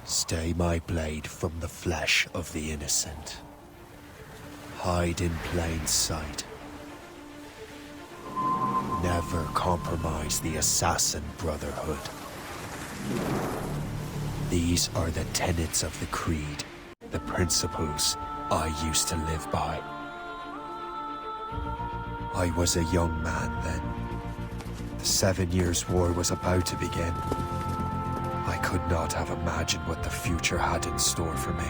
Stay my blade from the flesh of the innocent. Hide in plain sight. Never compromise the Assassin Brotherhood. These are the tenets of the Creed, the principles I used to live by. I was a young man then. The 7 Years' War was about to begin. I could not have imagined what the future had in store for me,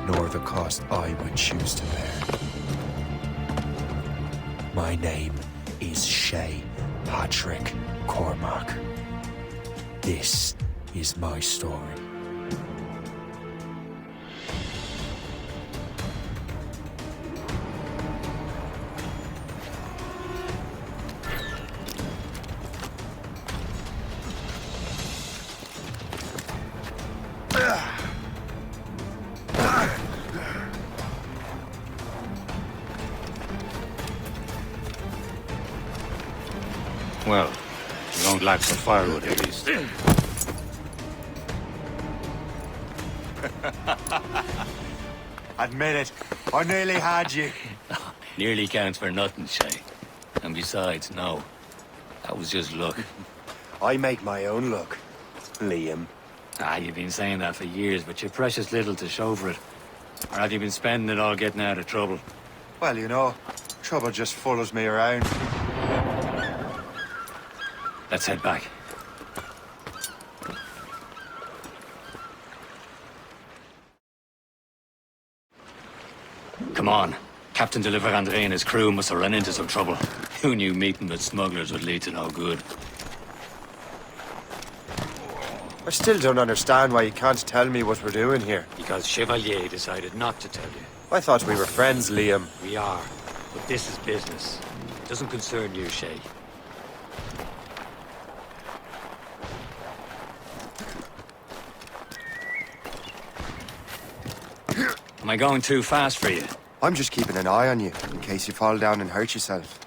nor the cost I would choose to bear. My name is Shay Patrick Cormac. This is my story. Well, you don't lack some firewood at least. Admit it, I nearly had you. Nearly counts for nothing, Shay. And besides, no. That was just luck. I make my own luck, Liam. You've been saying that for years, but you've precious little to show for it. Or have you been spending it all getting out of trouble? Well, you know, trouble just follows me around. Let's head back. Come on. Captain de Andre and his crew must have run into some trouble. Who knew meeting with smugglers would lead to no good? I still don't understand why you can't tell me what we're doing here. Because Chevalier decided not to tell you. I thought we were friends, Liam. We are. But this is business. It doesn't concern you, Shay. Am I going too fast for you? I'm just keeping an eye on you, in case you fall down and hurt yourself.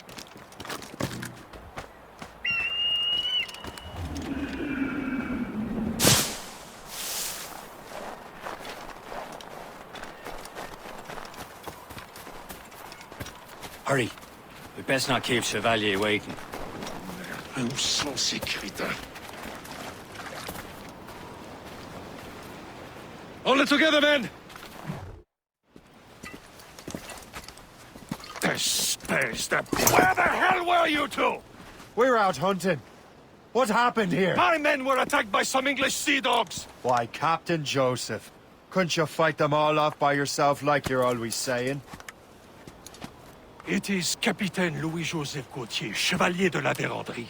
Hurry. We'd best not keep Chevalier waiting. Où sont ces crétins? Hold it together, men! Where the hell were you two? We're out hunting. What happened here? My men were attacked by some English sea dogs. Why, Captain Joseph. Couldn't you fight them all off by yourself like you're always saying? It is Capitaine Louis-Joseph Gauthier, Chevalier de la Vérendrye.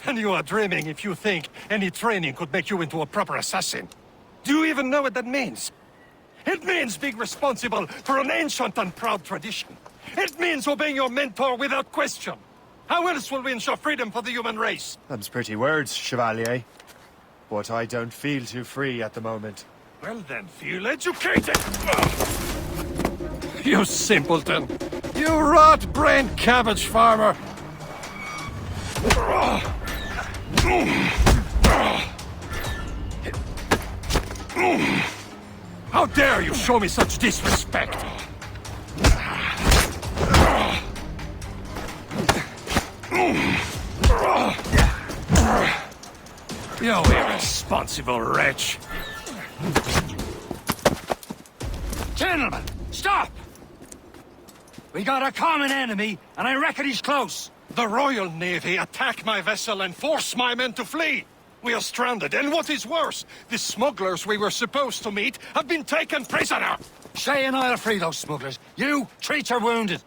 And you are dreaming if you think any training could make you into a proper assassin. Do you even know what that means? It means being responsible for an ancient and proud tradition. It means obeying your mentor without question. How else will we ensure freedom for the human race? Them's pretty words, Chevalier. But I don't feel too free at the moment. Well then, feel educated! You simpleton! You rot-brained cabbage farmer! How dare you show me such disrespect! You irresponsible wretch! Gentlemen, stop! We got a common enemy, and I reckon he's close. The Royal Navy attack my vessel and force my men to flee! We are stranded, and what is worse, the smugglers we were supposed to meet have been taken prisoner! Shay and I'll free those smugglers. You, treat your wounded.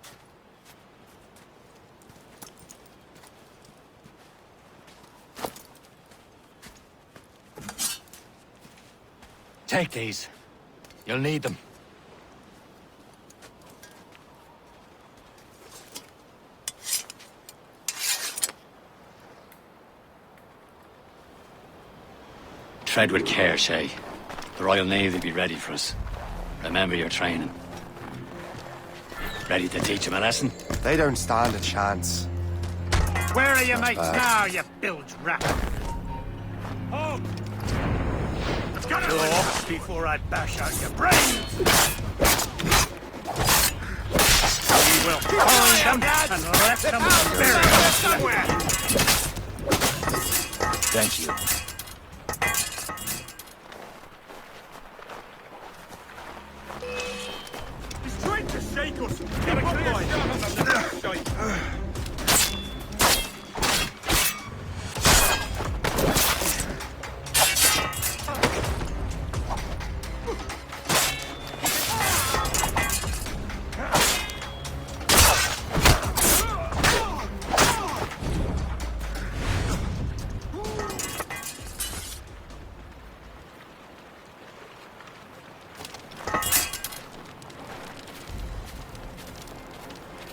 Take these. You'll need them. Tread with care, Shay. The Royal Navy will be ready for us. Remember your training. Ready to teach them a lesson? They don't stand a chance. Where are your mates now, you bilge rat? Oh! Let's get off before I bash out your brains! We will find them and let them bury them somewhere! Thank you. He's trying to shake us! Get a clear shot on the left side!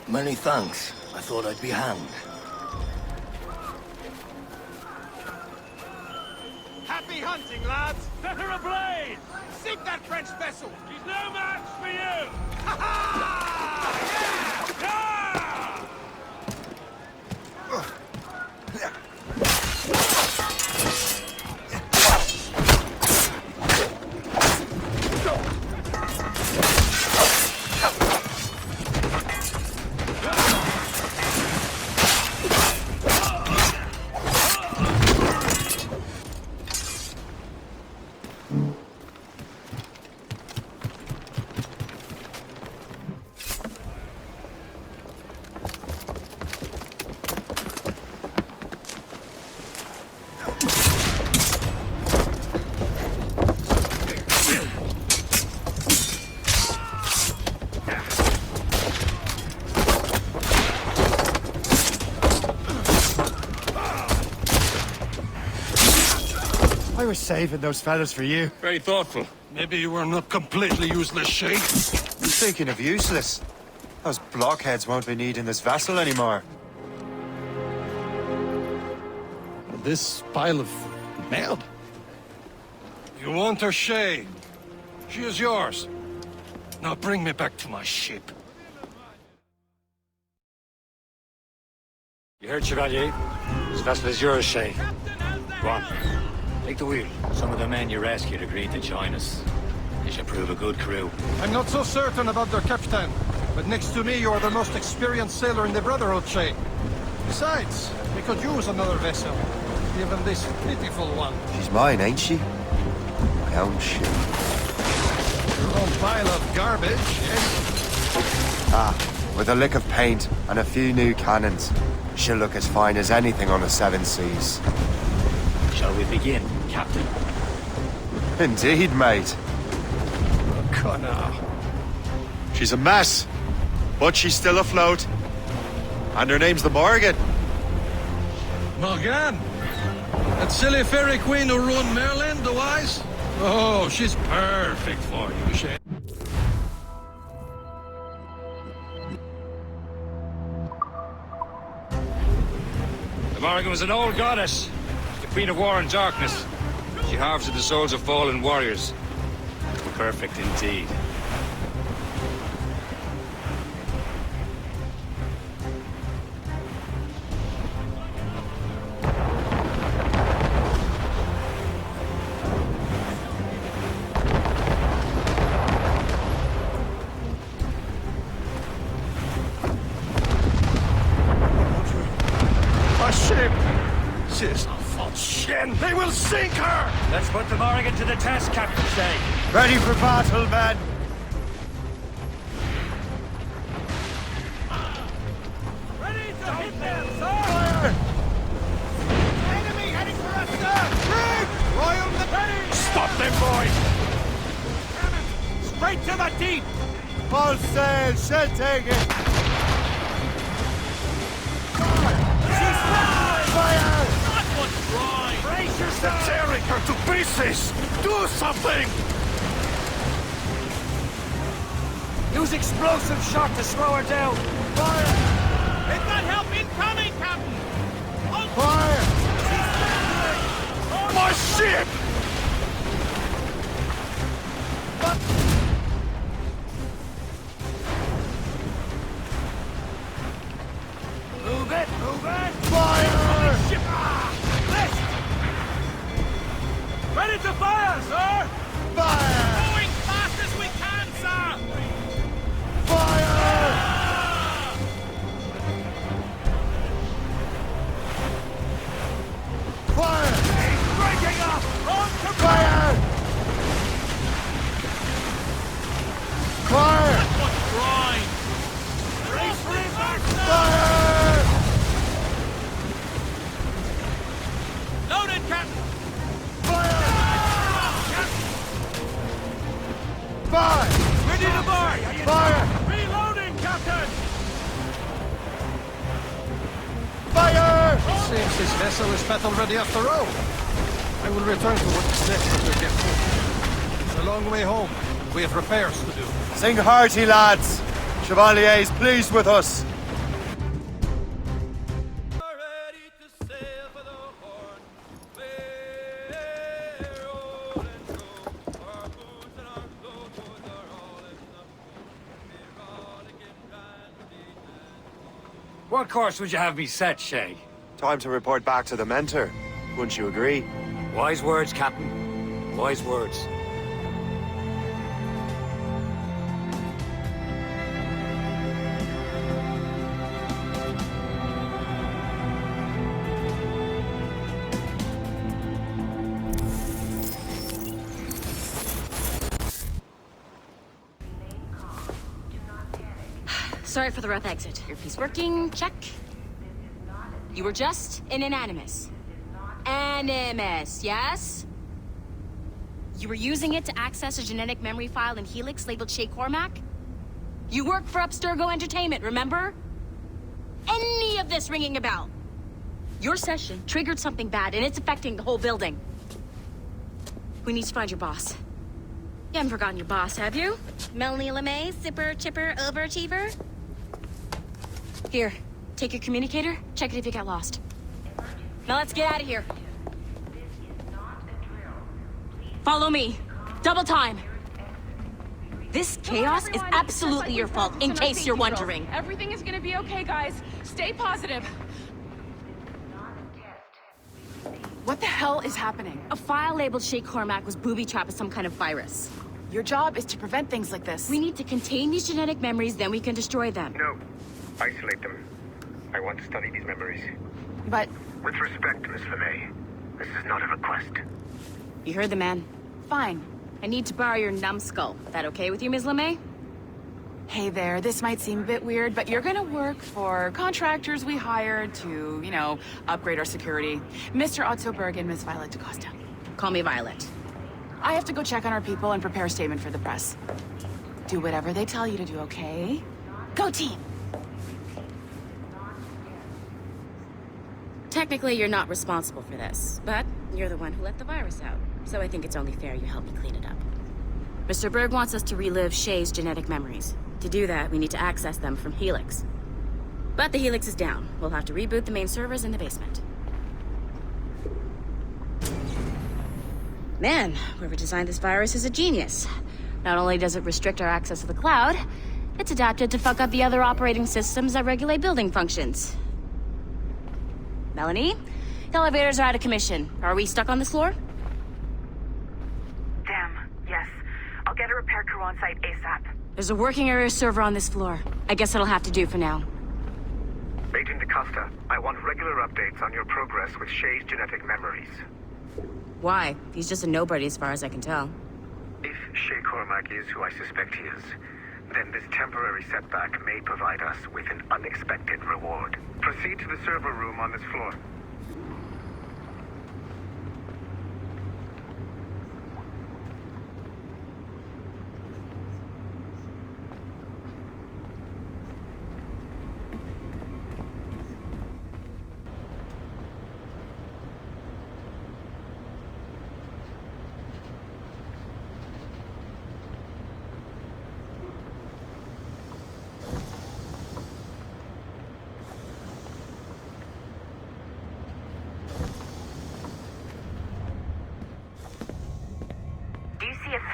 Many thanks. I thought I'd be hanged. Happy hunting, lads! Set her ablaze! Sink that French vessel! She's no match for you! Ha ha! Yeah! I was saving those fellas for you. Very thoughtful. Maybe you were not completely useless, Sheikh. Speaking of useless, those blockheads won't be needing this vessel anymore. This pile of mail? You want her, Shay? She is yours. Now bring me back to my ship. You heard, Chevalier? This vessel is yours, Shay. Go on. Take the wheel. Some of the men you rescued agreed to join us. They should prove a good crew. I'm not so certain about their captain, but next to me you are the most experienced sailor in the Brotherhood, Shay. Besides, we could use another vessel, even this pitiful one. She's mine, ain't she? My own ship. Your own pile of garbage, yes? Ah, with a lick of paint and a few new cannons, she'll look as fine as anything on the seven seas. Shall we begin, Captain? Indeed, mate. Connor. She's a mess, but she's still afloat. And her name's the Morgan. Morgan? That silly fairy queen who ruined Merlin, the wise? Oh, she's perfect for you, Shay. The Morgan was an old goddess. The Queen of War and Darkness. She harvested the souls of fallen warriors. Perfect indeed. A ship! She's a false shin! They will sink her! Let's put the Morgan to the test, Captain Shay. Ready for battle, men! Ready to hit them, sir! Enemy heading for us, sir! Brig! Royal ready! Stop them, boys! Cannon! Straight to the deep! Full sail, she'll take it! Fire! Not one try! Brace They're yourself! tearing her to pieces! Do something! Use explosive shot to slow her down. Fire! They've got help incoming, Captain! Fire! My ship! Move it, move it. Fire! Ship! List! Ready to fire, sir! Going fast as we can, sir! Fire! Fire! He's breaking up! On to Fire! Fire! That's what's grind! Race reverse! Fire! Loaded, Captain! Fire! Fire! Ready to bar! Fire! Reloading, Captain! Fire! Seems this vessel is battle-ready after all. I will return to what's next after we get home. It's a long way home. We have repairs to do. Sing hearty, lads. Chevalier is pleased with us. What course would you have me set, Shay? Time to report back to the mentor. Wouldn't you agree? Wise words, Captain. Wise words. Sorry for the rough exit. Earpiece working, check. You were just an animus. Animus, yes? You were using it to access a genetic memory file in Helix labeled Shay Cormac? You worked for Abstergo Entertainment, remember? Any of this ringing a bell? Your session triggered something bad, and it's affecting the whole building. We need to find your boss. You haven't forgotten your boss, have you? Melanie LeMay, sipper, chipper, overachiever? Here, take your communicator, check it if you get lost. Now let's get out of here. Follow me. Double time. This chaos is absolutely your fault, in case you're wondering. Everything is gonna be okay, guys. Stay positive. What the hell is happening? A file labeled Shay Cormac was booby-trapped with some kind of virus. Your job is to prevent things like this. We need to contain these genetic memories, then we can destroy them. No. Isolate them. I want to study these memories. But With respect, Miss LeMay, this is not a request. You heard the man. fine. I need to borrow your numbskull. That okay with you, Ms. LeMay? Hey there, this might seem a bit weird, but you're gonna work for contractors we hired to, you know, upgrade our security. Mr. Otto Berg and Miss Violet DaCosta. Call me Violet. I have to go check on our people and prepare a statement for the press. Do whatever they tell you to do, okay? Go team! Technically, you're not responsible for this, but you're the one who let the virus out. So I think it's only fair you help me clean it up. Mr. Berg wants us to relive Shay's genetic memories. To do that, we need to access them from Helix. But the Helix is down. We'll have to reboot the main servers in the basement. Man, whoever designed this virus is a genius. Not only does it restrict our access to the cloud, it's adapted to fuck up the other operating systems that regulate building functions. Melanie? The elevators are out of commission. Are we stuck on this floor? Damn, yes. I'll get a repair crew on site ASAP. There's a working area server on this floor. I guess it'll have to do for now. Agent DaCosta, I want regular updates on your progress with Shay's genetic memories. Why? He's just a nobody as far as I can tell. If Shay Cormac is who I suspect he is, then this temporary setback may provide us with an unexpected reward. Proceed to the server room on this floor.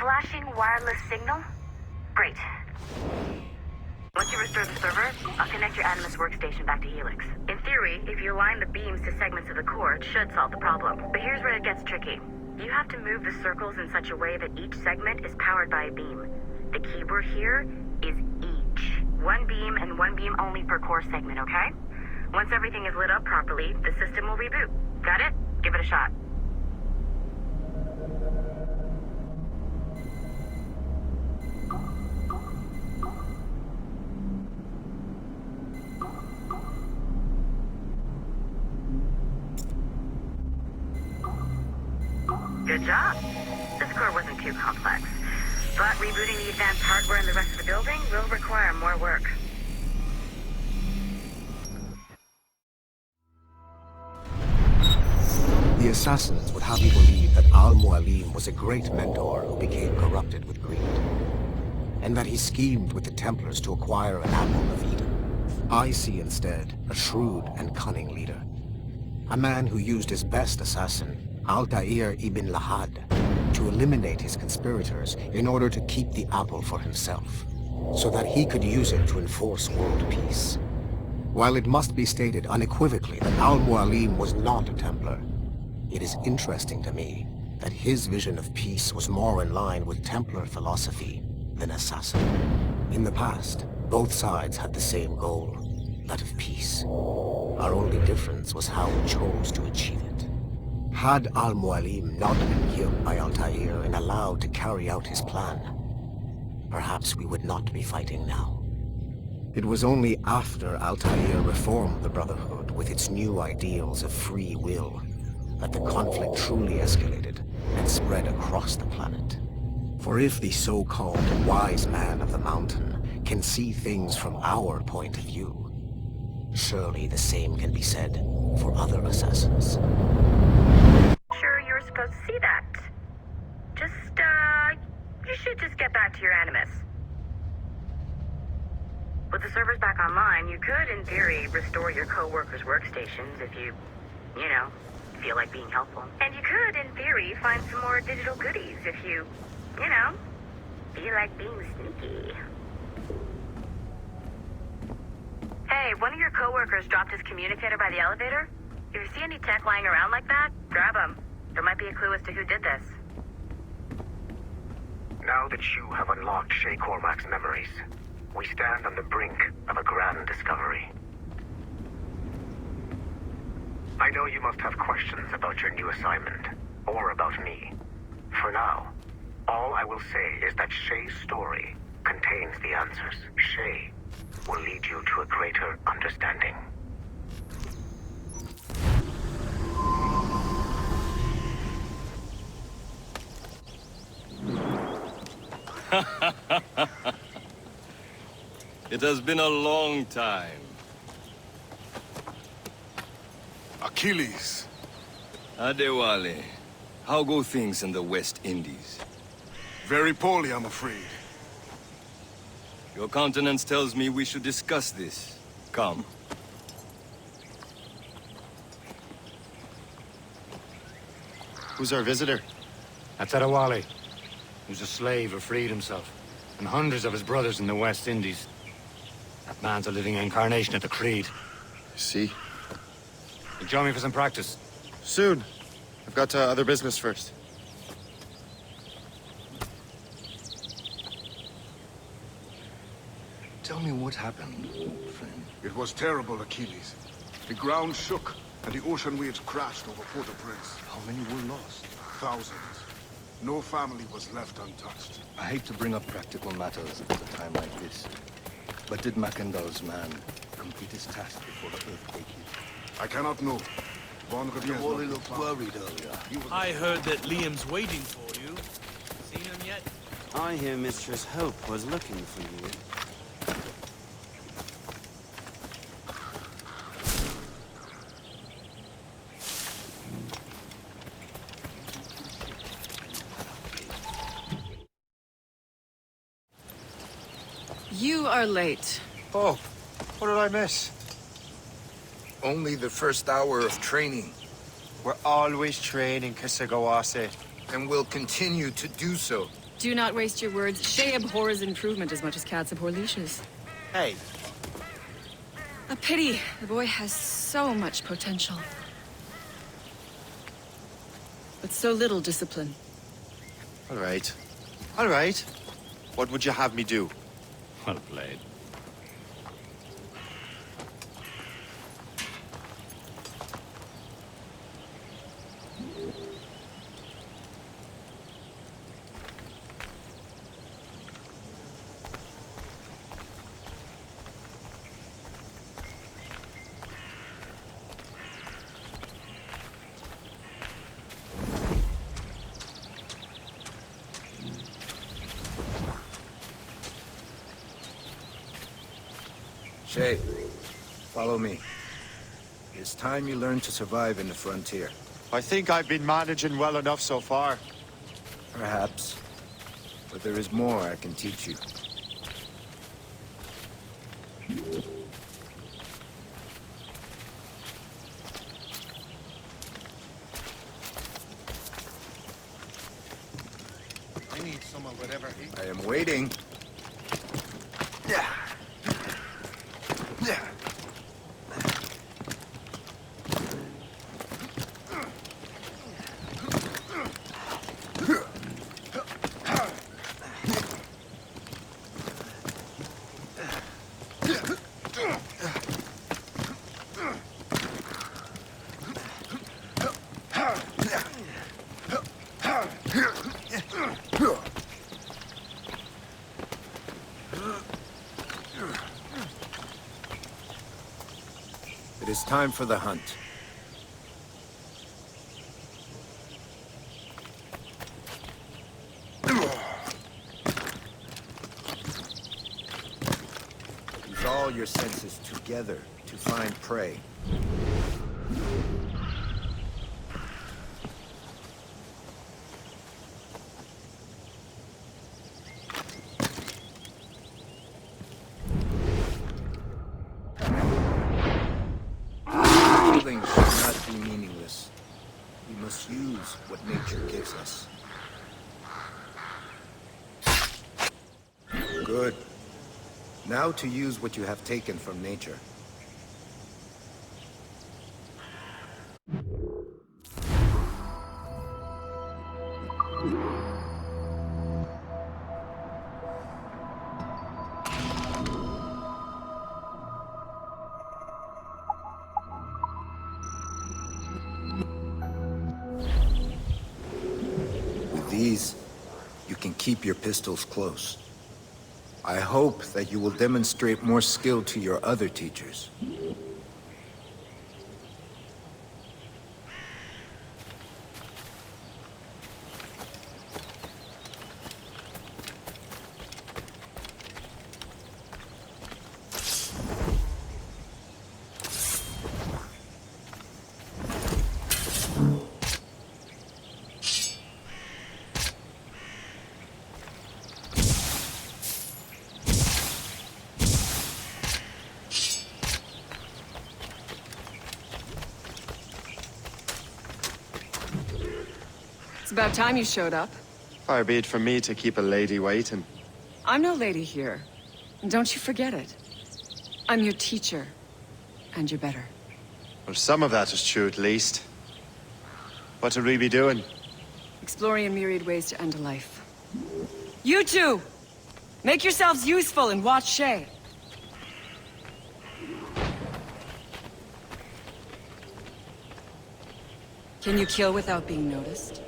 Flashing wireless signal? Great. Once you restore the server, I'll connect your Animus workstation back to Helix. In theory, if you align the beams to segments of the core, it should solve the problem. But here's where it gets tricky. You have to move the circles in such a way that each segment is powered by a beam. The keyword here is each. One beam and one beam only per core segment, okay? Once everything is lit up properly, the system will reboot. Got it? Give it a shot. Good job. This core wasn't too complex. But rebooting the advanced hardware in the rest of the building will require more work. The assassins would have you believe that Al-Mualim was a great mentor who became corrupted with greed, and that he schemed with the Templars to acquire an apple of Eden. I see instead a shrewd and cunning leader, a man who used his best assassin, Altair ibn Lahad, to eliminate his conspirators in order to keep the apple for himself, so that he could use it to enforce world peace. While it must be stated unequivocally that Al-Mualim was not a Templar, it is interesting to me that his vision of peace was more in line with Templar philosophy than assassin. In the past, both sides had the same goal, that of peace. Our only difference was how we chose to achieve it. Had Al-Mualim not been killed by Altair and allowed to carry out his plan, perhaps we would not be fighting now. It was only after Altair reformed the Brotherhood with its new ideals of free will that the conflict truly escalated and spread across the planet. For if the so-called wise man of the mountain can see things from our point of view, surely the same can be said for other assassins. Sure, you were supposed to see that. You should just get back to your Animus. With the servers back online, you could, in theory, restore your co-workers' workstations if you feel like being helpful. And you could, in theory, find some more digital goodies if you feel like being sneaky. Hey, one of your co-workers dropped his communicator by the elevator. If you see any tech lying around like that, grab them. There might be a clue as to who did this. Now that you have unlocked Shay Cormac's memories, we stand on the brink of a grand discovery. I know you must have questions about your new assignment, or about me. For now, all I will say is that Shay's story contains the answers. Shay will lead you to a greater understanding. It has been a long time. Achilles. Adewale, how go things in the West Indies? Very poorly, I'm afraid. Your countenance tells me we should discuss this. Come. Who's our visitor? That's Adewale. He was a slave who freed himself, and hundreds of his brothers in the West Indies. That man's a living incarnation of the Creed. See? You join me for some practice? Soon. I've got other business first. Tell me what happened, old friend. It was terrible, Achilles. The ground shook, and the ocean waves crashed over Port-au-Prince. How many were lost? Thousands. No family was left untouched. I hate to bring up practical matters at a time like this. But did Mackandal's man complete his task before the earthquake hit? I cannot know. Von Wally looked worried earlier. I heard that Liam's waiting for you. Seen him yet? I hear Mistress Hope was looking for you. You are late. Oh, what did I miss? Only the first hour of training. We're always training, Kisagawase. And will continue to do so. Do not waste your words. Shay abhors improvement as much as cats abhor leashes. Hey. A pity. The boy has so much potential. but so little discipline. All right. All right. What would you have me do? Well played. Shay, follow me. It's time you learn to survive in the frontier. I think I've been managing well enough so far. Perhaps. But there is more I can teach you. I need someone whatever he... I am waiting. Yeah. Yeah. It is time for the hunt. Use all your senses together to find prey. Killing should not be meaningless. We must use what nature gives us. Good. Now to use what you have taken from nature. With these, you can keep your pistols close. I hope that you will demonstrate more skill to your other teachers. It's about time you showed up. Far be it from me to keep a lady waiting. I'm no lady here. And don't you forget it. I'm your teacher. And you're better. Well, some of that is true at least. What would we be doing? Exploring a myriad ways to end a life. You two! Make yourselves useful and watch Shay. Can you kill without being noticed?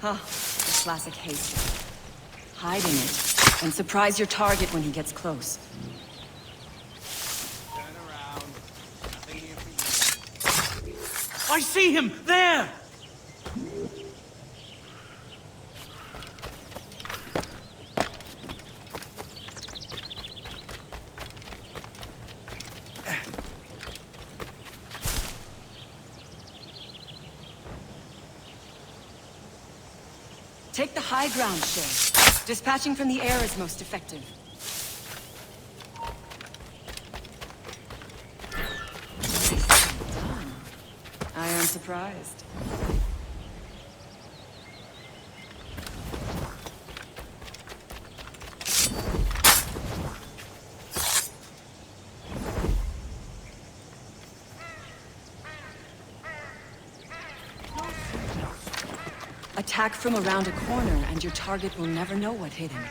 Huh, a classic haste. Hide in it, and surprise your target when he gets close. I see him! There! Take the high ground, Shay. Dispatching from the air is most effective. I surprised. Attack from around a corner, and your target will never know what hit him.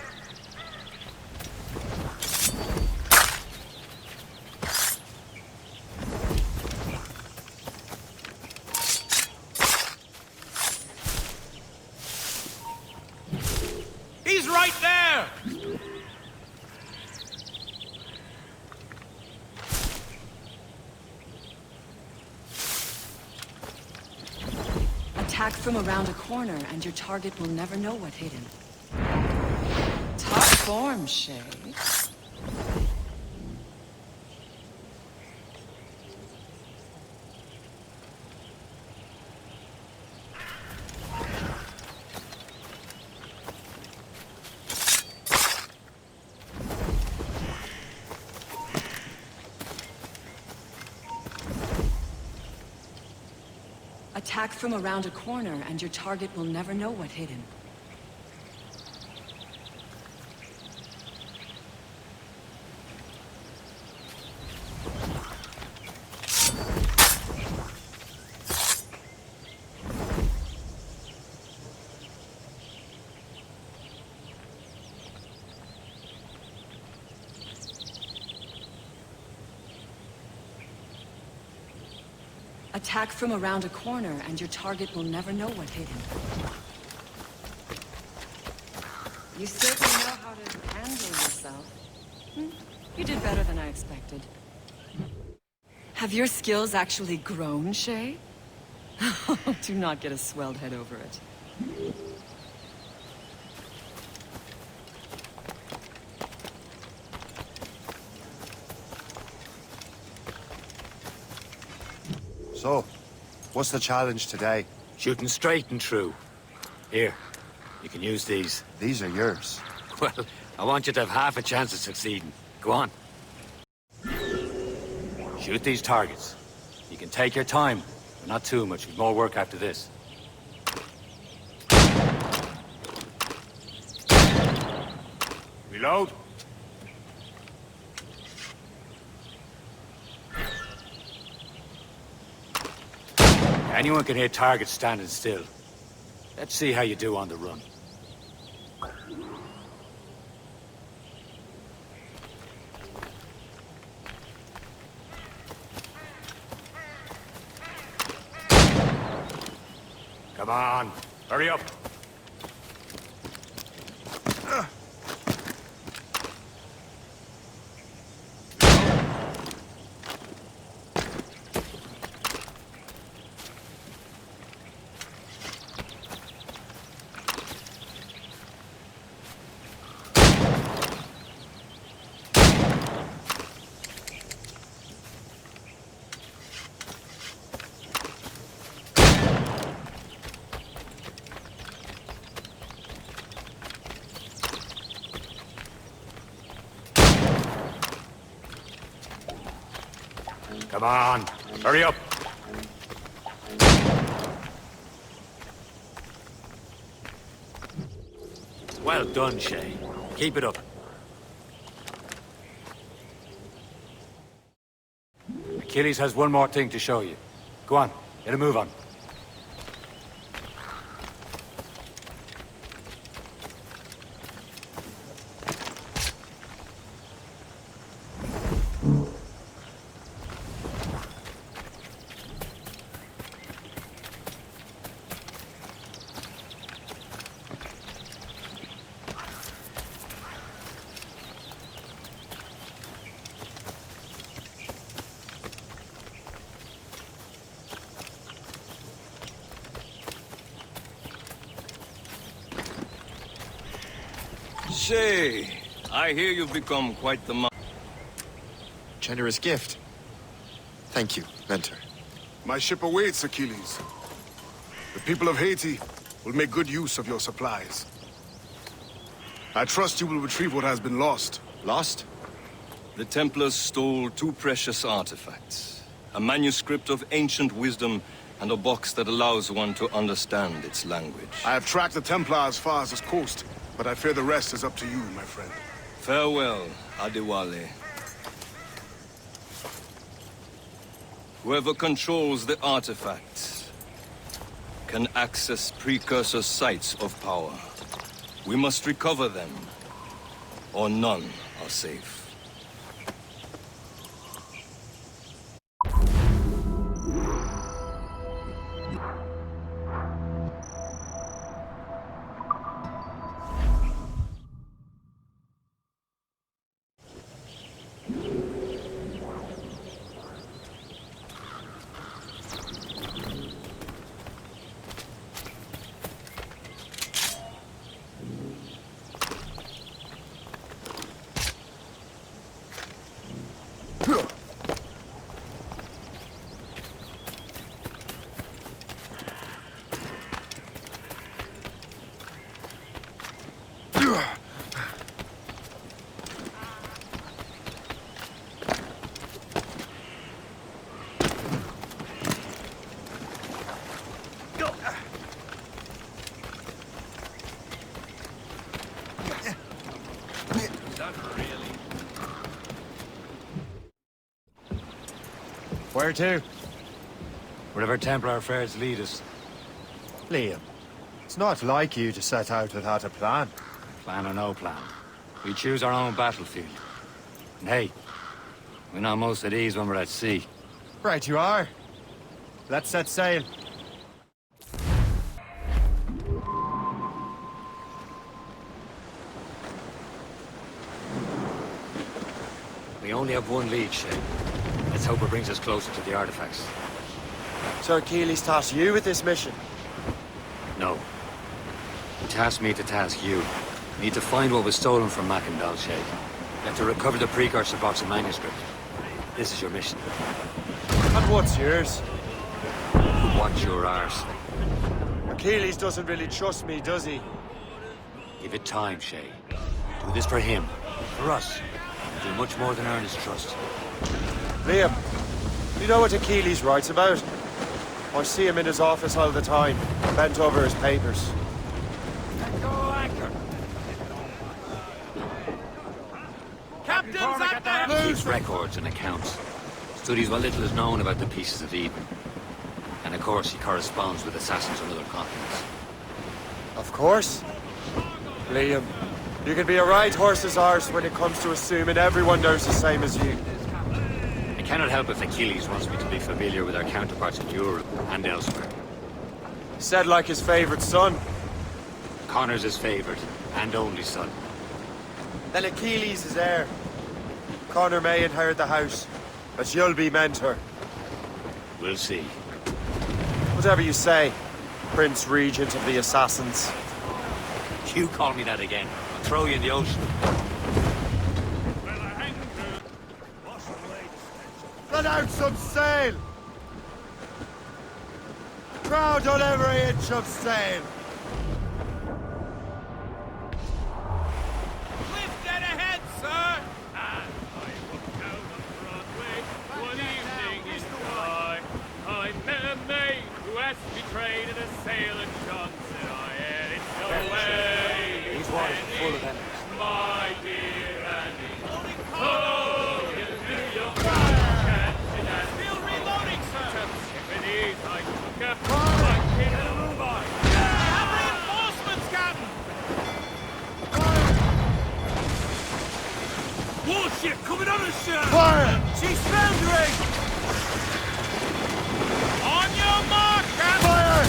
He's right there! Attack from around a corner, and your target will never know what hit him. Top form, Shay. Attack from around a corner, and your target will never know what hit him. Attack from around a corner, and your target will never know what hit him. You certainly know how to handle yourself. You did better than I expected. Have your skills actually grown, Shay? Do not get a swelled head over it. So, what's the challenge today? Shooting straight and true. Here, you can use these. These are yours. Well, I want you to have half a chance of succeeding. Go on. Shoot these targets. You can take your time, but not too much. There's more work after this. Reload. Anyone can hit targets standing still. Let's see how you do on the run. Come on, hurry up. Come on, hurry up. Well done, Shay. Keep it up. Achilles has one more thing to show you. Go on, get a move on. Shay, I hear you've become quite the man. Generous gift. Thank you, Mentor. My ship awaits, Achilles. The people of Haiti will make good use of your supplies. I trust you will retrieve what has been lost. Lost? The Templars stole two precious artifacts. A manuscript of ancient wisdom and a box that allows one to understand its language. I have tracked the Templar as far as this coast, but I fear the rest is up to you, my friend. Farewell, Adewale. Whoever controls the artifacts can access precursor sites of power. We must recover them, or none are safe. Where to? Wherever Templar affairs lead us. Liam, it's not like you to set out without a plan. Plan or no plan. We choose our own battlefield. And hey, we're not most at ease when we're at sea. Right you are. Let's set sail. We only have one lead, Shay. Let's hope it brings us closer to the artifacts. So Keely's tasked you with this mission? No. He tasked me to task you. We need to find what was stolen from Mackendal, Shay. You have to recover the precursor box of manuscript. This is your mission. And what's yours? Watch your arse. Achilles doesn't really trust me, does he? Give it time, Shay. Do this for him. For us. Do much more than earn his trust. Liam, you know what Achilles writes about? I see him in his office all the time, bent over his papers. Captain's at the He keeps records and accounts. Studies what little is known about the pieces of Eden. And of course, he corresponds with assassins on other continents. Of course. Liam, you can be a right horse's arse when it comes to assuming everyone knows the same as you. I cannot help if Achilles wants me to be familiar with our counterparts in Europe and elsewhere. Said like his favorite son. Connor's his favorite and only son. Then Achilles is heir. Connor may inherit the house, but you'll be mentor. We'll see. Whatever you say, Prince Regent of the Assassins. You call me that again, I'll throw you in the ocean. Let out some sail! Crowd on every inch of sail! Lift dead ahead, sir! And I look down on Broadway. One evening in July, I met a maid who has betrayed in a sail at Johnson. I had it no way. These waters are full of enemies. My dear Annie. Oh, you do your best. Still reloading, sir. Tiffany's, I took a fucking move on. Have reinforcements, Captain. Warship coming on us, sir. Fire! She's foundering. On your mark, Captain. Fire!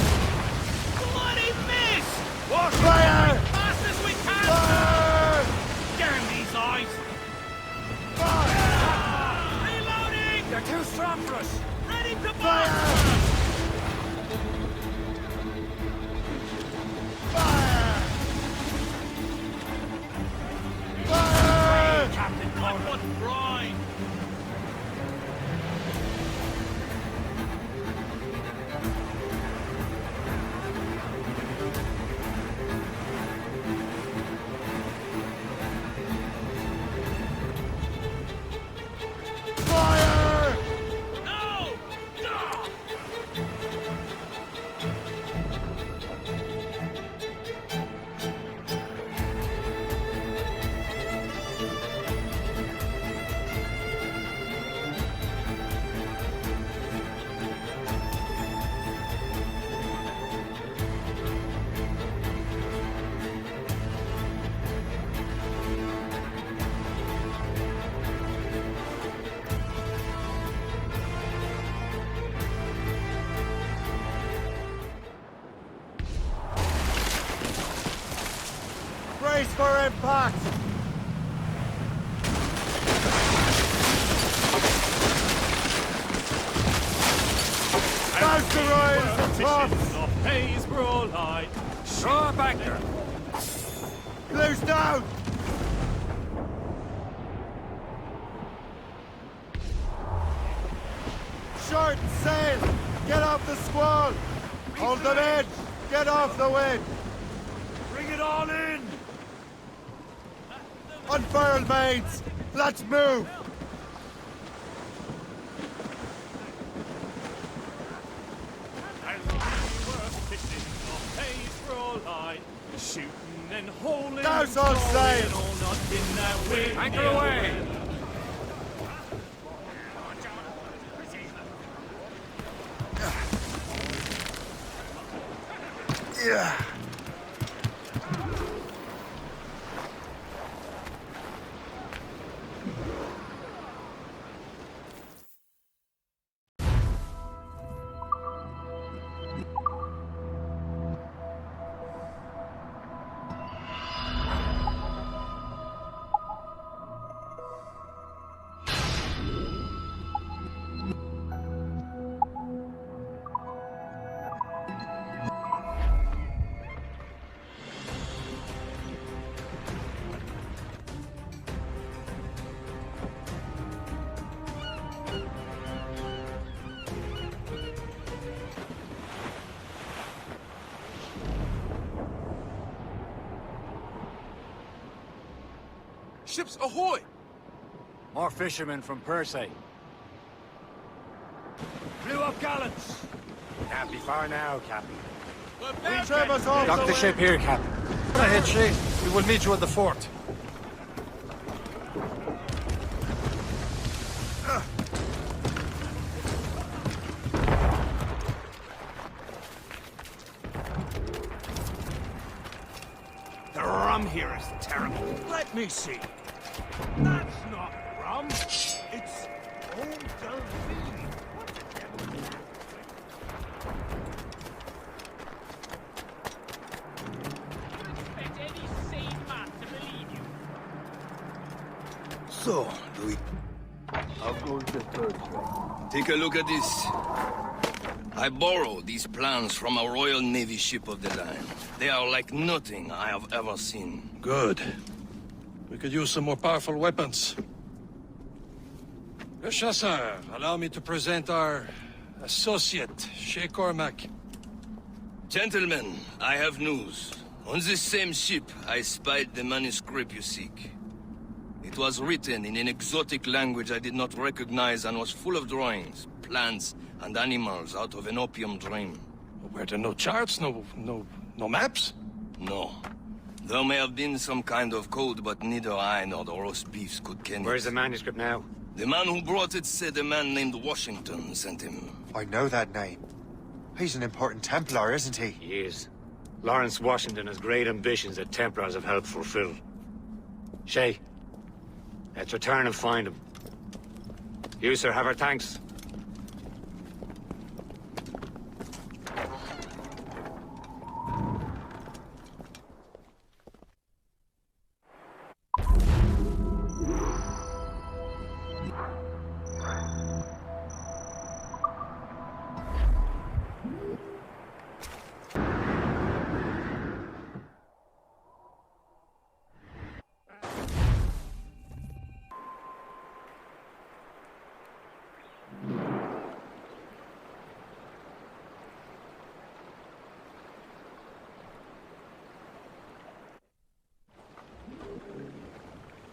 Bloody miss. Fire! Fast as we can. Fire! Brace for impact! Douse the royals and tops! The pays for all night. Draw back there. Loose down! Short sail! Get off the squall! Hold them in! Get off the wind! Bring it all in! Unfurl, mates! Let's move! Shooting and holding. Douse all sail! Anchor away! Yeah. Ships ahoy! More fishermen from Persay. Blew up gallants! Can't be far now, Captain. Trim us off Dock the the wind. ship here, Captain. Go ahead, Shay. We will meet you at the fort. The rum here is terrible. Let me see. That's not rum. It's Old Delphine. Expect any sane man to believe you. So, Louis. How goes the third one? Take a look at this. I borrowed these plans from a Royal Navy ship of the line. They are like nothing I have ever seen. Good. We could use some more powerful weapons. Le Chasseur, allow me to present our associate, Shay Cormac. Gentlemen, I have news. On this same ship, I spied the manuscript you seek. It was written in an exotic language I did not recognize and was full of drawings, plants, and animals out of an opium dream. Were there no charts, no maps? No. There may have been some kind of code, but neither I nor the roast beefs could ken it. Where's the manuscript now? The man who brought it said a man named Washington sent him. I know that name. He's an important Templar, isn't he? He is. Lawrence Washington has great ambitions that Templars have helped fulfill. Shay, let's return and find him. You, sir, have our thanks.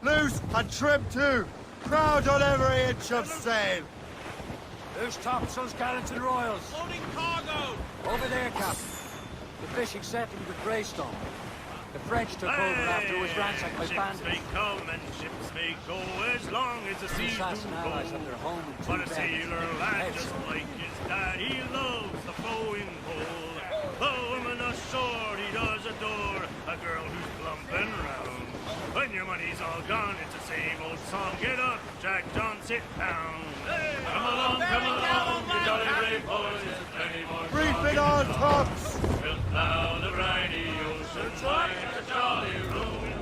Loose and trim too! Crowd on every inch of sail! Who's topsails, gallants, and royals? Loading cargo! Over there, Captain. The fishing settlement at Greystone. The French took over after it was ransacked by bandits. Ships may come and ships may go as long as the seas do Assassin allies have their go. home in But a two sailor lad just like his dad, he loves the flowing pole. The woman a sword he does adore, a girl who's plump and round. When your money's all gone, it's the same old song. Get up, Jack John, sit down. Hey, come along, you jolly brave boys, there's plenty more. Reef it on tops! We'll plow the briny ocean, like a jolly rolling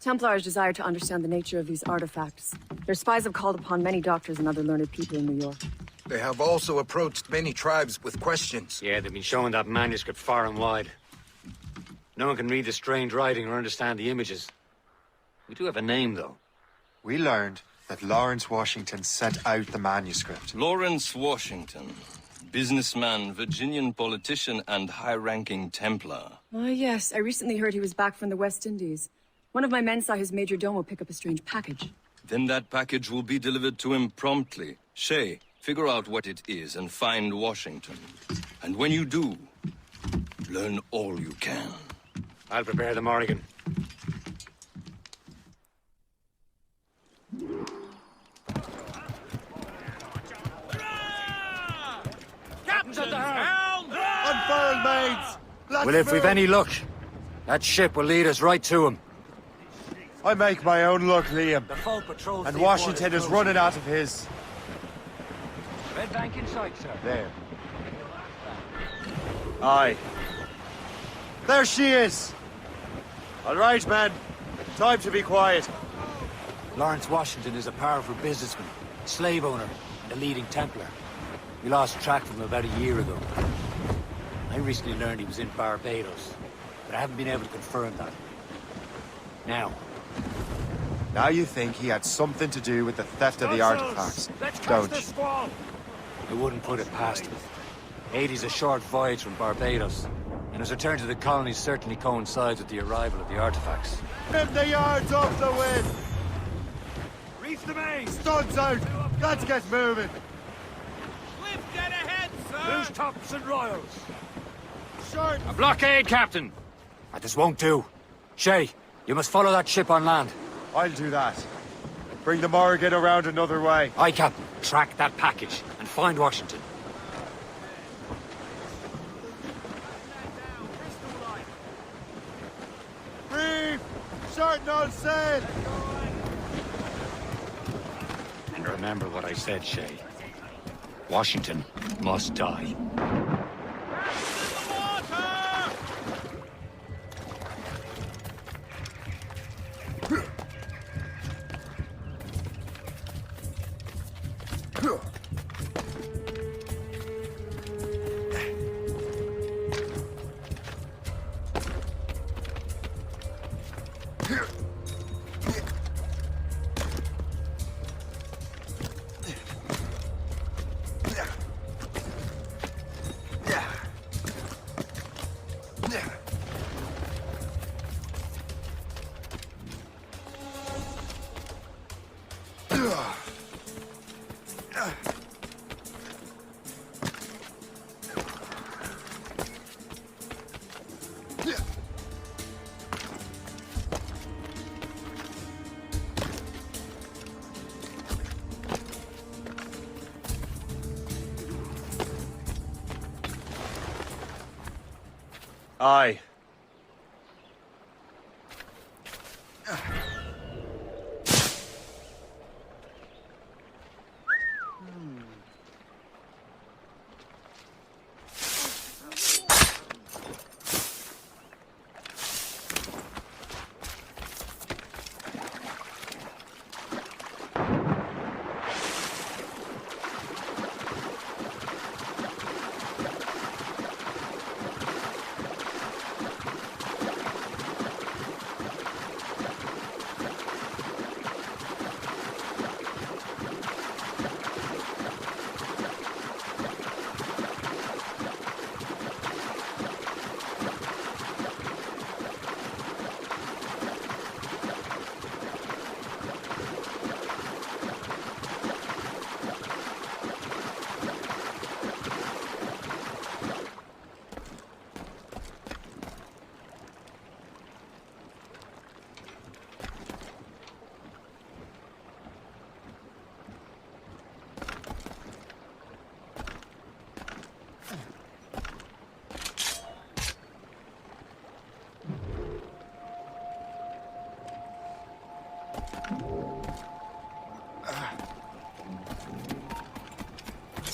Templars desire to understand the nature of these artifacts. Their spies have called upon many doctors and other learned people in New York. They have also approached many tribes with questions. Yeah, they've been showing that manuscript far and wide. No one can read the strange writing or understand the images. We do have a name, though. We learned that Lawrence Washington sent out the manuscript. Lawrence Washington. Businessman, Virginian politician, and high-ranking Templar. Ah, yes. I recently heard he was back from the West Indies. One of my men saw his major domo pick up a strange package. Then that package will be delivered to him promptly. Shay, figure out what it is and find Washington. And when you do, learn all you can. I'll prepare the Morrigan. Captain's at the helm! Unfurl, mates! Let's Well, if we've move. any luck, that ship will lead us right to him. I make my own luck, Liam. The folk patrols And the Washington waters is running out of his. Red bank in sight, sir. There. Aye. There she is! All right, men. Time to be quiet. Lawrence Washington is a powerful businessman, slave owner, and a leading Templar. We lost track of him about a year ago. I recently learned he was in Barbados, but I haven't been able to confirm that. Now you think he had something to do with the theft of the artifacts, don't you? I wouldn't put it past him. 80's a short voyage from Barbados, and his return to the colonies certainly coincides with the arrival of the artifacts. Trim the yards off the wind! Reef the main! Studs out! Let's get moving! Lift dead ahead, sir! Loose tops and royals! Short! A blockade, Captain! This won't do. Shay, you must follow that ship on land. I'll do that. Bring the Morrigan around another way. Aye, Captain. Track that package and find Washington. Reef! Short and all sail! And remember what I said, Shay. Washington must die. Aye.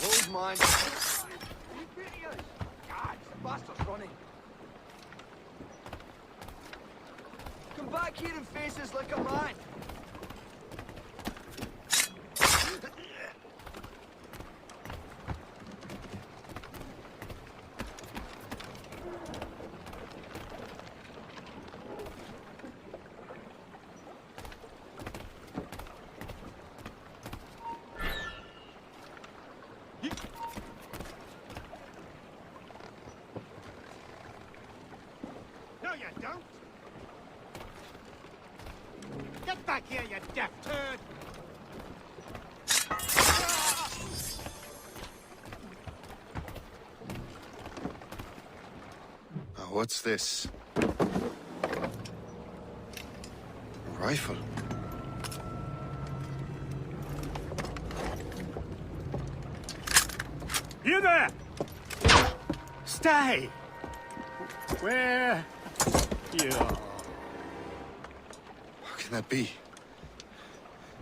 Hold mine. God, the bastard's running. Come back! like hitting faces like a man. No, you don't. Get back here, you deaf turd! What's this? A rifle. You there! Stay! Where you are. How can that be?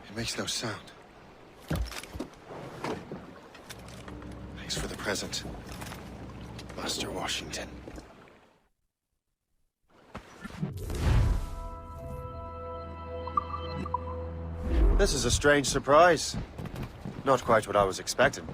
It makes no sound. Thanks for the present, Master Washington. This is a strange surprise. Not quite what I was expecting.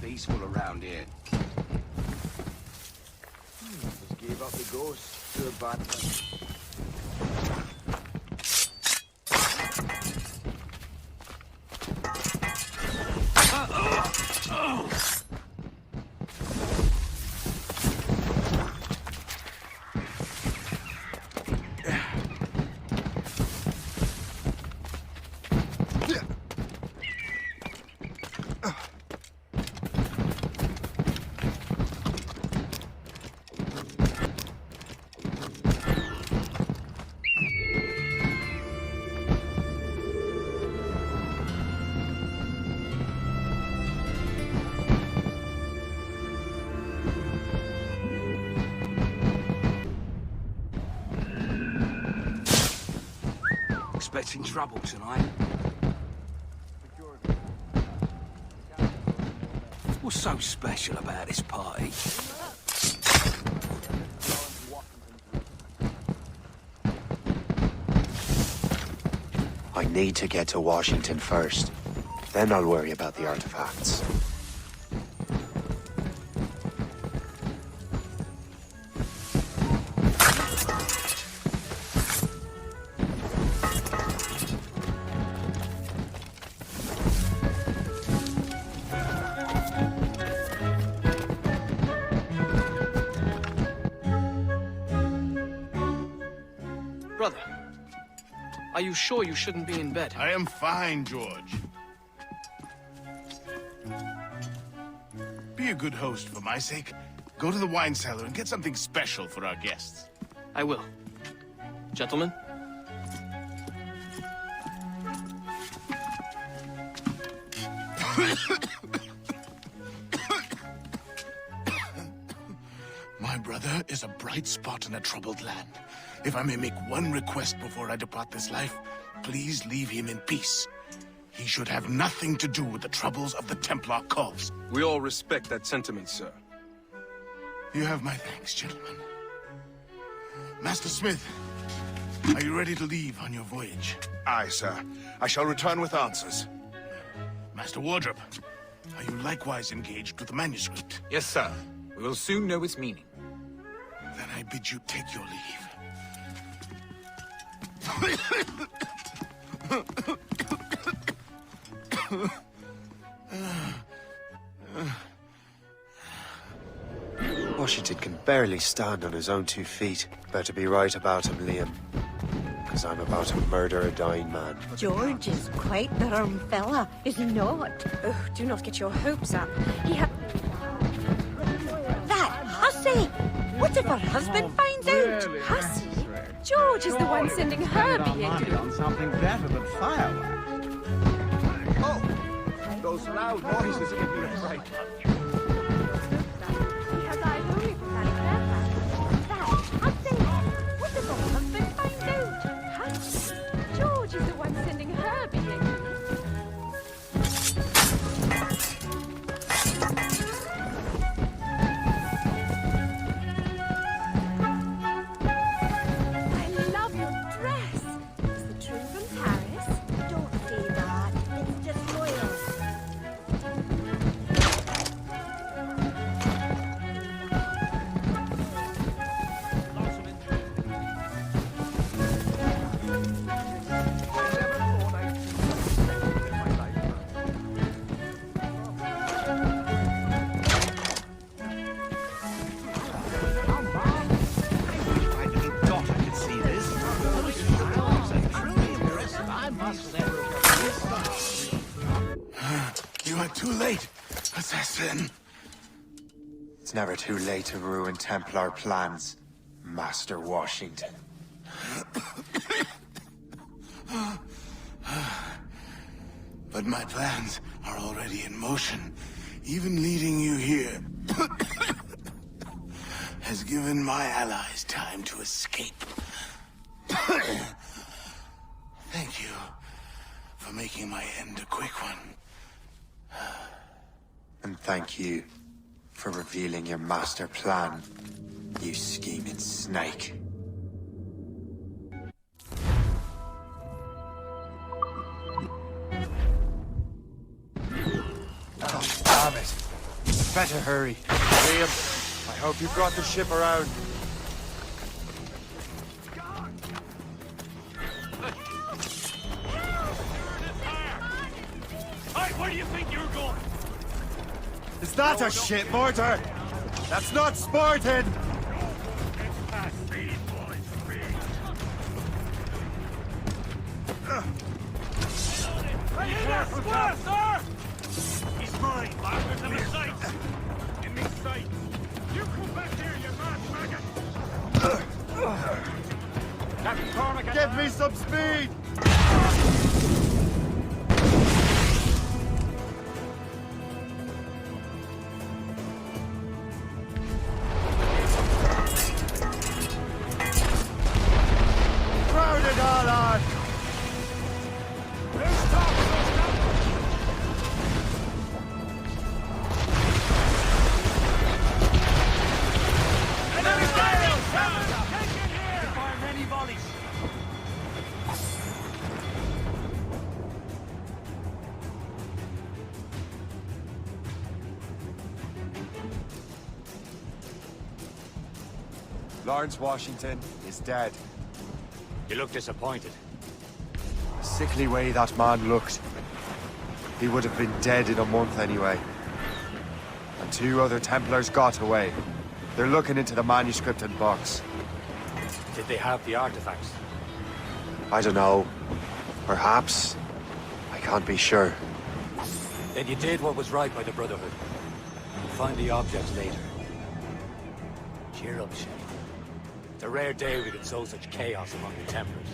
Peaceful around here. Just gave up the ghost to a bad thing. Expecting trouble tonight. What's so special about this party? I need to get to Washington first. Then I'll worry about the artifacts. Brother, are you sure you shouldn't be in bed? I am fine, George. Be a good host for my sake. Go to the wine cellar and get something special for our guests. I will. Gentlemen? My brother is a bright spot in a troubled land. If I may make one request before I depart this life, please leave him in peace. He should have nothing to do with the troubles of the Templar cause. We all respect that sentiment, sir. You have my thanks, gentlemen. Master Smith, are you ready to leave on your voyage? Aye, sir. I shall return with answers. Master Wardrop, are you likewise engaged with the manuscript? Yes, sir. We will soon know its meaning. Then I bid you take your leave. Washington can barely stand on his own 2 feet. Better be right about him, Liam. Because I'm about to murder a dying man. George is quite the rum fella, is he not? Oh, do not get your hopes up. He had... That hussy! What if her husband finds out? Hussy? George is the one sending her behavior. On something better than fireworks. Oh, those loud noises give me a fright. Because I've only provided that. Hussy! What if her husband finds out? Hussy? George is the one sending her behavior. You are too late, assassin. It's never too late to ruin Templar plans, Master Washington. But my plans are already in motion. Even leading you here has given my allies time to escape. Thank you for making my end a quick one. And thank you for revealing your master plan, you scheming snake. Oh, damn it. Better hurry. Liam, I hope you brought the ship around. Hey, where do you think you're going? Is that a shit mortar? That's not Spartan! Hey, there, square, sir! He's mine. Markers in his sights. In me sights. You come back here, you mad maggot! Captain Cormac, give me some speed! Crowded all on! Lawrence Washington is dead. You look disappointed. The sickly way that man looked. He would have been dead in a month anyway. And 2 other Templars got away. They're looking into the manuscript and box. Did they have the artifacts? I don't know. Perhaps. I can't be sure. Then you did what was right by the Brotherhood. You'll find the objects later. Cheer up, Shay. It's a rare day we can sow such chaos among the Templars.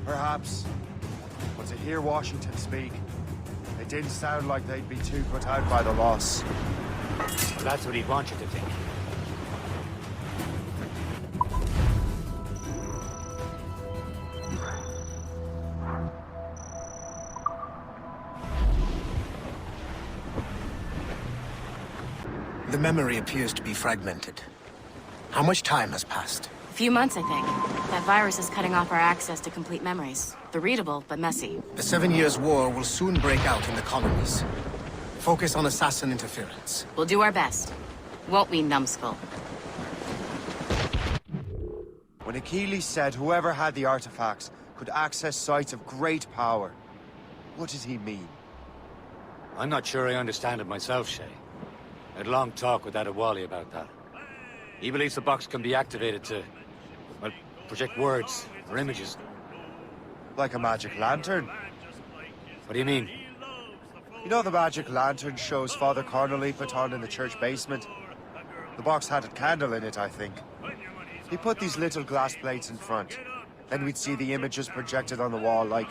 Perhaps. But to hear Washington speak, it didn't sound like they'd be too put out by the loss. Well, that's what he'd want you to think. The memory appears to be fragmented. How much time has passed? A few months, I think. That virus is cutting off our access to complete memories. They're readable, but messy. The 7 Years' War will soon break out in the colonies. Focus on assassin interference. We'll do our best. Won't we, numbskull? When Achilles said whoever had the artifacts could access sites of great power, what did he mean? I'm not sure I understand it myself, Shay. I had a long talk with Adewale about that. He believes the box can be activated to, well, project words or images. Like a magic lantern? What do you mean? You know the magic lantern shows Father Connolly put on in the church basement? The box had a candle in it, I think. He put these little glass plates in front. Then we'd see the images projected on the wall like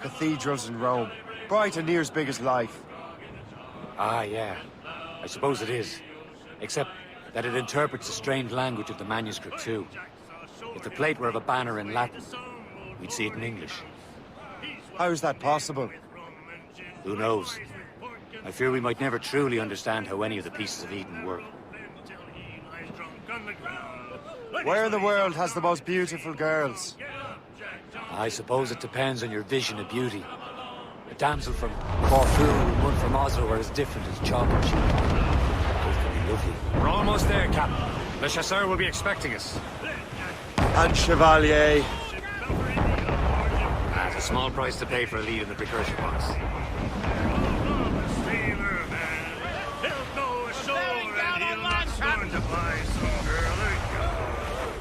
cathedrals in Rome. Bright and near as big as life. Ah, yeah. I suppose it is. Except that it interprets the strange language of the manuscript, too. If the plate were of a banner in Latin, we'd see it in English. How is that possible? Who knows? I fear we might never truly understand how any of the pieces of Eden work. Where in the world has the most beautiful girls? I suppose it depends on your vision of beauty. A damsel from Corfu and one from Oslo are as different as chalk and cheese. Both can be lovely. We're almost there, Captain. Le Chasseur will be expecting us. And Chevalier. That's a small price to pay for a lead in the precursor box.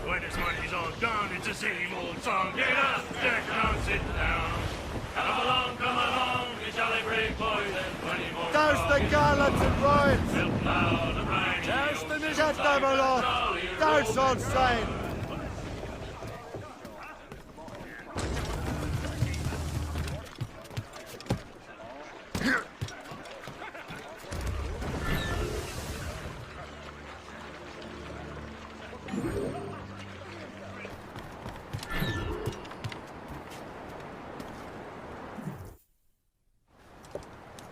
When his money's all gone, it's the same old song. Get up, get down, sit down. Come along, you jolly brave boys, and 20 more. Douse the gallants and royals! Douse the Get them along! Douse on sign!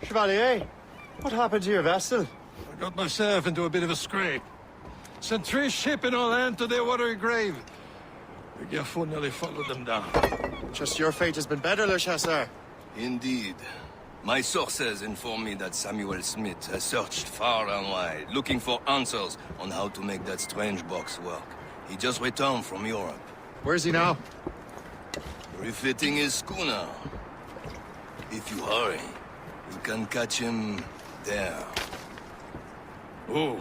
Chevalier, what happened to your vessel? I got myself into a bit of a scrape. Sent 3 ships in our land to their watery grave. The Gerfaut nearly followed them down. Just your fate has been better, Le Chasseur. Indeed. My sources inform me that Samuel Smith has searched far and wide, looking for answers on how to make that strange box work. He just returned from Europe. Where's he now? Refitting his schooner. If you hurry, you can catch him there. Oh,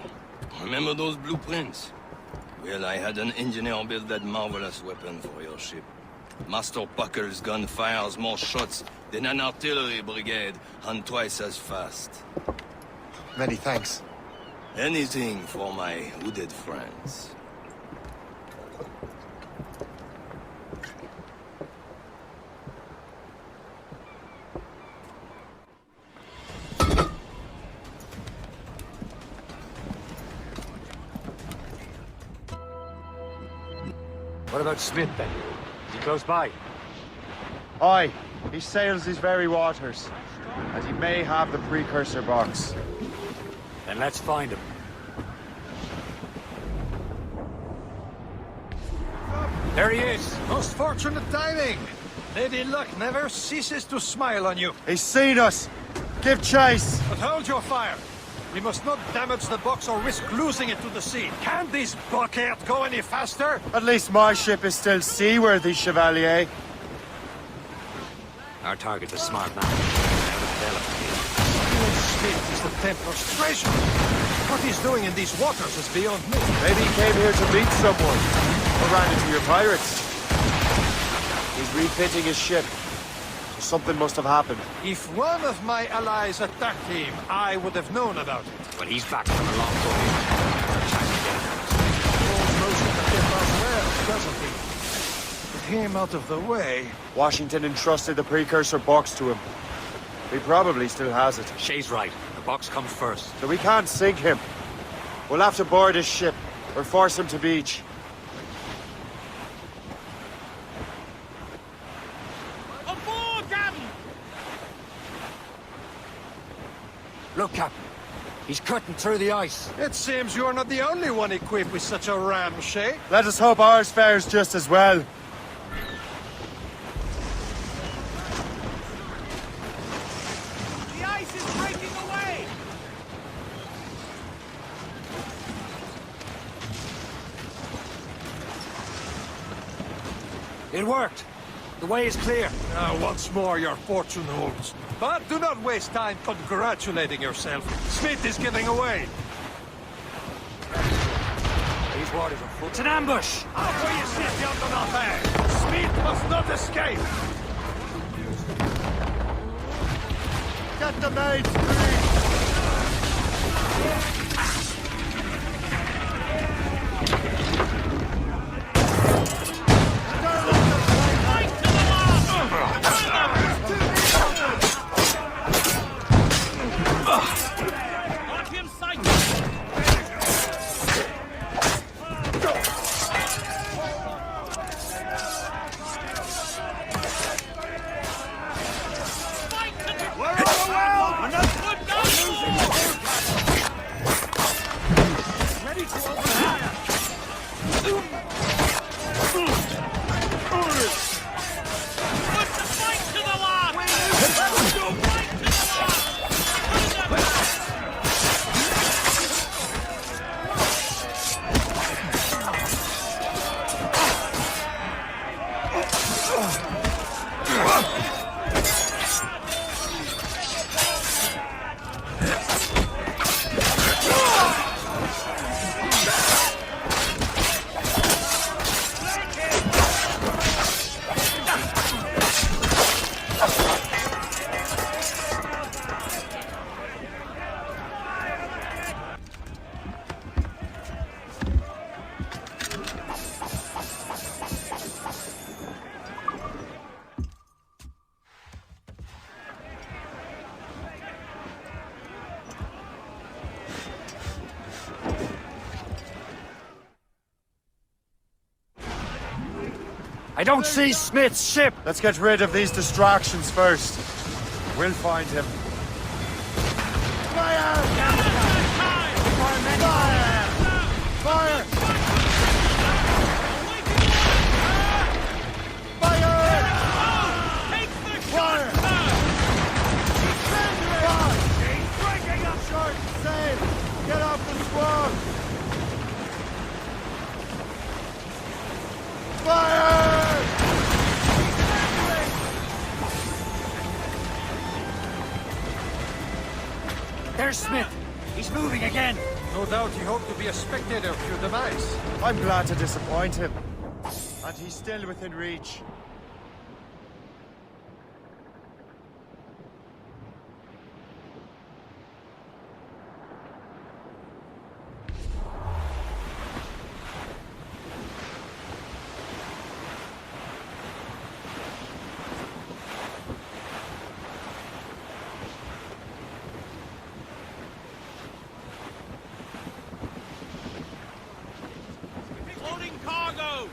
remember those blueprints? Well, I had an engineer build that marvelous weapon for your ship. Master Puckle's gun fires more shots than an artillery brigade, and twice as fast. Many thanks. Anything for my hooded friends. What about Smith, then? Is he close by? Aye, he sails these very waters. And he may have the precursor box. Then let's find him. There he is! Most fortunate timing! Lady Luck never ceases to smile on you. He's seen us! Give chase! But hold your fire. We must not damage the box or risk losing it to the sea. Can this bucket go any faster? At least my ship is still seaworthy, Chevalier. Our target's a smart man. Smith is the Templar's treasure. What he's doing in these waters is beyond me. Maybe he came here to meet someone. Or ran into your pirates. He's refitting his ship. So something must have happened. If one of my allies attacked him, I would have known about it. But he's back from a long voyage. Knows the Templars well, doesn't he? With him out of the way... Washington entrusted the precursor box to him. He probably still has it. Shay's right. The box comes first. So we can't sink him. We'll have to board his ship, or force him to beach. Aboard, Captain! Look, Captain. He's cutting through the ice. It seems you're not the only one equipped with such a ram, Shay. Let us hope ours fares just as well. The ice is breaking away! It worked. The way is clear. Once more your fortune holds. But do not waste time congratulating yourself. Smith is giving away. These waters are full. It's an ambush! How will you sit yonder not there? Smith must not escape! Get the maids free! I don't see Smith's ship! Let's get rid of these distractions first. We'll find him. Fire! Fire! Fire! Fire! Breaking up short! Sail! Get off the squad! Fire! There's Smith. He's moving again. No doubt he hoped to be a spectator of your demise. I'm glad to disappoint him. And he's still within reach. Loading cargo!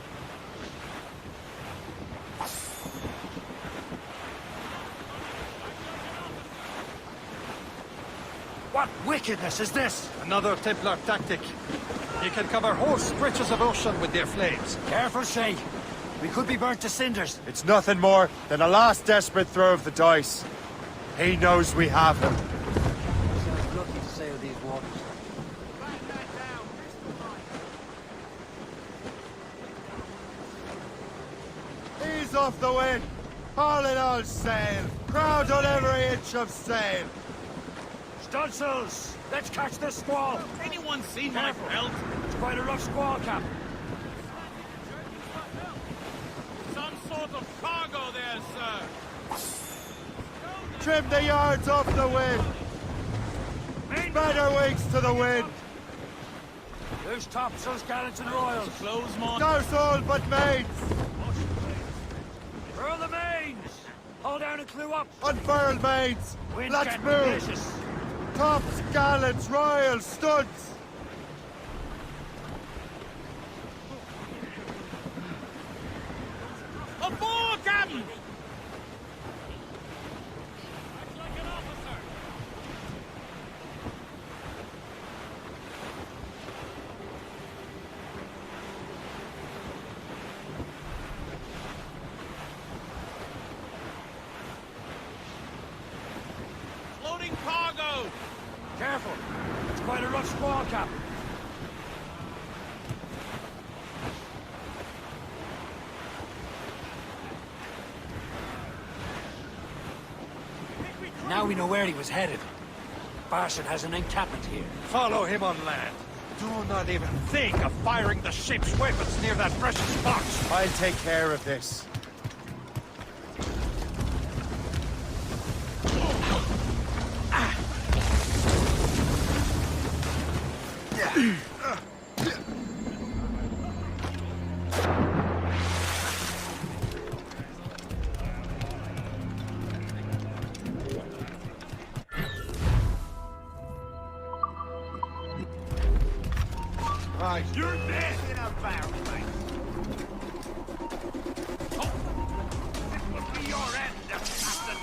What wickedness is this? Another Templar tactic. You can cover whole stretches of ocean with their flames. Careful, Shay. We could be burnt to cinders. It's nothing more than a last desperate throw of the dice. He knows we have him. Sounds lucky to sail these waters. Ease off the wind. Haul it all sail. Crowd on every inch of sail. Stunsels! Let's catch this squall! Anyone seen my belt? It's quite a rough squall, Cap. Some sort of cargo there, sir. Trim the yards off the wind. Spread our wings to the wind. Loose topsails, gallants and royals. Close, mon. Douse all but mains. Furl the mains! Hold down and clew up. Unfurl mains. Wind's Let's getting move. vicious. Tops, gallants, royals, studs. Aboard, Captain! Loading cargo! Careful. It's quite a rough squall, Cap. Now we know where he was headed. Barson has an encampment here. Follow him on land. Do not even think of firing the ship's weapons near that precious box. I'll take care of this. Right. You're dead in a barrel, mate. Oh, this would be your end, assassin.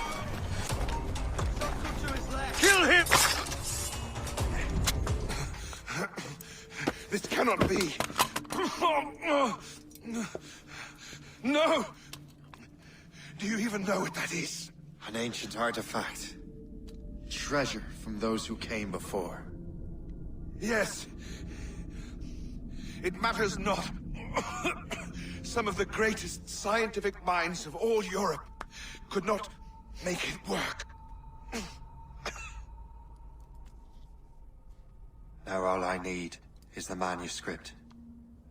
Something to his left. Kill him! This cannot be. No! Do you even know what that is? An ancient artifact. Treasure from those who came before. Yes. It matters not. Some of the greatest scientific minds of all Europe could not make it work. Now all I need is the manuscript,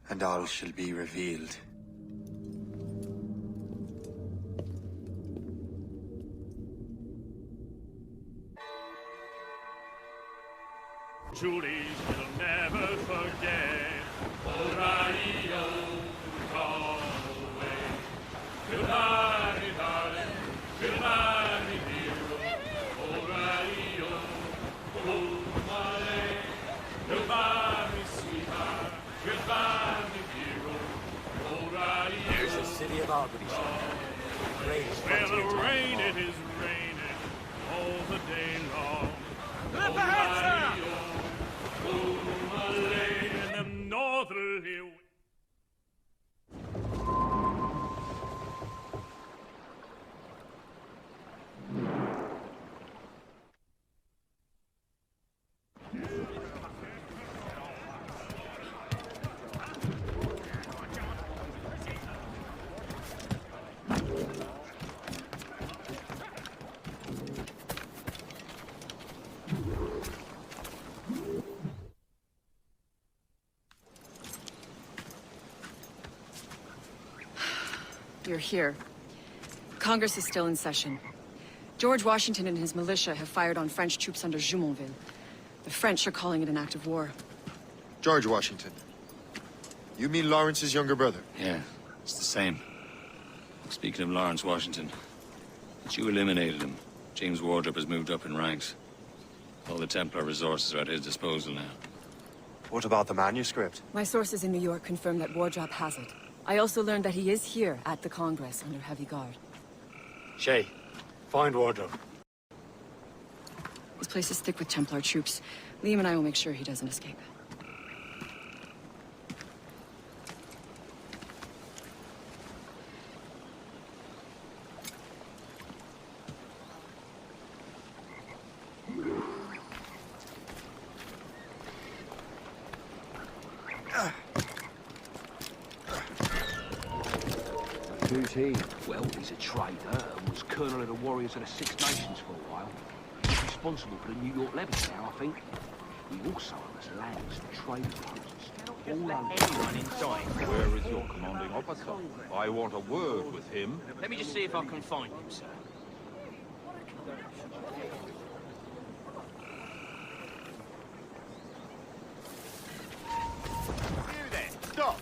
and all shall be revealed. Julie will never forget. O'Reilly, call away. Goodbye, darling. Goodbye, dear. O'Reilly, goodbye. Goodbye, sweetheart. Goodbye, dear. O'Reilly. Here's the city of Albany, the greatest Well, frontier town rain, of all. it is raining all the day long. Flip ahead, sir! In the northerly wind. You're here. Congress is still in session. George Washington and his militia have fired on French troops under Jumonville. The French are calling it an act of war. George Washington. You mean Lawrence's younger brother? Yeah, it's the same. Speaking of Lawrence Washington, since you eliminated him, James Wardrop has moved up in ranks. All the Templar resources are at his disposal now. What about the manuscript? My sources in New York confirm that Wardrop has it. I also learned that he is here at the Congress under heavy guard. Shay, find Wardrobe. This place is thick with Templar troops. Liam and I will make sure he doesn't escape. Who's he? Well, he's a trader and was colonel of the warriors of the Six Nations for a while. He's responsible for the New York levies now, I think. He also owns lands to trade posts. All Anyone inside? Where is your commanding officer? I want a word with him. Let me just see if I can find him, sir. You then, stop!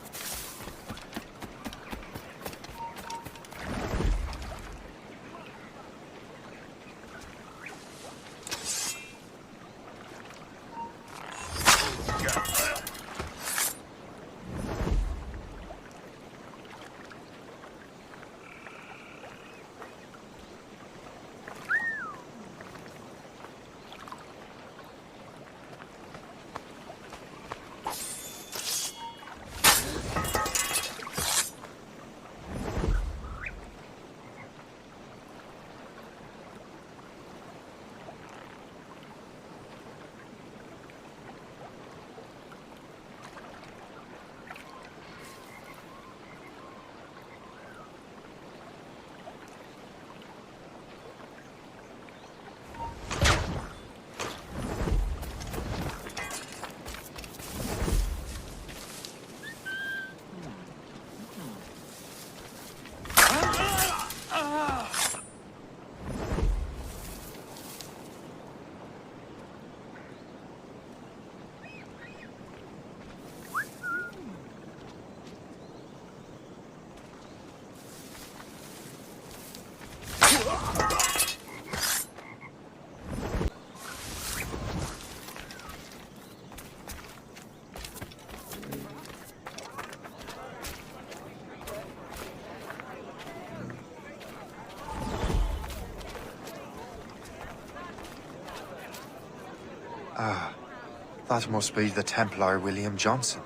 That must be the Templar William Johnson.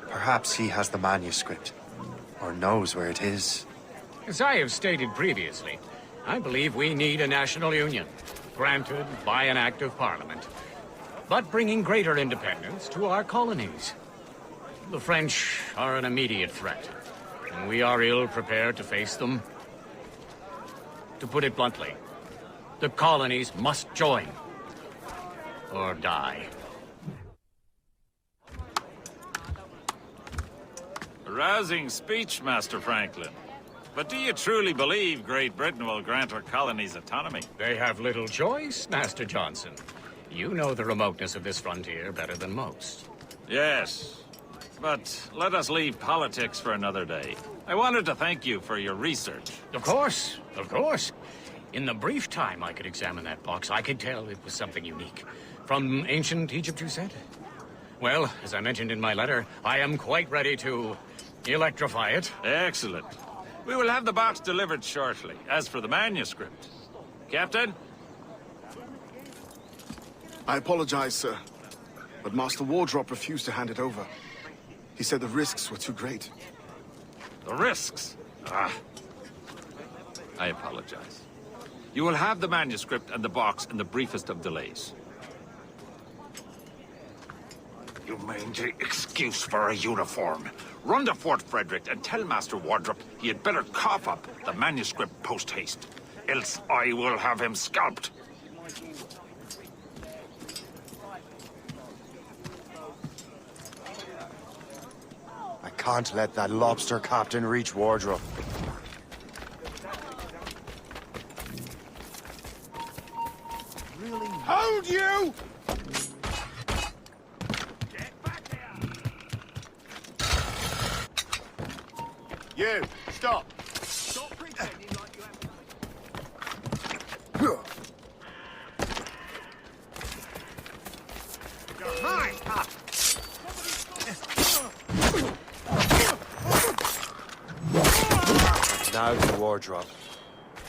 Perhaps he has the manuscript, or knows where it is. As I have stated previously, I believe we need a national union, granted by an act of parliament, but bringing greater independence to our colonies. The French are an immediate threat, and we are ill prepared to face them. To put it bluntly, the colonies must join, or die. A rousing speech, Master Franklin. But do you truly believe Great Britain will grant our colonies autonomy? They have little choice, Master Johnson. You know the remoteness of this frontier better than most. Yes, but let us leave politics for another day. I wanted to thank you for your research. Of course, of course. In the brief time I could examine that box, I could tell it was something unique. From ancient Egypt, you said? Well, as I mentioned in my letter, I am quite ready to electrify it. Excellent. We will have the box delivered shortly. As for the manuscript... Captain? I apologize, sir, but Master Wardrop refused to hand it over. He said the risks were too great. The risks? Ah. I apologize. You will have the manuscript and the box in the briefest of delays. You mean the excuse for a uniform? Run to Fort Frederick and tell Master Wardrop he had better cough up the manuscript post-haste. Else I will have him scalped. I can't let that lobster captain reach Wardrop. Really? Hold you! You, stop! Stop pretending like you have... Hi! Now the wardrobe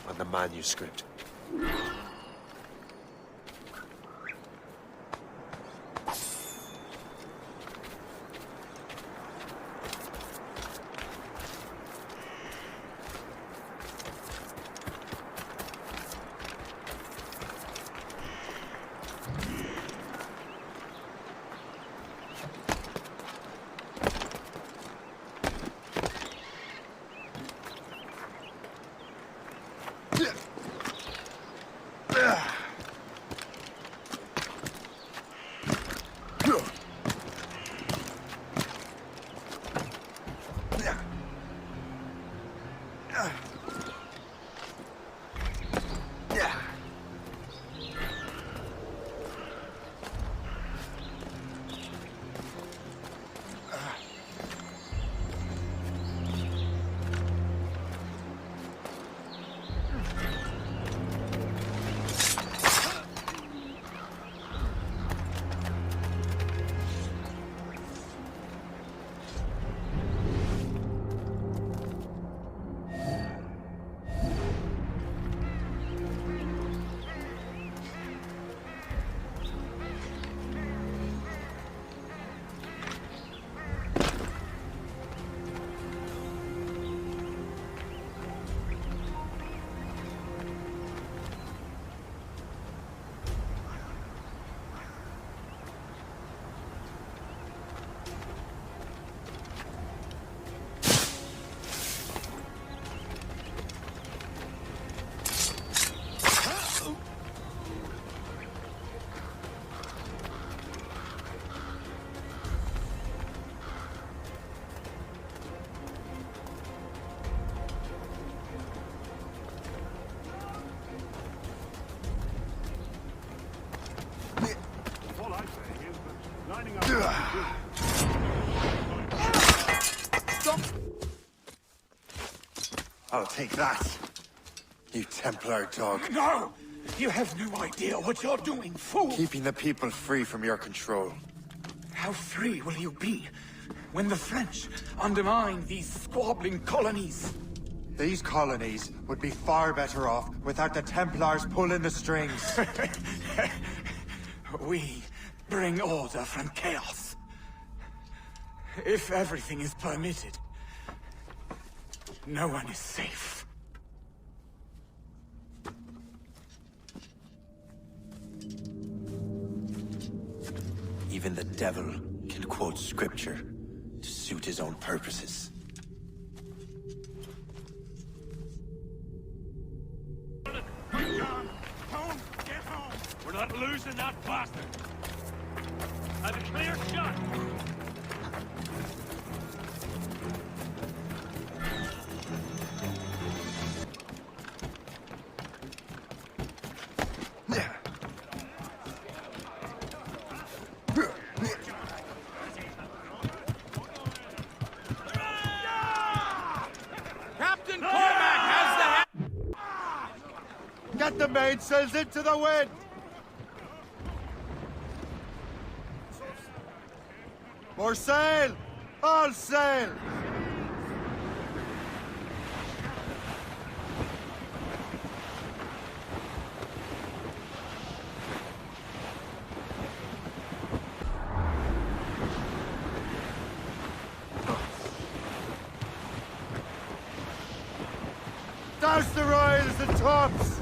and the manuscript. I'll take that, you Templar dog. No! You have no idea what you're doing, fool! Keeping the people free from your control. How free will you be when the French undermine these squabbling colonies? These colonies would be far better off without the Templars pulling the strings. We bring order from chaos. If everything is permitted, no one is safe. Even the devil can quote scripture to suit his own purposes. We're not losing that bastard. Have a clear shot. Captain Cormac has Get the mainsails into the wind! More sail! All sail! Douse the royals and tops!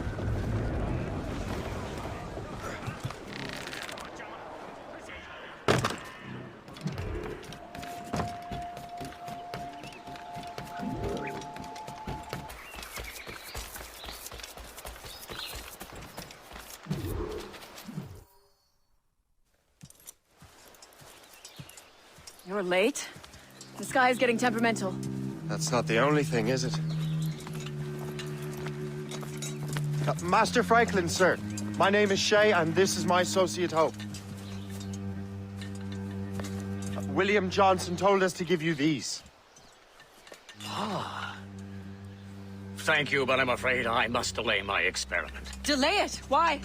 You're late. The sky is getting temperamental. That's not the only thing, is it? Master Franklin, sir. My name is Shay, and this is my associate Hope. William Johnson told us to give you these. Ah. Thank you, but I'm afraid I must delay my experiment. Delay it? Why?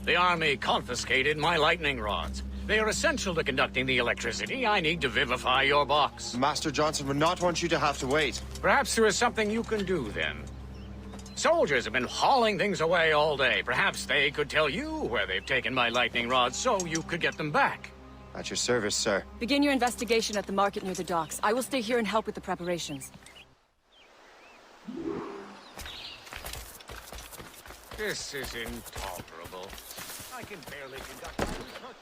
The army confiscated my lightning rods. They are essential to conducting the electricity I need to vivify your box. Master Johnson would not want you to have to wait. Perhaps there is something you can do, then. Soldiers have been hauling things away all day. Perhaps they could tell you where they've taken my lightning rods so you could get them back. At your service, sir. Begin your investigation at the market near the docks. I will stay here and help with the preparations. This is intolerable. I can barely conduct my research anymore.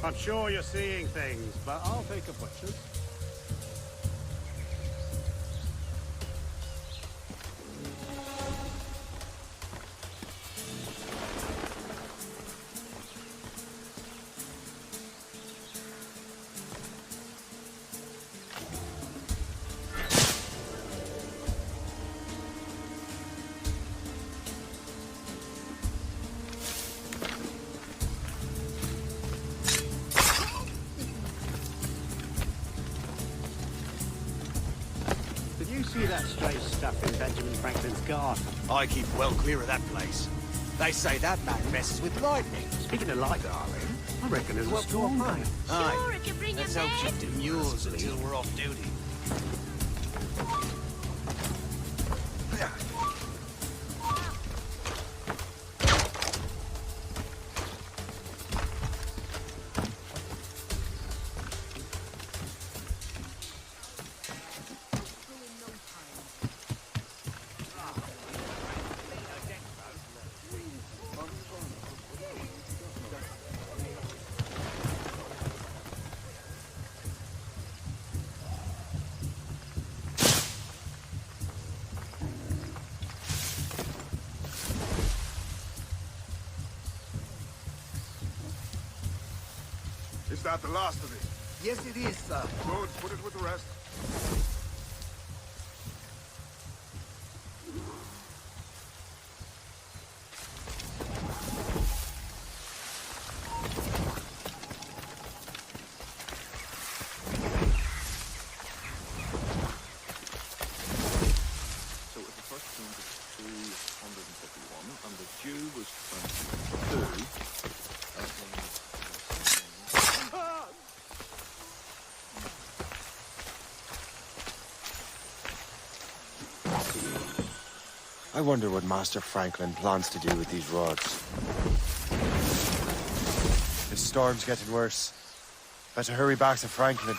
I'm sure you're seeing things, but I'll take a butcher's. See that strange stuff in Benjamin Franklin's garden? I keep well clear of that place. They say that man messes with lightning. Speaking of light, darling, I reckon there's a storm coming. Aye. Let's hope she demurs until we're off duty. Is that the last of it? Yes, it is, sir. Good, put it with the rest. So if the first payment is 251 and the due was 22, I wonder what Master Franklin plans to do with these rods. This storm's getting worse. Better hurry back to Franklin.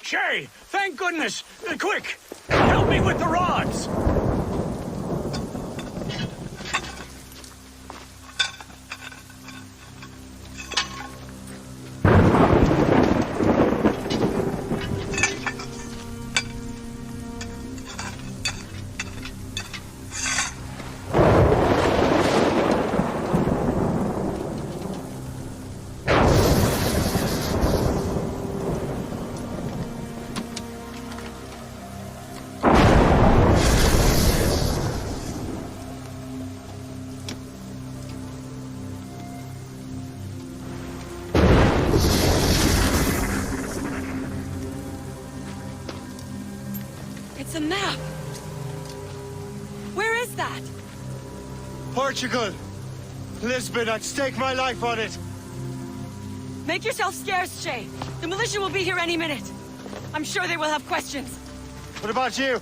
Shay, thank goodness! Quick! Help me with the rods! It's a map! Where is that? Portugal! Lisbon, I'd stake my life on it! Make yourself scarce, Shay. The militia will be here any minute. I'm sure they will have questions. What about you?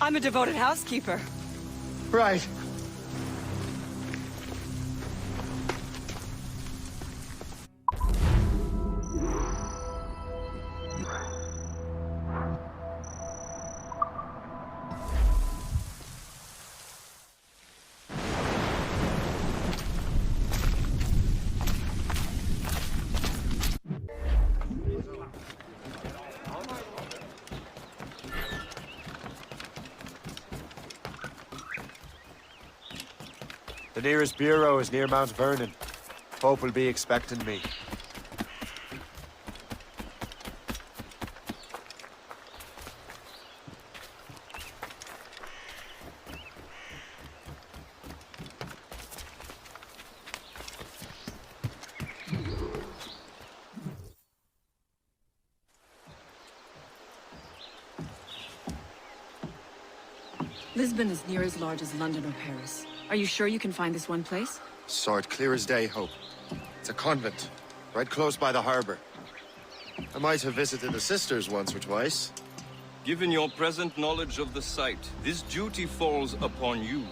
I'm a devoted housekeeper. Right. The nearest bureau is near Mount Vernon. Pope will be expecting me. Lisbon is near as large as London or Paris. Are you sure you can find this one place? Saw it clear as day, Hope. It's a convent, right close by the harbor. I might have visited the sisters once or twice. Given your present knowledge of the site, this duty falls upon you.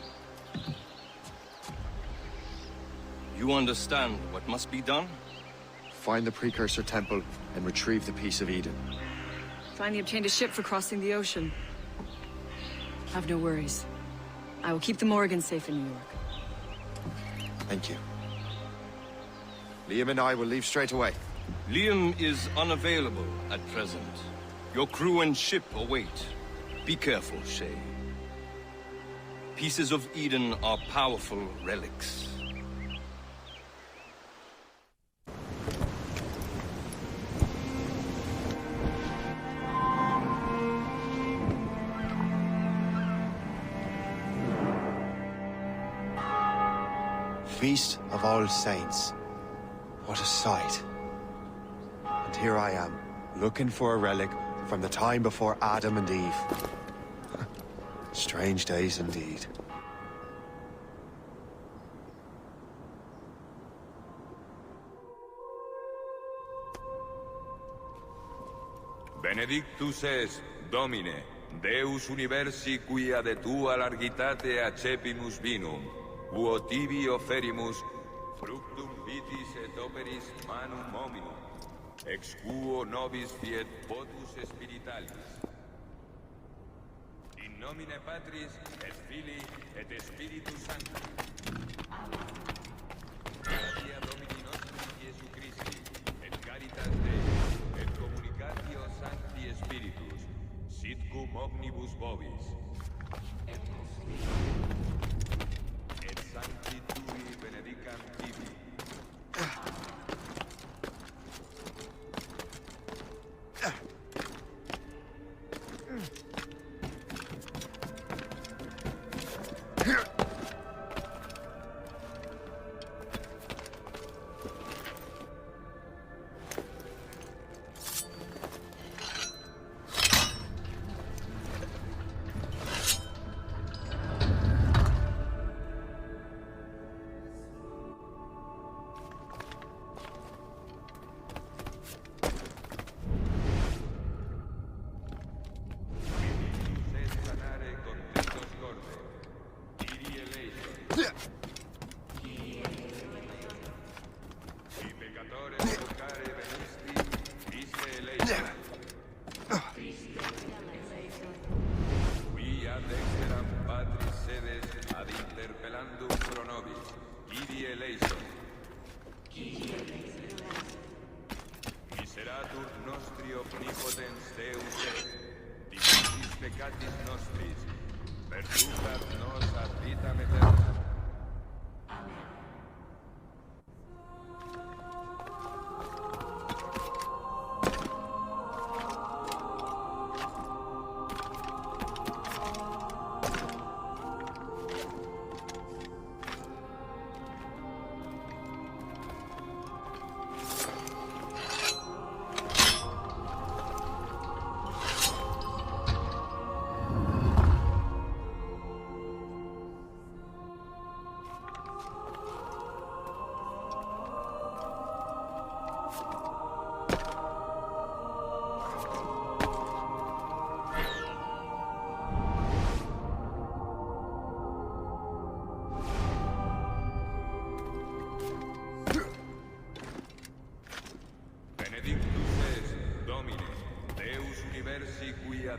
You understand what must be done? Find the precursor temple and retrieve the Piece of Eden. Finally obtained a ship for crossing the ocean. Have no worries. I will keep the Morgans safe in New York. Thank you. Liam and I will leave straight away. Liam is unavailable at present. Your crew and ship await. Be careful, Shay. Pieces of Eden are powerful relics. feast of All Saints. What a sight. And here I am, looking for a relic from the time before Adam and Eve. Strange days indeed. Benedictus es, Domine, Deus universi quia de tua largitate accepimus vinum, quo tibi oferimus, fructum vitis et operis manum hominum, ex quo nobis fiet votus spiritualis. In nomine Patris, et Filii, et Spiritus Sancti. Gratia Domini nostri Iesu Christi, et caritas Dei, et communicatio Sancti Spiritus, sit cum omnibus vobis. Et Sancti Tui benedicam tibi.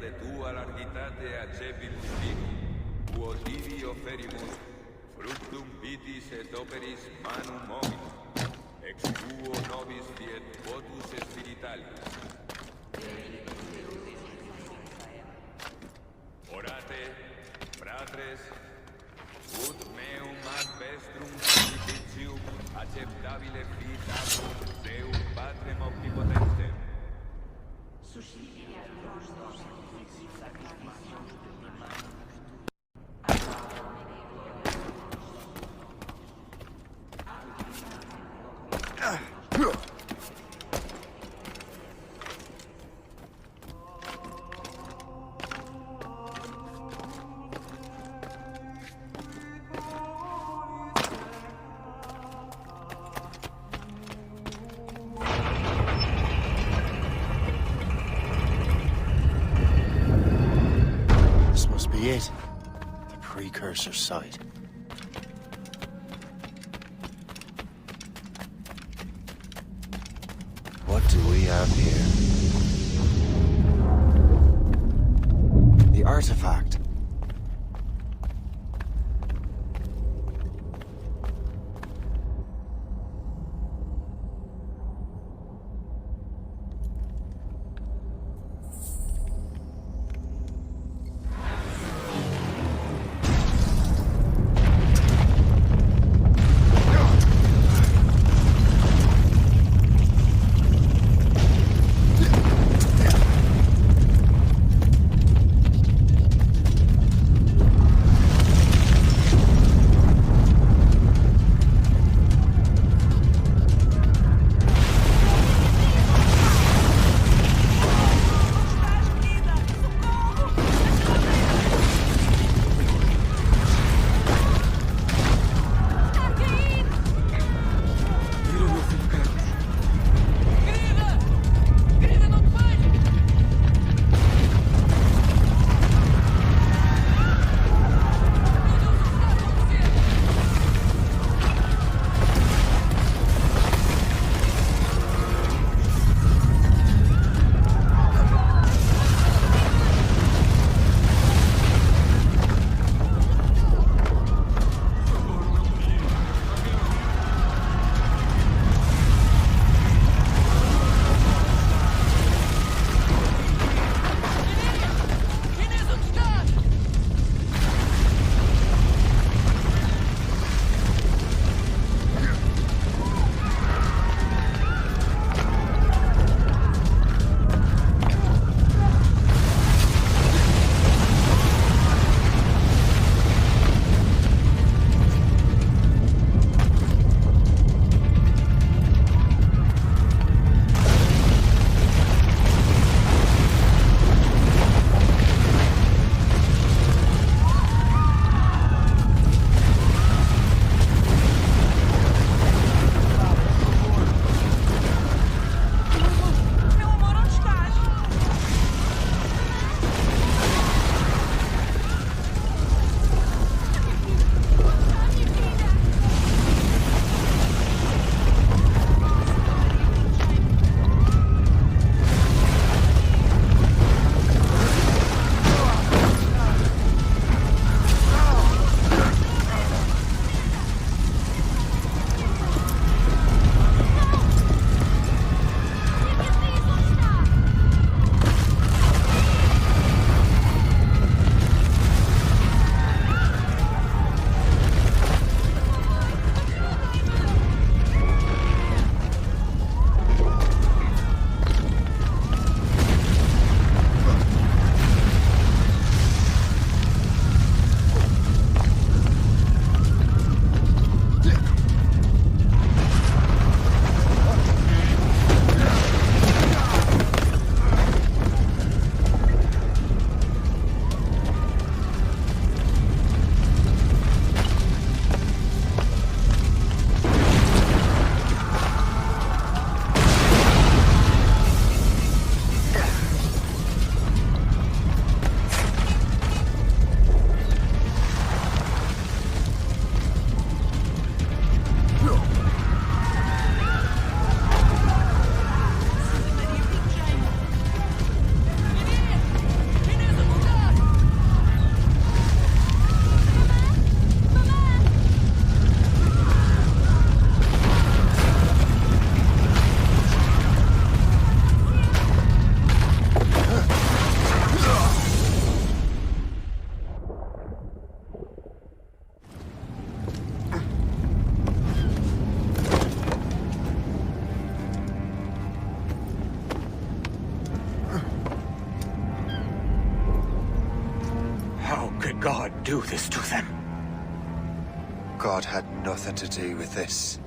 De tua largitate accepimus vinum, quo tibi oferimus, fructum vitis et operis manum hominum, ex quo nobis fiet votus spiritualis. Orate, fratres, ut meum ad vestrum sacrificium acceptabile fitabum Deum Patrem omnipotentem. It, the precursor site. What do we have here? The artifact. do this to them. God had nothing to do with this.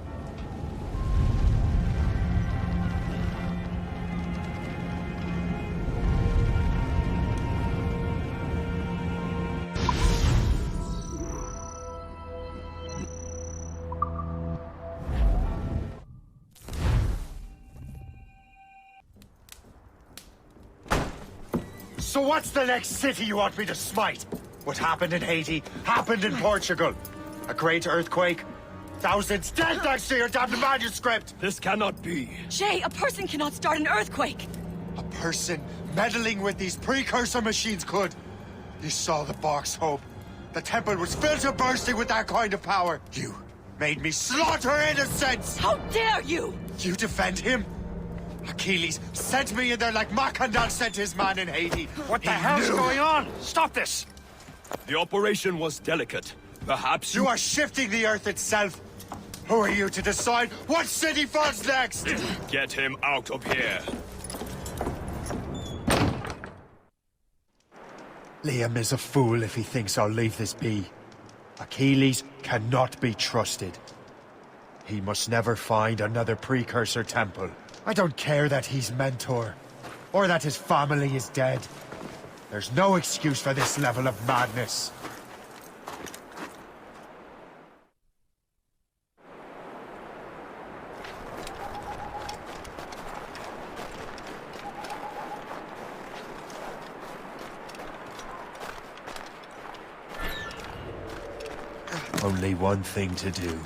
So what's the next city you want me to smite? What happened in Haiti happened in Portugal. A great earthquake. Thousands dead thanks to your damned manuscript! This cannot be. Shay, a person cannot start an earthquake! A person meddling with these precursor machines could. You saw the box, Hope. The temple was filled to bursting with that kind of power. You made me slaughter innocents! How dare you! You defend him? Achilles sent me in there like Macandal sent his man in Haiti. What the hell's going on? Stop this! The operation was delicate. Perhaps you are shifting the earth itself. Who are you to decide what city falls next? Get him out of here. Liam is a fool if he thinks I'll leave this be. Achilles cannot be trusted. He must never find another precursor temple. I don't care that he's mentor, or that his family is dead. There's no excuse for this level of madness. Only one thing to do.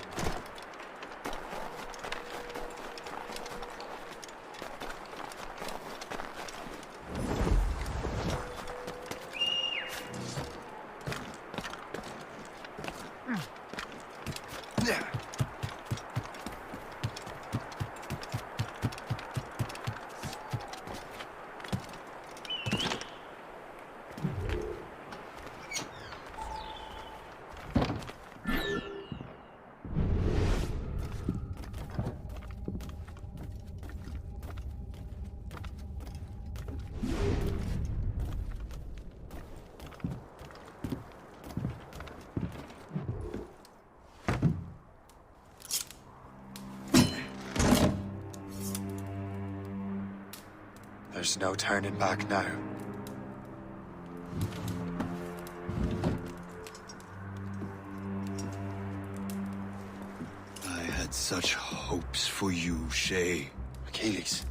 There's no turning back now. I had such hopes for you, Shay. Achilles,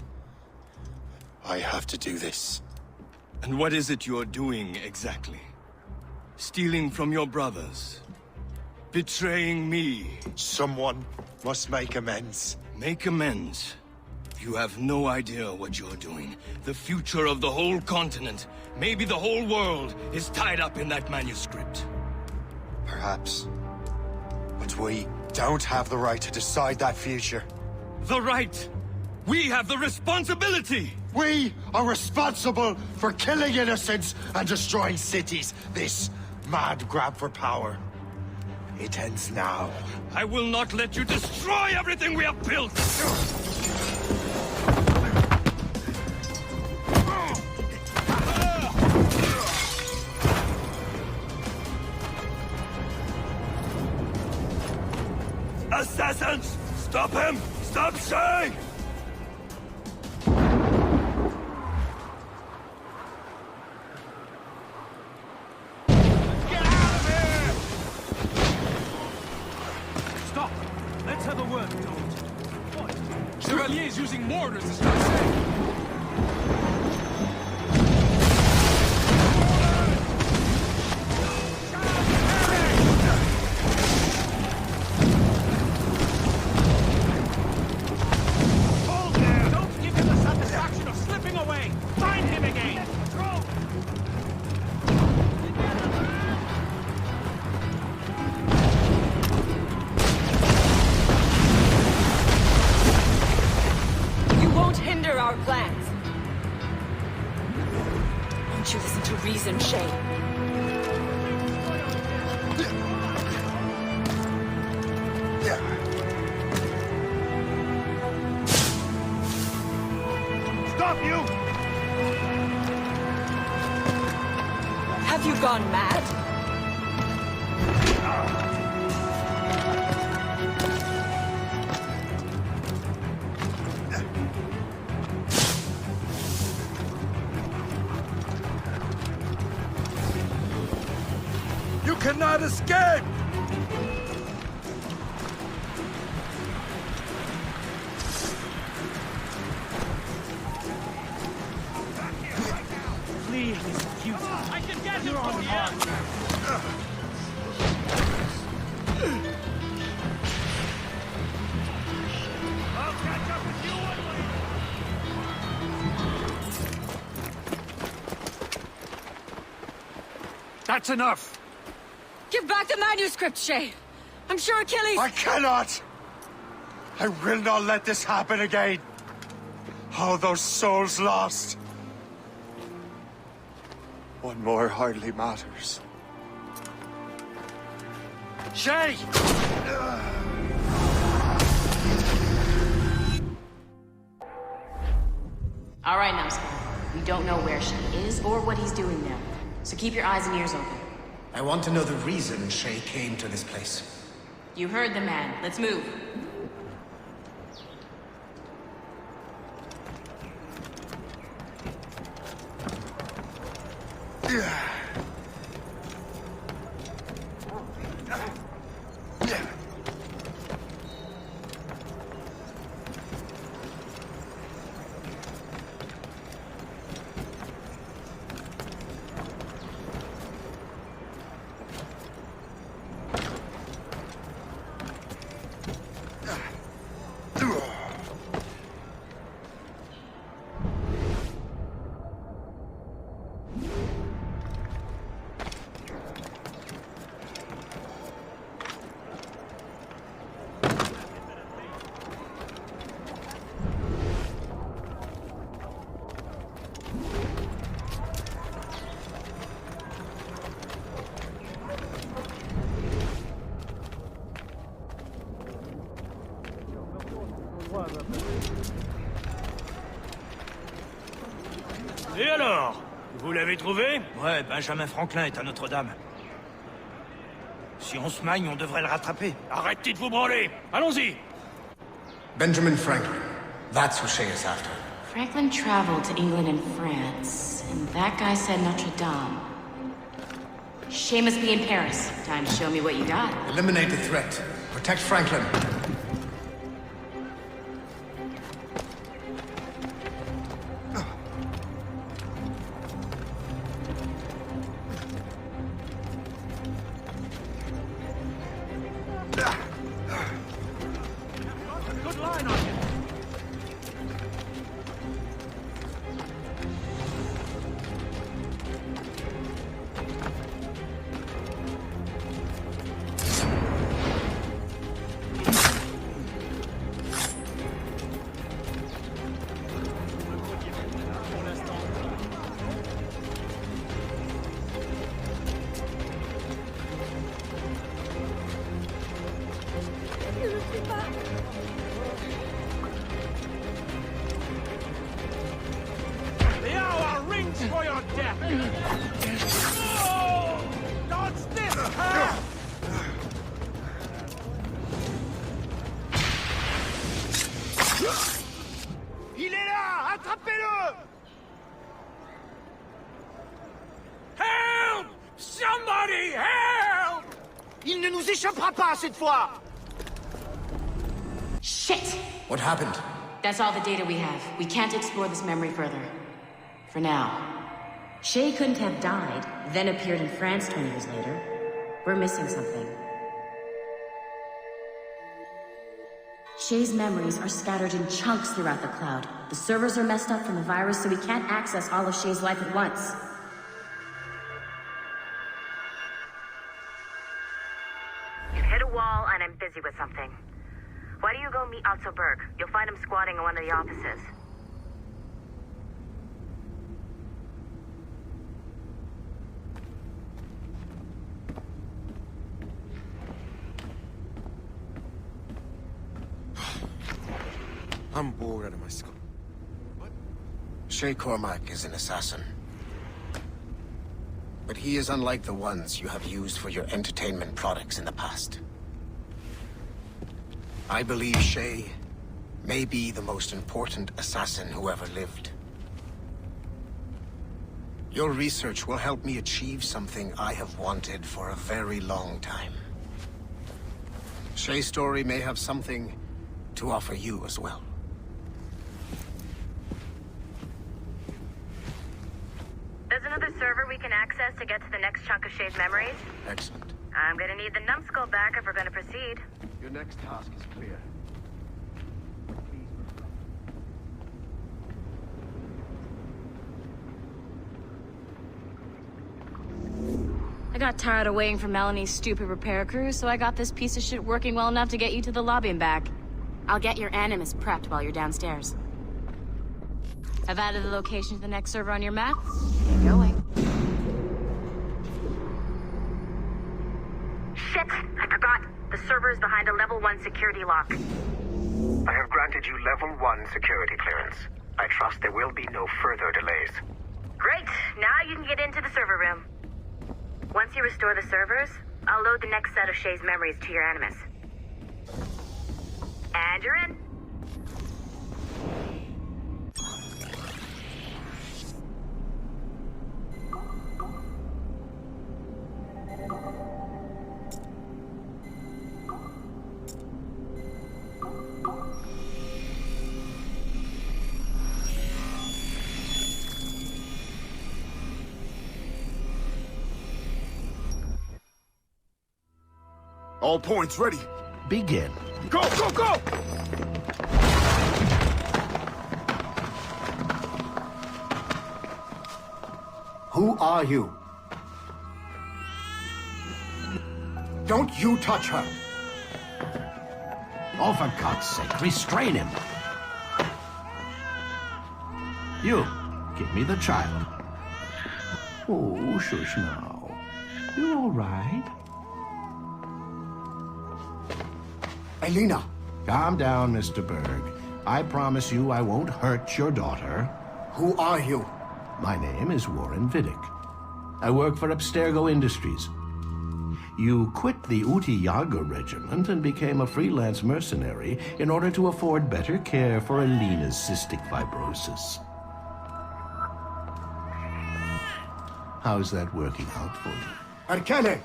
I have to do this. And what is it you're doing exactly? Stealing from your brothers? Betraying me? Someone must make amends. Make amends? You have no idea what you're doing. The future of the whole continent, maybe the whole world, is tied up in that manuscript. Perhaps. But we don't have the right to decide that future. The right! We have the responsibility! We are responsible for killing innocents and destroying cities. This mad grab for power. It ends now. I will not let you destroy everything we have built! Assassins! Stop him! Stop Shay! Get out of here! Stop! Let's have a word, don't. What? Chevalier's using mortars to start saying. Our plans. Won't you listen to reason, Shay? Stop you! Have you gone mad? cannot escape! Flee is futile. I can get You're him on for you! hard. I'll catch up with you one way. That's enough! Give back the manuscript, Shay! I'm sure Achilles... I cannot! I will not let this happen again! All those souls lost! One more hardly matters. Shay! All right, numbskull. We don't know where she is or what he's doing there. So keep your eyes and ears open. I want to know the reason Shay came to this place. You heard the man. Let's move. Et alors? Vous l'avez trouvé? Ouais, Benjamin Franklin est à Notre-Dame. Si on se magne, on devrait le rattraper. Arrêtez de vous branler! Allons-y! Benjamin Franklin. That's who Shay is after. Franklin traveled to England and France, and that guy said Notre Dame. Shay must be in Paris. Time to show me what you got. Eliminate the threat. Protect Franklin. Good line on you! The hour rings for your death! Oh! Dodge this! Huh? Il est là! Attrapez-le! Help! Somebody help! Il ne nous échappera pas cette fois! Shit! What happened? That's all the data we have. We can't explore this memory further. For now. Shay couldn't have died, then appeared in France 20 years later. We're missing something. Shay's memories are scattered in chunks throughout the cloud. The servers are messed up from the virus, so we can't access all of Shay's life at once. You've hit a wall, and I'm busy with something. Why don't you go meet Otto Berg? You'll find him squatting in one of the offices. I'm bored out of my skull. Shay Cormac is an assassin. But he is unlike the ones you have used for your entertainment products in the past. I believe Shay may be the most important assassin who ever lived. Your research will help me achieve something I have wanted for a very long time. Shay's story may have something to offer you as well. There's another server we can access to get to the next chunk of Shay's memories. Excellent. I'm gonna need the numbskull back if we're gonna proceed. Your next task is clear. I got tired of waiting for Melanie's stupid repair crew, so I got this piece of shit working well enough to get you to the lobby and back. I'll get your Animus prepped while you're downstairs. I've added the location to the next server on your map. Get going. Shit! I forgot. The server is behind a level 1 security lock. I have granted you level 1 security clearance. I trust there will be no further delays. Great! Now you can get into the server room. Once you restore the servers, I'll load the next set of Shay's memories to your Animus. And you're in. All points ready. Begin. Go, go, go! Who are you? Don't you touch her! Oh, for God's sake, restrain him. You, give me the child. Oh, shush now. You're all right. Elena! Calm down, Mr. Berg. I promise you I won't hurt your daughter. Who are you? My name is Warren Vidic. I work for Abstergo Industries. You quit the Uti Yaga regiment and became a freelance mercenary in order to afford better care for Elena's cystic fibrosis. How's that working out for you? Arkane!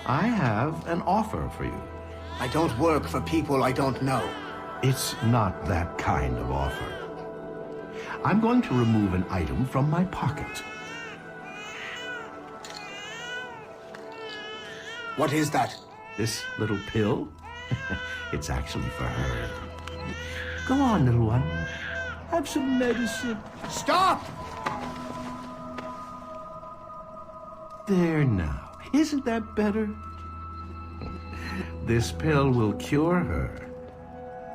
I have an offer for you. I don't work for people I don't know. It's not that kind of offer. I'm going to remove an item from my pocket. What is that? This little pill? It's actually for her. Go on, little one. Have some medicine. Stop! There now. Isn't that better? This pill will cure her.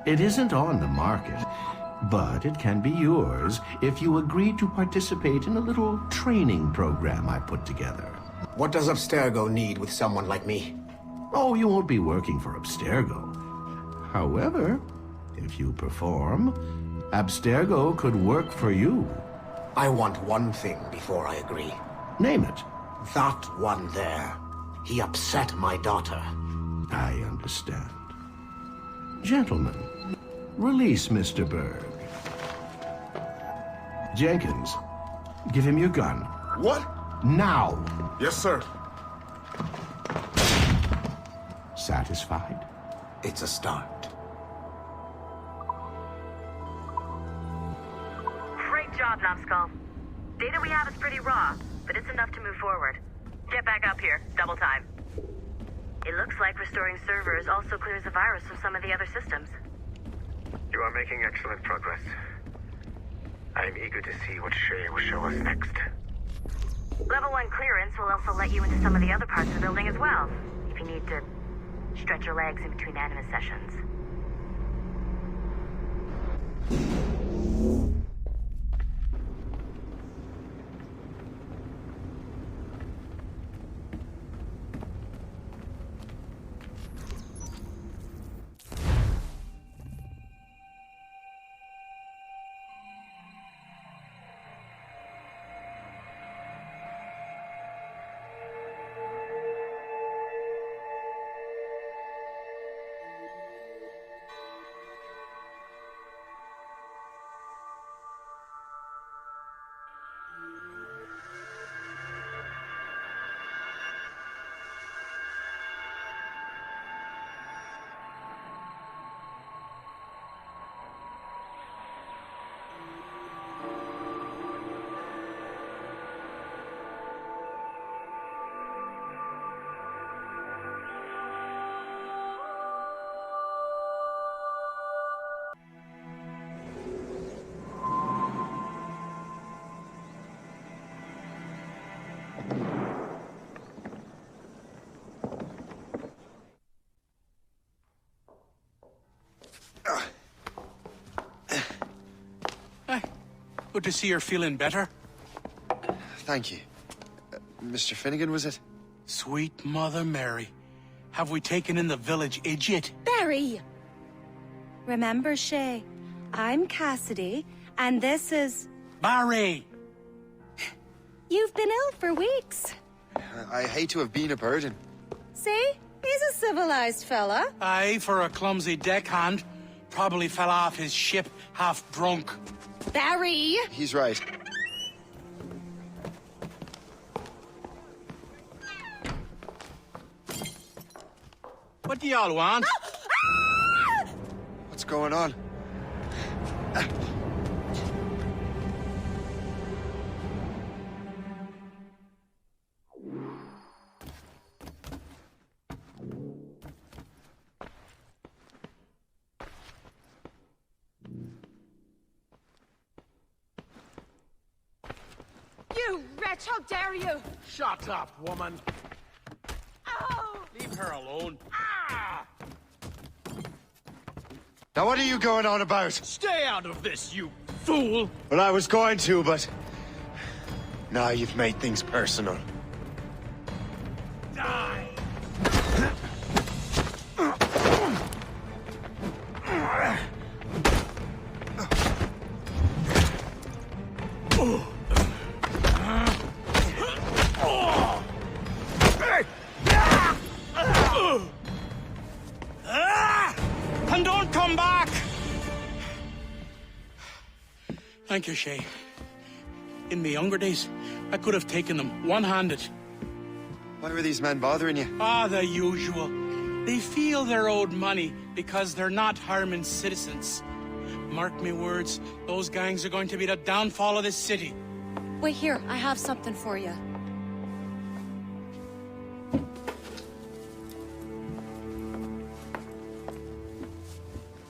It isn't on the market, but it can be yours if you agree to participate in a little training program I put together. What does Abstergo need with someone like me? Oh, you won't be working for Abstergo. However, if you perform, Abstergo could work for you. I want one thing before I agree. Name it. That one there. He upset my daughter. I understand. Gentlemen, release Mr. Berg. Jenkins, give him your gun. What? Now! Yes, sir. Satisfied? It's a start. Great job, Numbskull. Data we have is pretty raw, but it's enough to move forward. Get back up here. Double time. It looks like restoring servers also clears the virus from some of the other systems. You are making excellent progress. I am eager to see what Shay will show us next. Level 1 clearance will also let you into some of the other parts of the building as well, if you need to stretch your legs in between Animus sessions. Good to see you're feeling better. Thank you. Mr. Finnegan, was it? Sweet Mother Mary. Have we taken in the village idiot? Barry! Remember, Shay, I'm Cassidy, and this is... Barry! You've been ill for weeks. I hate to have been a burden. See? He's a civilized fella. Aye, for a clumsy deckhand. Probably fell off his ship, half drunk. Barry! He's right. What do y'all want? What's going on? You wretch, how dare you! Shut up, woman. Oh! Leave her alone. Now what are you going on about? Stay out of this, you fool! Well, I was going to, but... Now you've made things personal. Die! And don't come back! Thank you, Shay. In my younger days, I could have taken them one-handed. Why were these men bothering you? Ah, the usual. They feel they're owed money because they're not harming citizens. Mark me words, those gangs are going to be the downfall of this city. Wait here, I have something for you.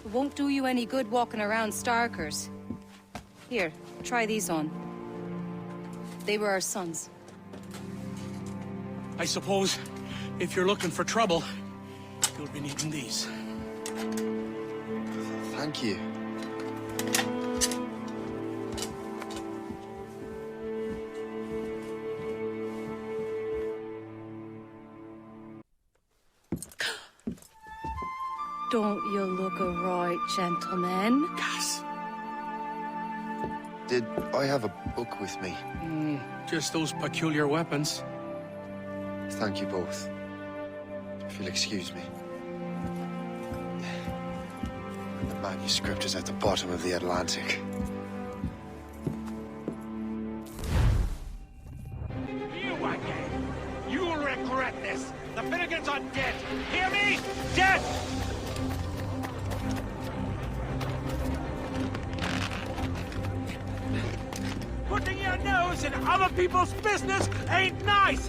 It won't do you any good walking around Starkers. Here, try these on. They were our sons. I suppose, if you're looking for trouble, you'll be needing these. Thank you. Don't you look a right gentleman? Yes. Did I have a book with me? Just those peculiar weapons. Thank you both. If you'll excuse me. The manuscript is at the bottom of the Atlantic. You again! You'll regret this! The Finnegans are dead! Hear me? Dead! Putting your nose in other people's business ain't nice!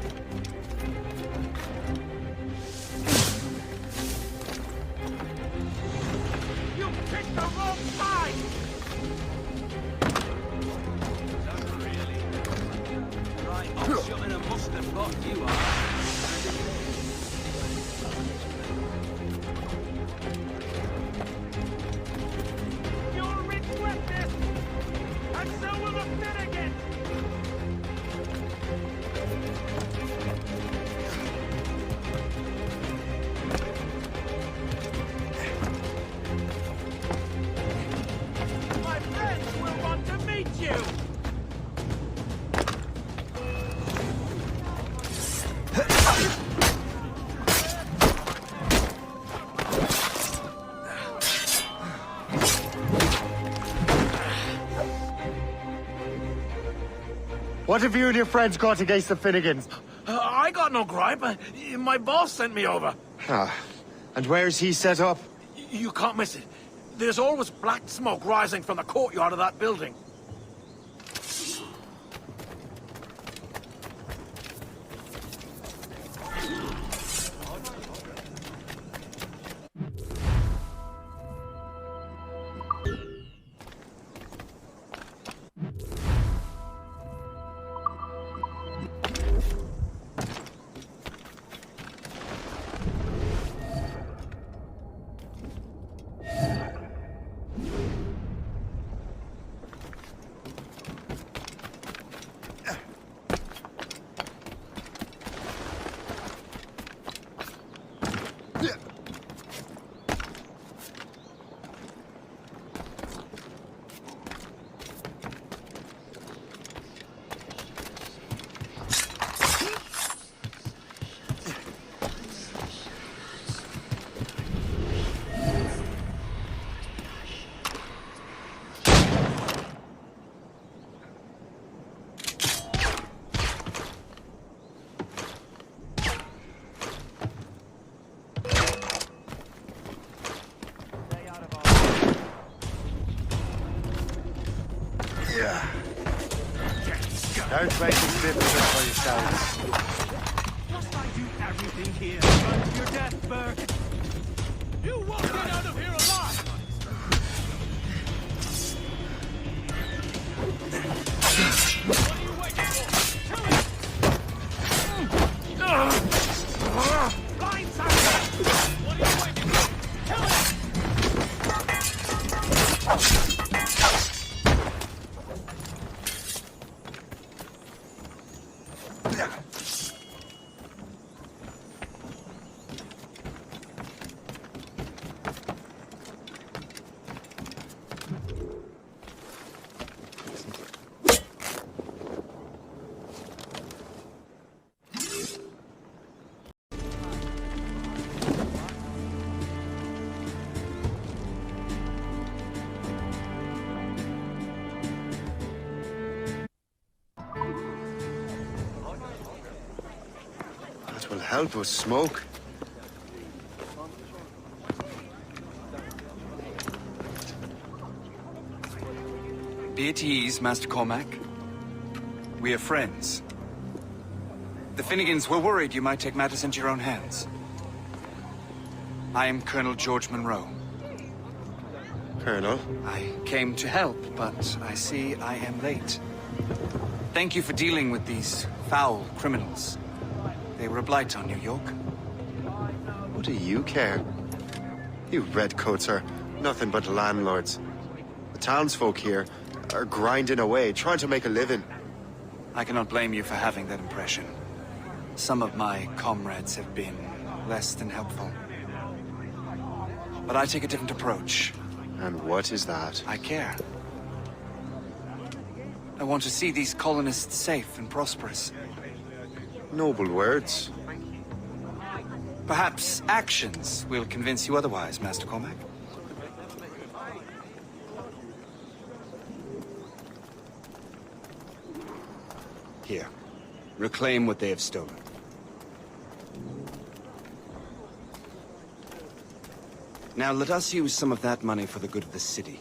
You picked the wrong side! Right, I'm shooting a must have got you are. You'll regret this! And so will the Finnegans! My friends will want to meet you! What have you and your friends got against the Finnegans? I got no gripe. My boss sent me over. Ah, and where's he set up? You can't miss it. There's always black smoke rising from the courtyard of that building. Yeah. Don't make me bit for yourselves. Must I do everything here? Run to your death, Burke! You won't get out of here alive! What are you waiting for? Kill him! Blindside! What are you waiting for? Kill him! That will help with smoke. Be at ease, Master Cormac. We are friends. The Finnegans were worried you might take matters into your own hands. I am Colonel George Monroe. Colonel? I came to help, but I see I am late. Thank you for dealing with these foul criminals. They were a blight on New York. What do you care? You redcoats are nothing but landlords. The townsfolk here are grinding away, trying to make a living. I cannot blame you for having that impression. Some of my comrades have been less than helpful. But I take a different approach. And what is that? I care. I want to see these colonists safe and prosperous. Noble words. Perhaps actions will convince you otherwise, Master Cormac. Here. Reclaim what they have stolen. Now let us use some of that money for the good of the city.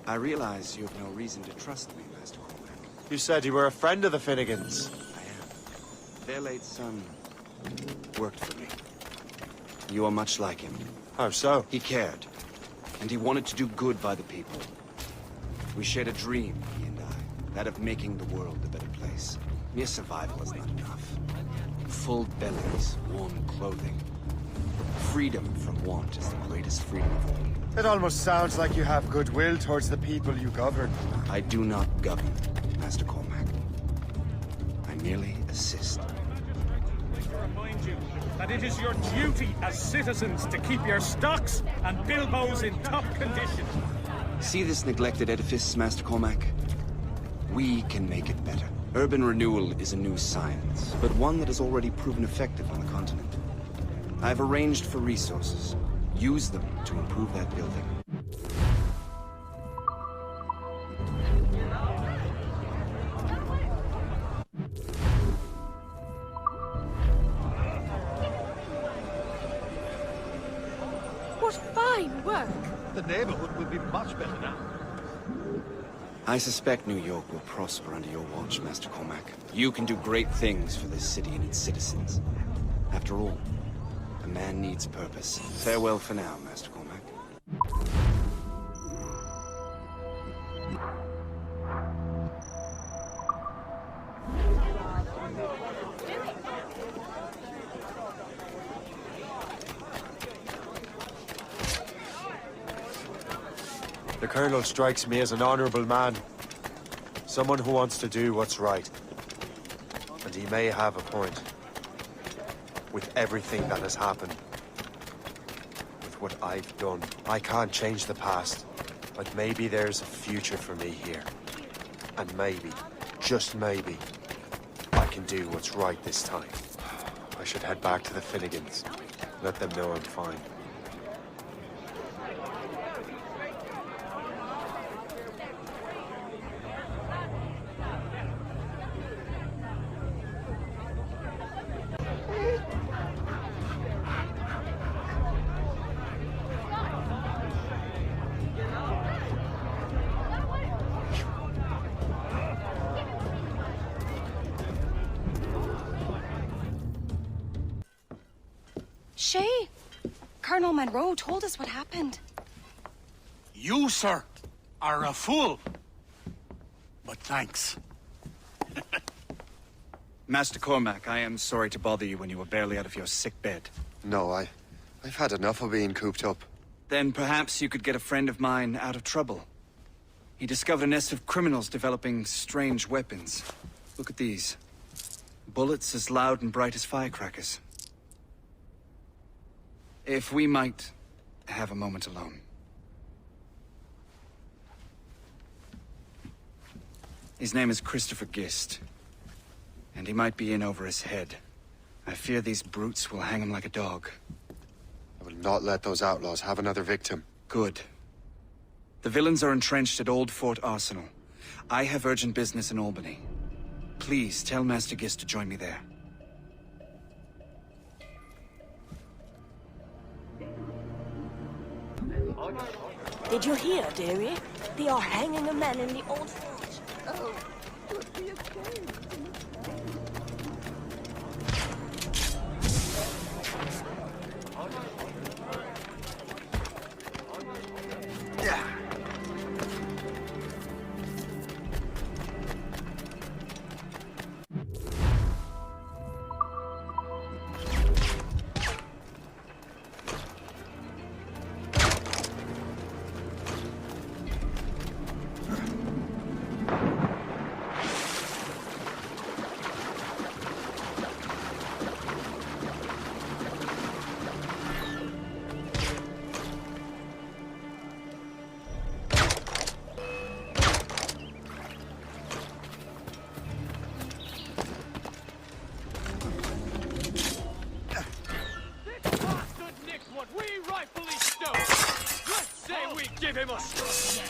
I realize you have no reason to trust me, Master Cormac. You said you were a friend of the Finnegans. I am. Their late son worked for me. You are much like him. How so? He cared, and he wanted to do good by the people. We shared a dream, he and I, that of making the world a better place. Mere survival is not enough. Full bellies, warm clothing. Freedom from want is the greatest freedom of all. It almost sounds like you have goodwill towards the people you govern. I do not govern, Master Cormac. I merely assist. To remind you that it is your duty as citizens to keep your stocks and bilboes in top condition. See this neglected edifice, Master Cormac? We can make it better. Urban renewal is a new science, but one that has already proven effective on the continent. I've arranged for resources. Use them to improve that building. What fine work! The neighborhood will be much better now. I suspect New York will prosper under your watch, Master Cormac. You can do great things for this city and its citizens. After all, a man needs purpose. Farewell for now, Master Cormac. The Colonel strikes me as an honorable man. Someone who wants to do what's right. And he may have a point. With everything that has happened. With what I've done. I can't change the past. But maybe there's a future for me here. And maybe, just maybe, I can do what's right this time. I should head back to the Finnegans. Let them know I'm fine. Colonel Monroe told us what happened. You, sir, are a fool. But thanks. Master Cormac, I am sorry to bother you when you were barely out of your sick bed. No, I've had enough of being cooped up. Then perhaps you could get a friend of mine out of trouble. He discovered a nest of criminals developing strange weapons. Look at these. Bullets as loud and bright as firecrackers. If we might have a moment alone. His name is Christopher Gist. And he might be in over his head. I fear these brutes will hang him like a dog. I will not let those outlaws have another victim. Good. The villains are entrenched at Old Fort Arsenal. I have urgent business in Albany. Please tell Master Gist to join me there. Did you hear, dearie? They are hanging a man in the old fort. Oh, would be a shame. Give him a strong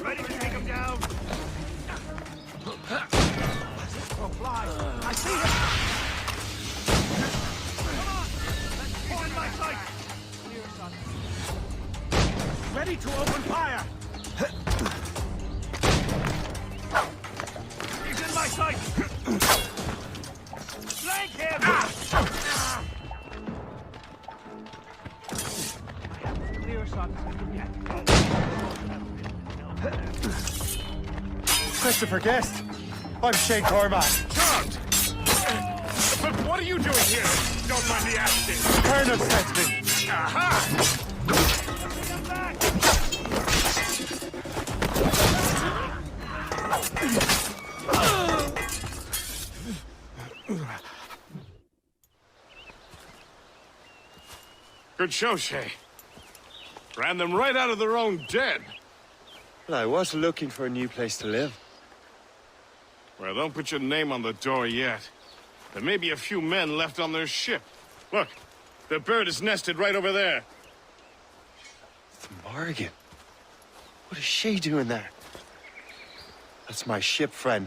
ready to take him down. Oh, fly. I see him. Come on. He's in my sight. Ready to open fire. He's in my sight. Flank him. Christopher Guest. I'm Shane Cormac. Charmed! But what are you doing here? Don't mind me asking. Colonel sent me. Aha! Good show, Shay. Ran them right out of their own den. Well, I was looking for a new place to live. Well, don't put your name on the door yet. There may be a few men left on their ship. Look, the bird is nested right over there. Morgan. What is she doing there? That's my ship, friend.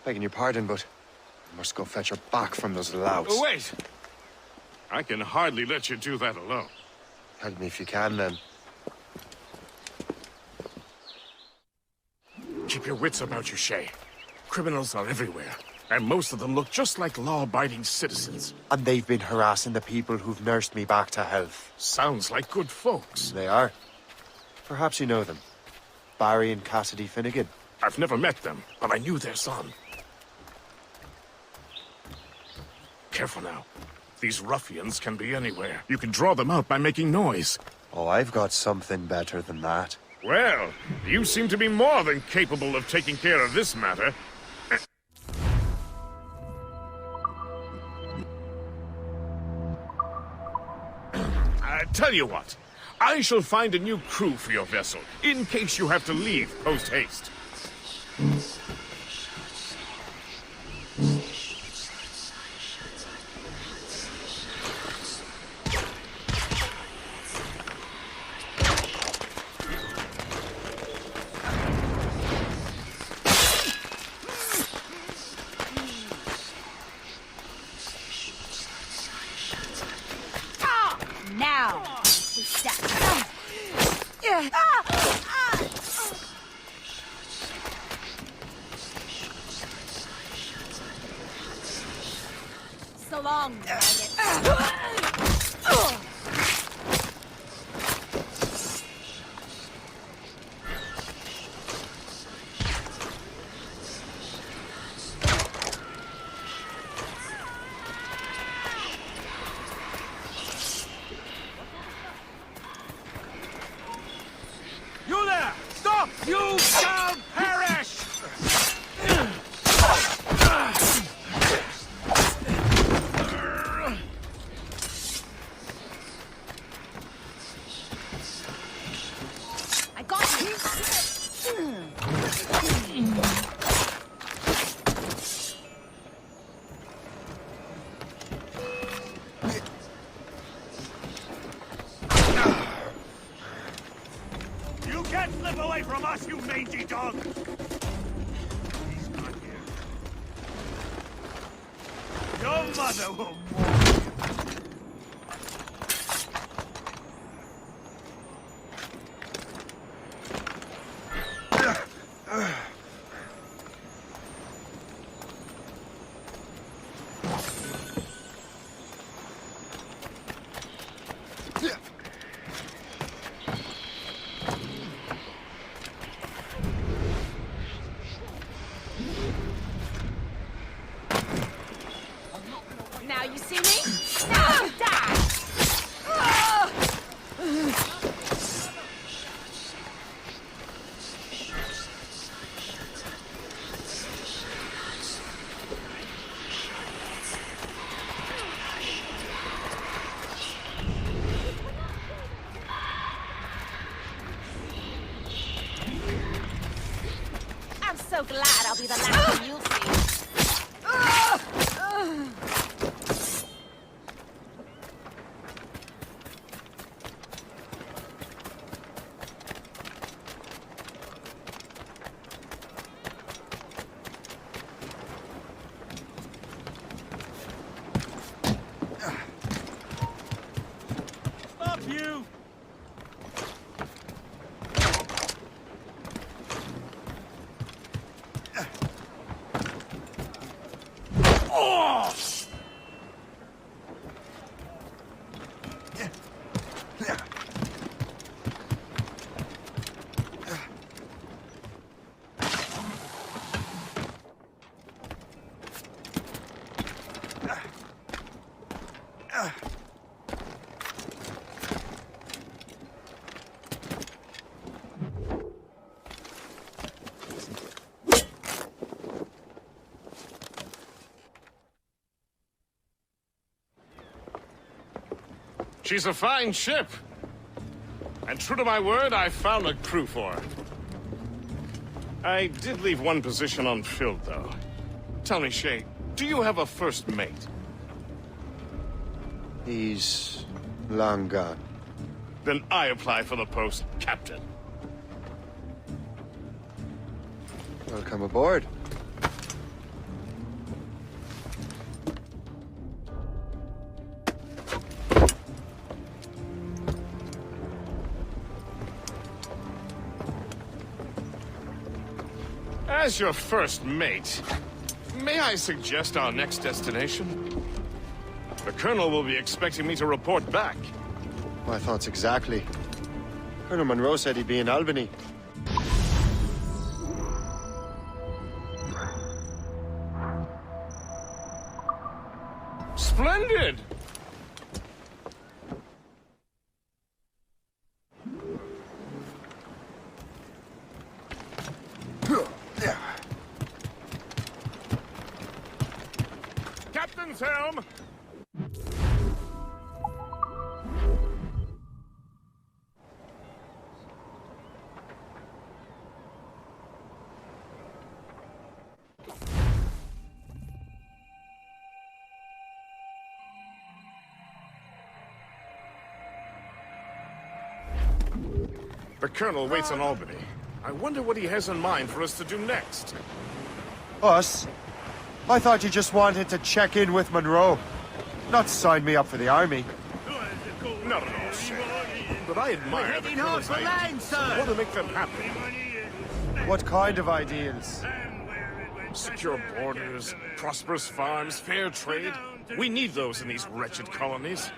Begging your pardon, but I must go fetch her back from those louts. Oh, wait! I can hardly let you do that alone. Help me if you can, then. Keep your wits about you, Shay. Criminals are everywhere, and most of them look just like law-abiding citizens. And they've been harassing the people who've nursed me back to health. Sounds like good folks. They are. Perhaps you know them. Barry and Cassidy Finnegan. I've never met them, but I knew their son. Careful now. These ruffians can be anywhere. You can draw them out by making noise. Oh, I've got something better than that. Well, you seem to be more than capable of taking care of this matter. Tell you what, I shall find a new crew for your vessel, in case you have to leave post-haste. Now! along, You there! Stop! You shall perish! I got you! You can't slip away from us, you mangy dog! He's not here. Your mother will Now you see me? Now you die! I'm so glad I'll be the last one you'll see. stop you! Oh! She's a fine ship. And true to my word, I found a crew for her. I did leave one position unfilled, though. Tell me, Shay, do you have a first mate? He's long gone. Then I apply for the post, Captain. Welcome aboard. As your first mate, may I suggest our next destination? The Colonel will be expecting me to report back. My thoughts exactly. Colonel Monroe said he'd be in Albany. Splendid! Captain's helm! The Colonel waits in Albany. I wonder what he has in mind for us to do next. Us? I thought you just wanted to check in with Monroe. Not sign me up for the army. Not at all, Shay. But I admire the Colonel's ideas. I want to make them happen. What kind of ideals? Secure borders, prosperous farms, fair trade. We need those in these wretched colonies.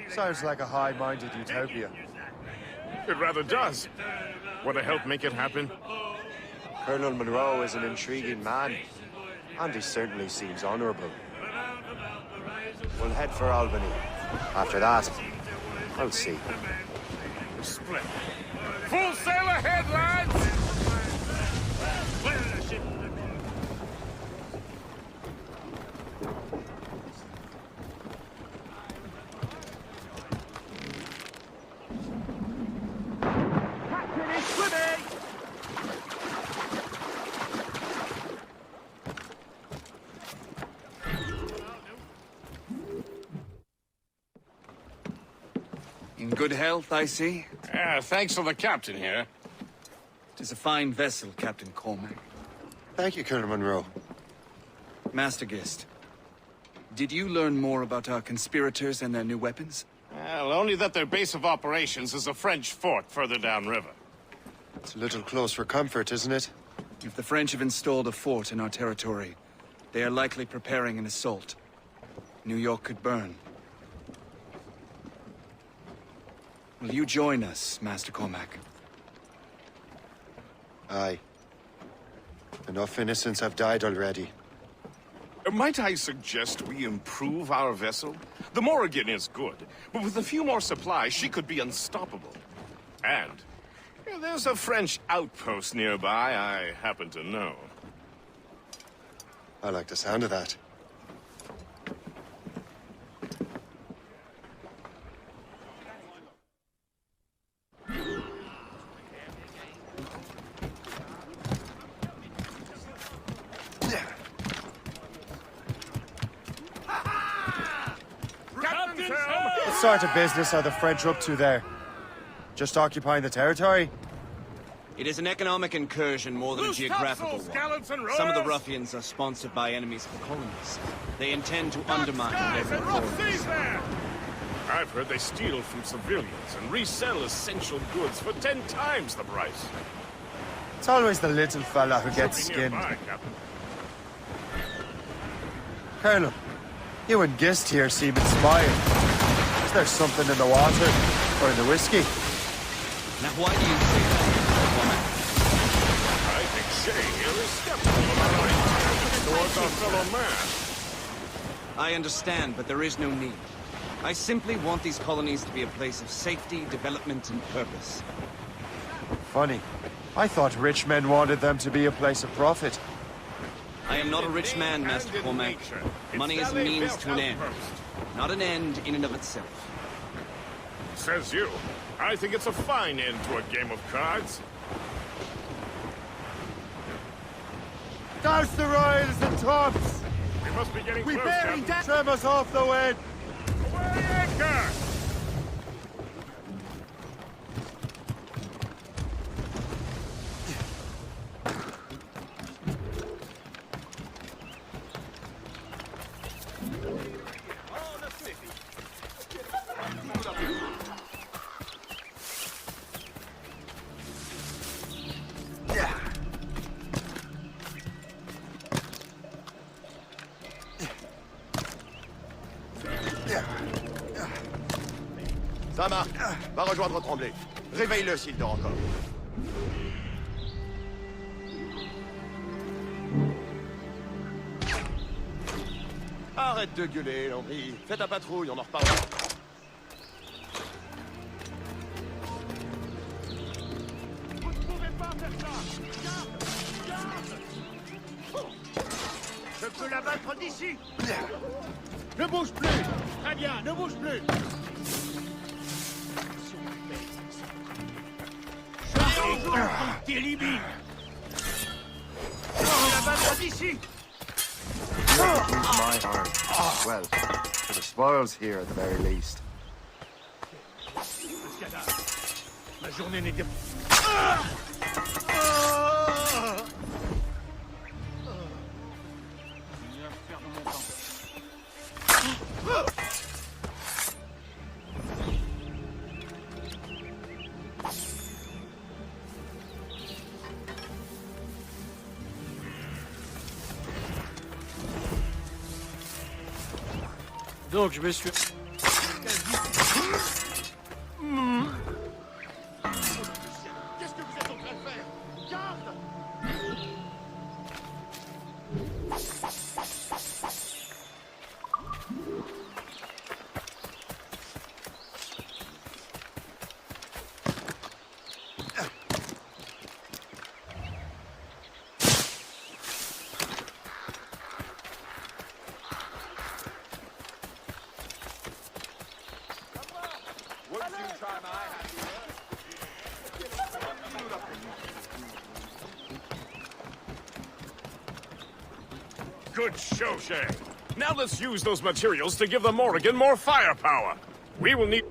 Sounds like a high-minded utopia. It rather does. Want to help make it happen? Colonel Monroe is an intriguing man, and he certainly seems honorable. We'll head for Albany. After that, I'll see. Split. Full sail ahead, lads! In good health, I see. Yeah, thanks to the captain here. Tis a fine vessel, Captain Cormac. Thank you, Colonel Monroe. Master Gist, did you learn more about our conspirators and their new weapons? Well, only that their base of operations is a French fort further downriver. It's a little close for comfort, isn't it? If the French have installed a fort in our territory, they are likely preparing an assault. New York could burn. Will you join us, Master Cormac? Aye. Enough innocents have died already. Might I suggest we improve our vessel? The Morrigan is good, but with a few more supplies, she could be unstoppable. And there's a French outpost nearby I happen to know. I like the sound of that. What sort of business are the French up to there? Just occupying the territory? It is an economic incursion more than a geographical one. Some of the ruffians are sponsored by enemies of the colonies. They intend to undermine local authorities. I've heard they steal from civilians and resell essential goods for 10 times the price. It's always the little fella who gets skinned. Colonel, you and Gist here seem inspired. Is there something in the water? Or in the whiskey? Now why do you say that? I think Shay here is skeptical of our attitude towards our fellow man. I understand, but there is no need. I simply want these colonies to be a place of safety, development, and purpose. Funny. I thought rich men wanted them to be a place of profit. I am not a rich man, Master Cormac. Money is a means to an end, not an end in and of itself. Says you. I think it's a fine end to a game of cards. Douse the royals and tops! We must be getting close, bearing down! Trim us off the wind! Away anchor! Ça marche. Va rejoindre Tremblay. Réveille-le s'il dort encore. Arrête de gueuler, Landry. Fais ta patrouille, on en reparlera. Vous ne pouvez pas faire ça! Je peux l'abattre d'ici! Ne bouge plus! Très bien, ne bouge plus! Je t'élimine! Je peux l'abattre d'ici! My arm. Well, for the spoils here at the very least. Ma journée n'était Donc je me suis... Qu'est-ce que vous êtes en train de faire? Garde! Wouldn't you try my handiwork? Good show, Shay. Now let's use those materials to give the Morrigan more firepower. We will need...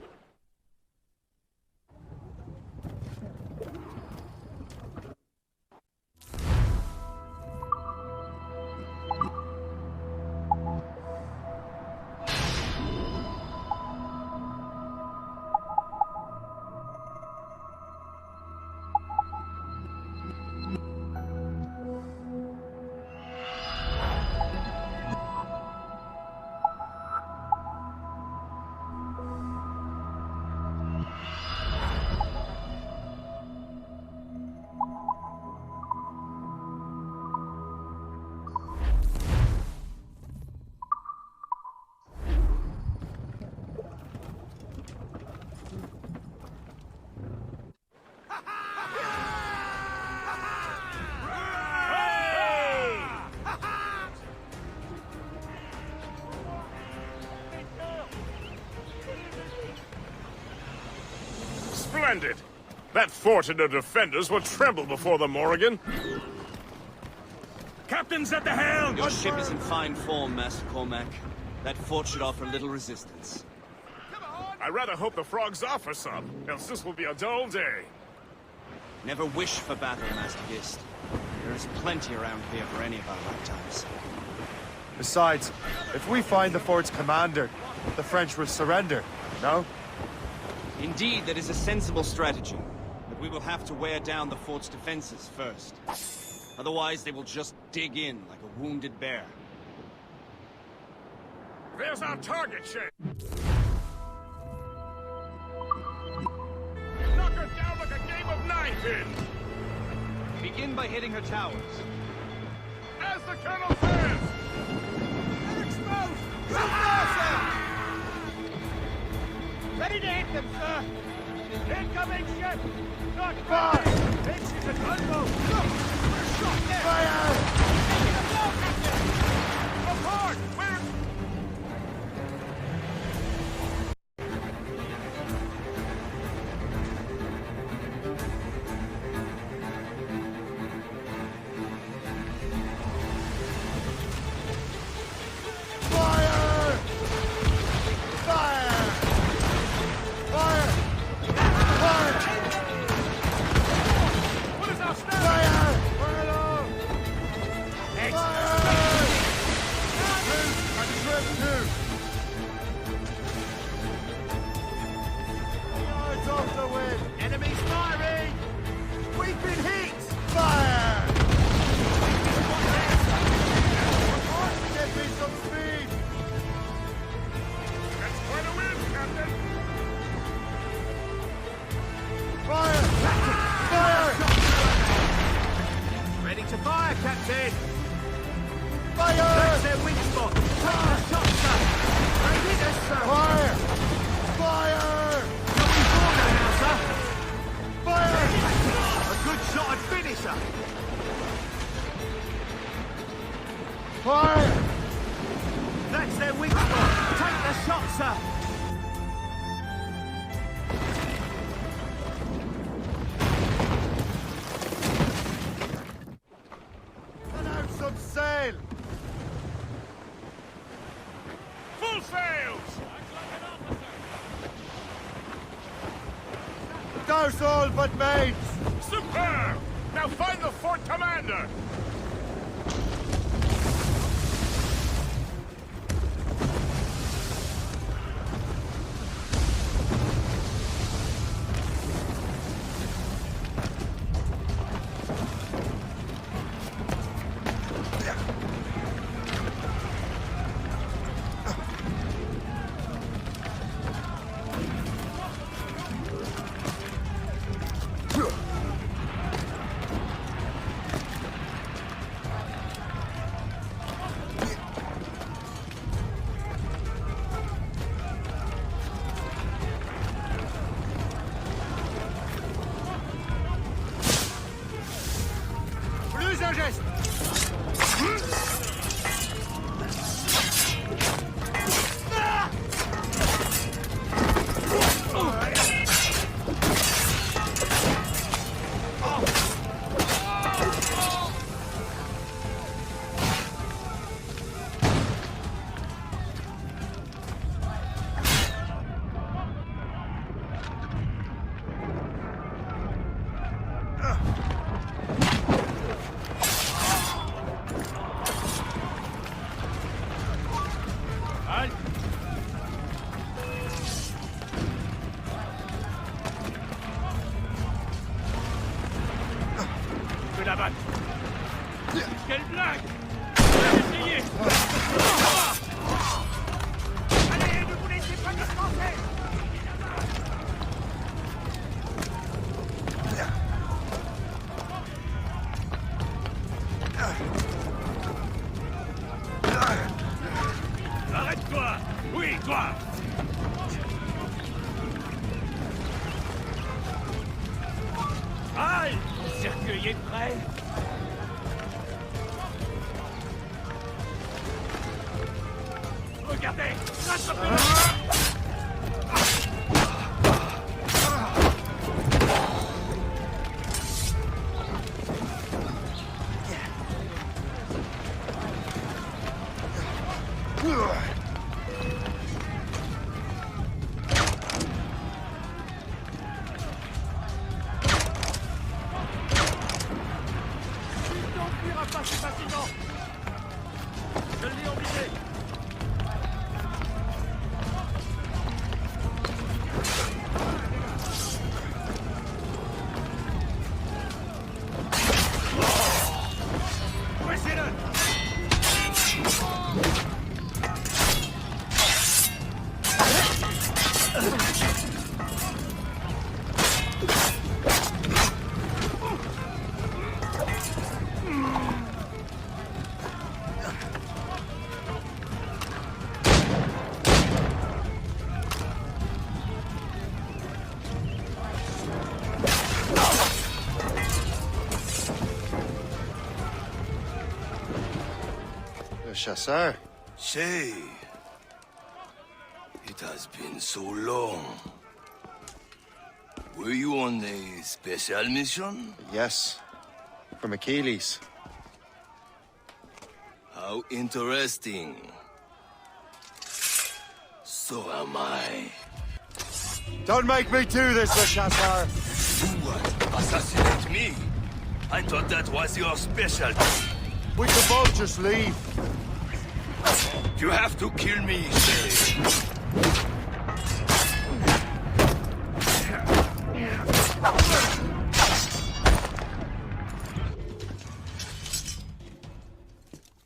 Splendid! That fort and the defenders will tremble before the Morrigan. Captain's at the helm! Your ship is in fine form, Master Cormac. That fort should offer little resistance. I rather hope the frogs offer some, else this will be a dull day. Never wish for battle, Master Gist. There is plenty around here for any of our lifetimes. Besides, if we find the fort's commander, the French will surrender, no? Indeed, that is a sensible strategy. But we will have to wear down the fort's defenses first. Otherwise, they will just dig in like a wounded bear. There's our target, Shay! Knock her down like a game of nine-pins! Begin by hitting her towers. As the Colonel says! Exposed! Ready to hit them, sir! Incoming ship! Not far! This is a gunboat! Look! We're shot there! Fire! Taking a blow, Captain! Apart! Where... Enemies firing! We've been hit! Fire! Give me some speed! That's quite a win, Captain! Fire! Fire! Ready to fire, Captain! Fire! That's their weak spot! Take the shot, sir! They hit us, sir! Fire! Fire! Now, sir! Fire! A good shot and finisher! Fire! That's their weak spot! Take the shot, sir! Let out some sail! Full sails! Douse all but mates! Superb! Now find the fort commander! Aïe! Le cercueil est prêt! Regardez! Rattrapez-le! Je l'ai obligé. Chasseur. Shay, it has been so long. Were you on a special mission? Yes, from Achilles. How interesting. So am I. Don't make me do this, Le Chasseur! Do what? Assassinate me? I thought that was your specialty. We can both just leave. You have to kill me, Shay.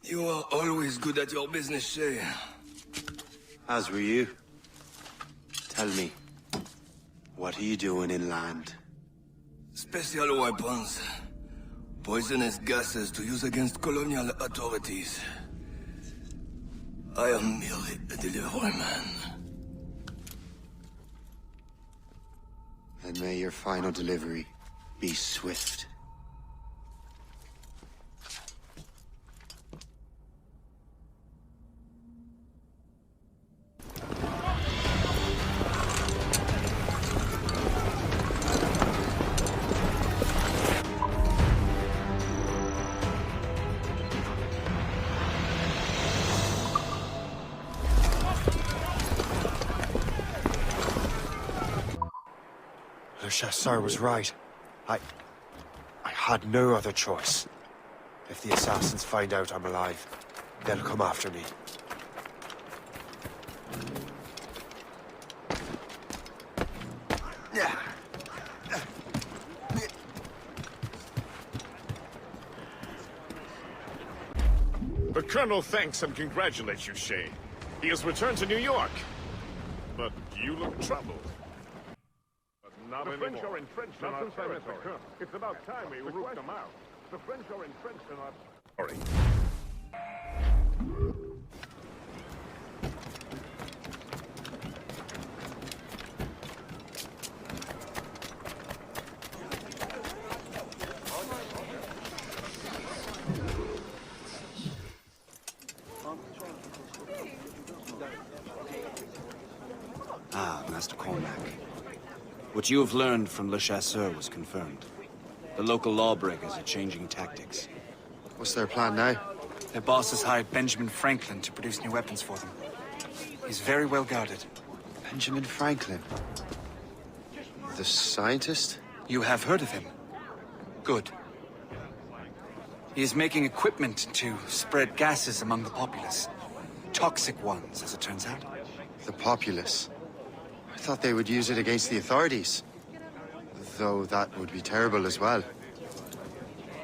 You are always good at your business, Shay. As were you. Tell me, what are you doing inland? Special weapons. Poisonous gases to use against colonial authorities. I am merely a delivery man. And may your final delivery be swift. Le Chasseur was right. I had no other choice. If the assassins find out I'm alive, they'll come after me. The Colonel thanks and congratulates you, Shay. He has returned to New York. But you look troubled. Not the French are entrenched in our territory. It's about time we root them out. The French are entrenched in our territory. Ah, Master Cormac. What you have learned from Le Chasseur was confirmed. The local lawbreakers are changing tactics. What's their plan now? Their boss has hired Benjamin Franklin to produce new weapons for them. He's very well guarded. Benjamin Franklin? The scientist? You have heard of him? Good. He is making equipment to spread gases among the populace. Toxic ones, as it turns out. The populace? I thought they would use it against the authorities. Though that would be terrible as well.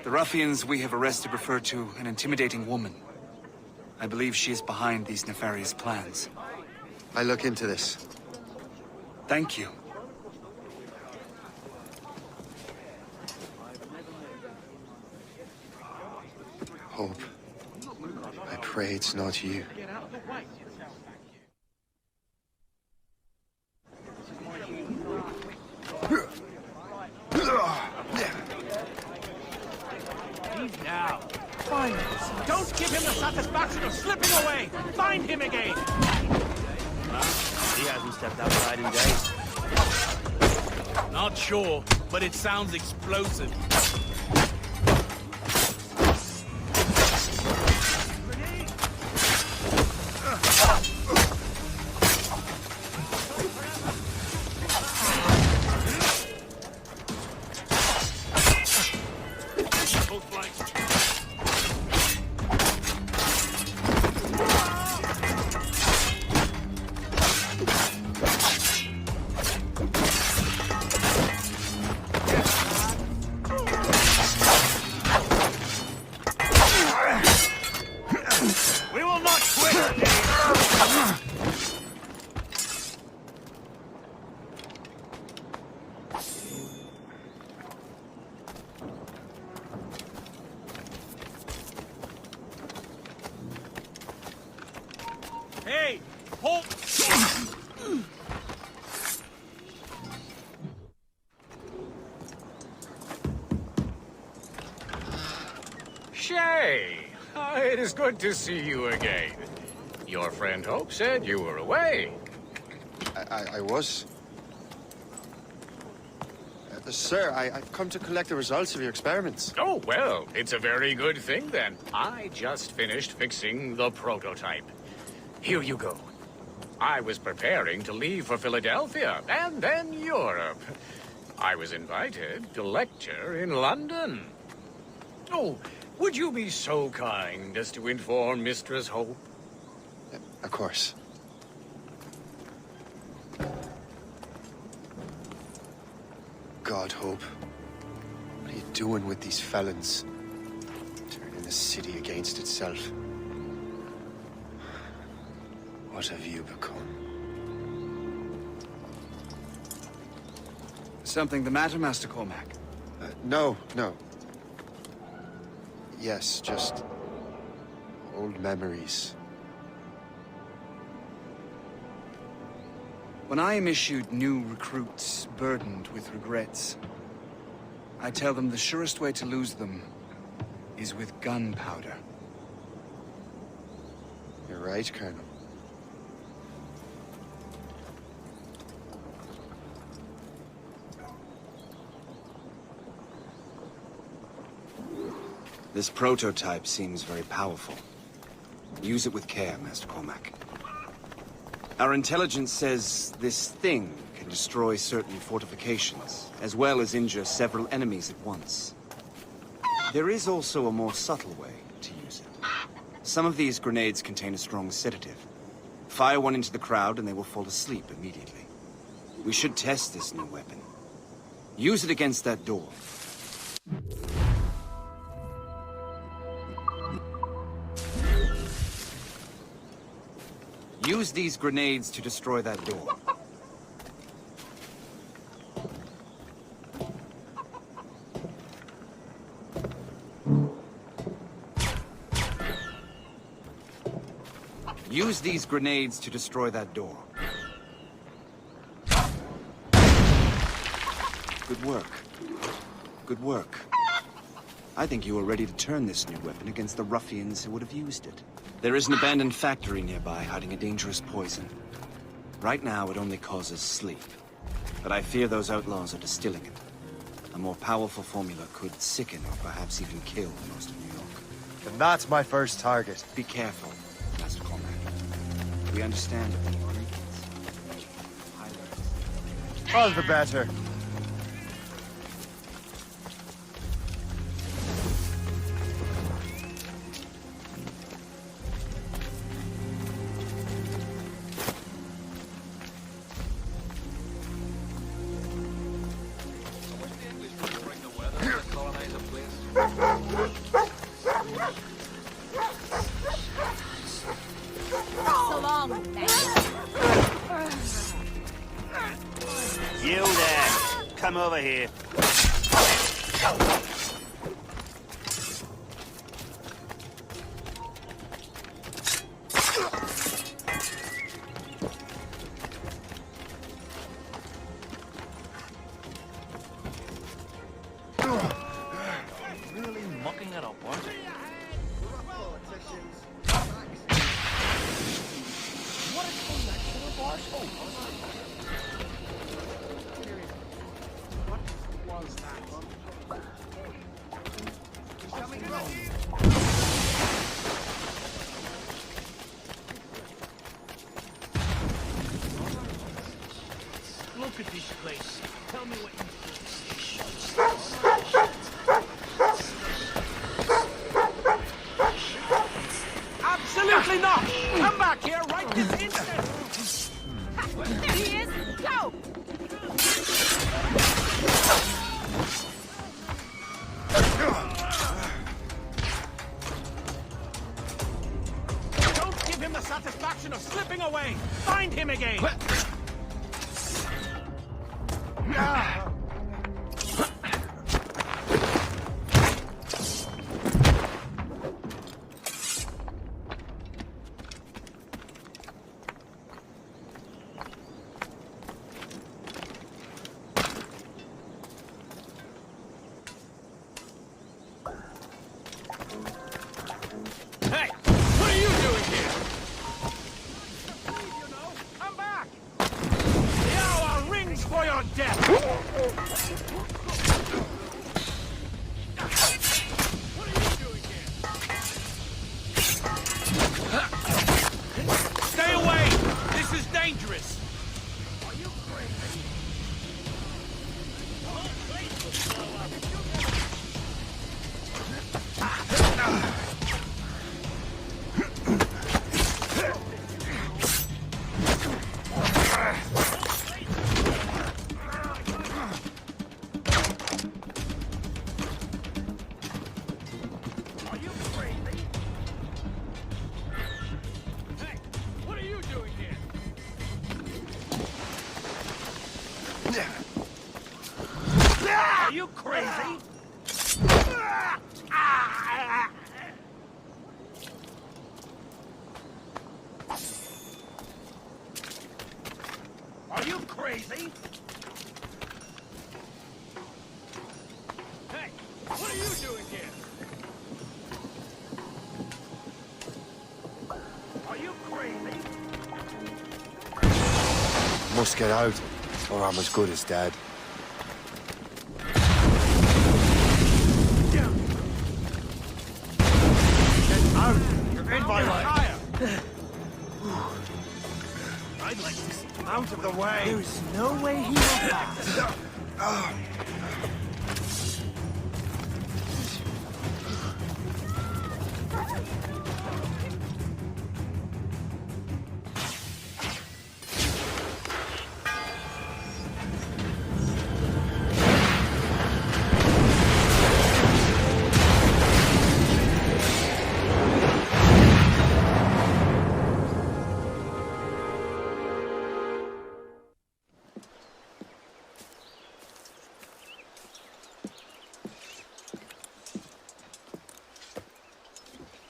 The ruffians we have arrested refer to an intimidating woman. I believe she is behind these nefarious plans. I look into this. Thank you. Hope. I pray it's not you. Fine. Don't give him the satisfaction of slipping away! Find him again! He hasn't stepped outside in days. Not sure, but it sounds explosive. We will not quit! Hey, hold! Shay! It is good to see you again. Your friend Hope said you were away. I was. Sir, I've come to collect the results of your experiments. Oh, well, it's a very good thing then. I just finished fixing the prototype. Here you go. I was preparing to leave for Philadelphia and then Europe. I was invited to lecture in London. Oh, would you be so kind as to inform Mistress Hope? Of course. God, Hope. What are you doing with these felons? Turning the city against itself. What have you become? Something the matter, Master Cormac? No. Yes, just old memories. When I am issued new recruits burdened with regrets, I tell them the surest way to lose them is with gunpowder. You're right, Colonel. This prototype seems very powerful. Use it with care, Master Cormac. Our intelligence says this thing can destroy certain fortifications, as well as injure several enemies at once. There is also a more subtle way to use it. Some of these grenades contain a strong sedative. Fire one into the crowd and they will fall asleep immediately. We should test this new weapon. Use it against that door. Use these grenades to destroy that door. Use these grenades to destroy that door. Good work. Good work. I think you are ready to turn this new weapon against the ruffians who would have used it. There is an abandoned factory nearby hiding a dangerous poison. Right now, it only causes sleep. But I fear those outlaws are distilling it. A more powerful formula could sicken or perhaps even kill most of New York. And that's my first target. Be careful, Master Cormac. We understand that the ingredients. All the better. So long, You there! Come over here. Really mucking it up, aren't you? Look at this place. Tell me what you Absolutely not! Come back here right this instant! There he is! Go! Don't give him the satisfaction of slipping away! Find him again! Hey! What are you doing here? You know, come back! The hour rings for your death! What are you doing here? Stay away! This is dangerous! Are you crazy? Are you crazy? Hey, what are you doing here? Are you crazy? Are you crazy? Hey, what are you doing here? Are you crazy? Must get out, or I'm as good as dead. Get out! You're in my way! I'd like to see him out of the way! There is no way he will pass!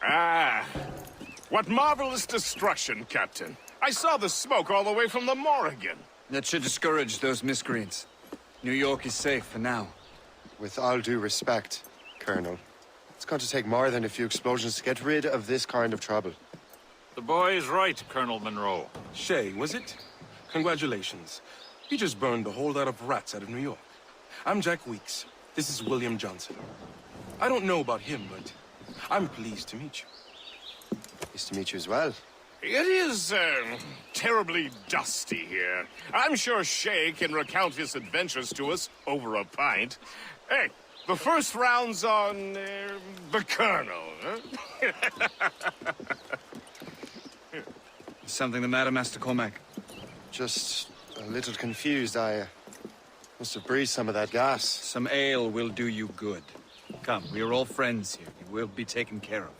Ah, what marvelous destruction, Captain. I saw the smoke all the way from the Morrigan. That should discourage those miscreants. New York is safe for now. With all due respect, Colonel, it's going to take more than a few explosions to get rid of this kind of trouble. The boy is right, Colonel Monroe. Shay, was it? Congratulations. You just burned a whole lot of rats out of New York. I'm Jack Weeks. This is William Johnson. I don't know about him, but I'm pleased to meet you. Pleased to meet you as well. It is, terribly dusty here. I'm sure Shay can recount his adventures to us over a pint. Hey, the first round's on, the Colonel, huh? Something the matter, Master Cormac? Just a little confused. I must have breathed some of that gas. Some ale will do you good. Come, we are all friends here. You will be taken care of.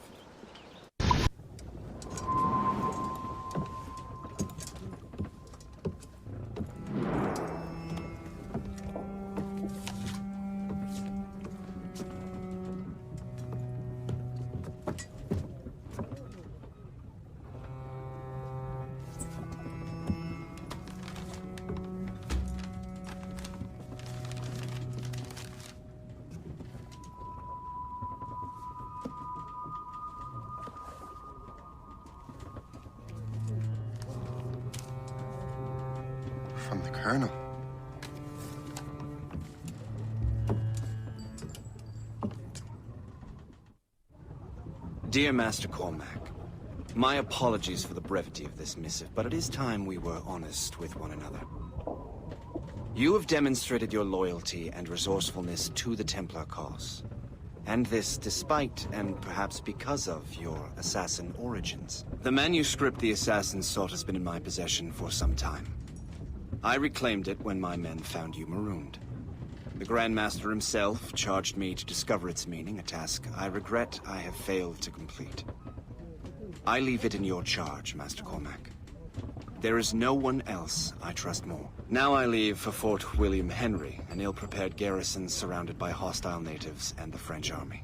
from the Colonel. Dear Master Cormac, my apologies for the brevity of this missive, but it is time we were honest with one another. You have demonstrated your loyalty and resourcefulness to the Templar cause. And this despite, and perhaps because of, your assassin origins. The manuscript the assassin sought has been in my possession for some time. I reclaimed it when my men found you marooned. The Grand Master himself charged me to discover its meaning, a task I regret I have failed to complete. I leave it in your charge, Master Cormac. There is no one else I trust more. Now I leave for Fort William Henry, an ill-prepared garrison surrounded by hostile natives and the French army.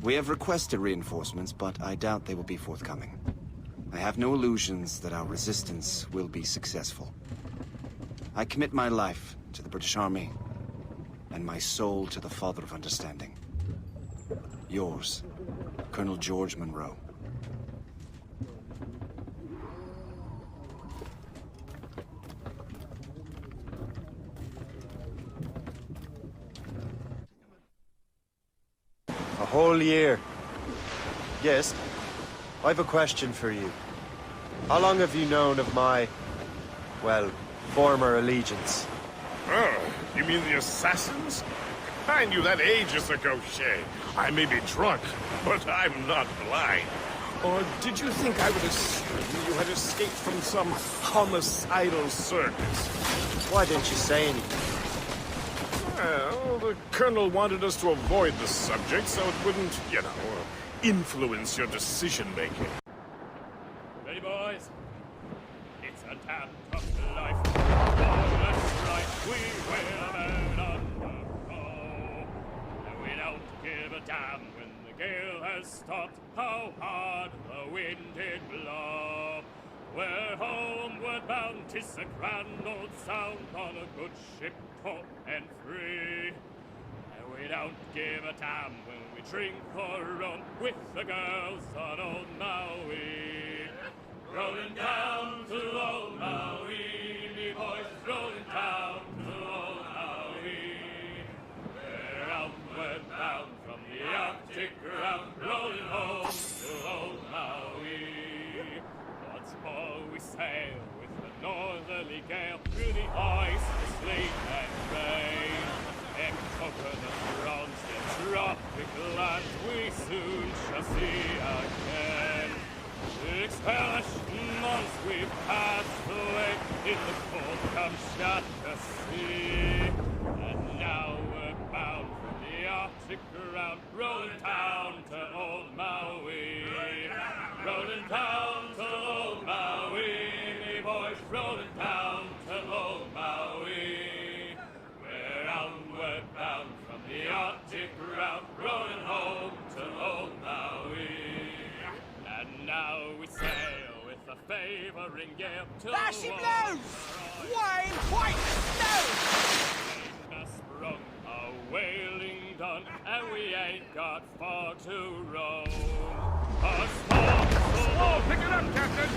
We have requested reinforcements, but I doubt they will be forthcoming. I have no illusions that our resistance will be successful. I commit my life to the British Army, and my soul to the Father of Understanding. Yours, Colonel George Monroe. A whole year. Yes, I've a question for you. How long have you known of my, well, former allegiance? Oh, you mean the assassins? I knew that ages ago, Shay. I may be drunk, but I'm not blind. Or did you think I would assume you had escaped from some homicidal circus? Why didn't you say anything? Well, the Colonel wanted us to avoid the subject so it wouldn't, you know, influence your decision-making. Ready, boys? It's a damn tough life. Oh, that's right, we will burn undergo. And we don't give a damn when the gale has stopped, how hard the wind did blow. We're homeward bound, 'tis a grand old sound on a good ship, taut and free. And we don't give a damn when we drink or run with the girls on old Maui. Rolling down to old Maui, me boys, rolling down to old Maui. We're outward bound from the Arctic ground, rolling home to old Maui. Once more we sail with the northerly gale through the ice, the sleet and rain. In coconut bronze, the tropic lands we soon shall see again. 6 hellish months we've passed away in the cold Kamchatka Sea. And now we're bound from the Arctic ground, rolling down to old Maui. Rolling down to old Maui, me boys, rolling down to old Maui. We're onward bound from the Arctic ground, rolling home to old Maui. And now we sail with a favoring gale to Bash him loose! Wayne, white snow! Sprung a whaling done, and we ain't got far to roam. A storm, pick it up, Captain!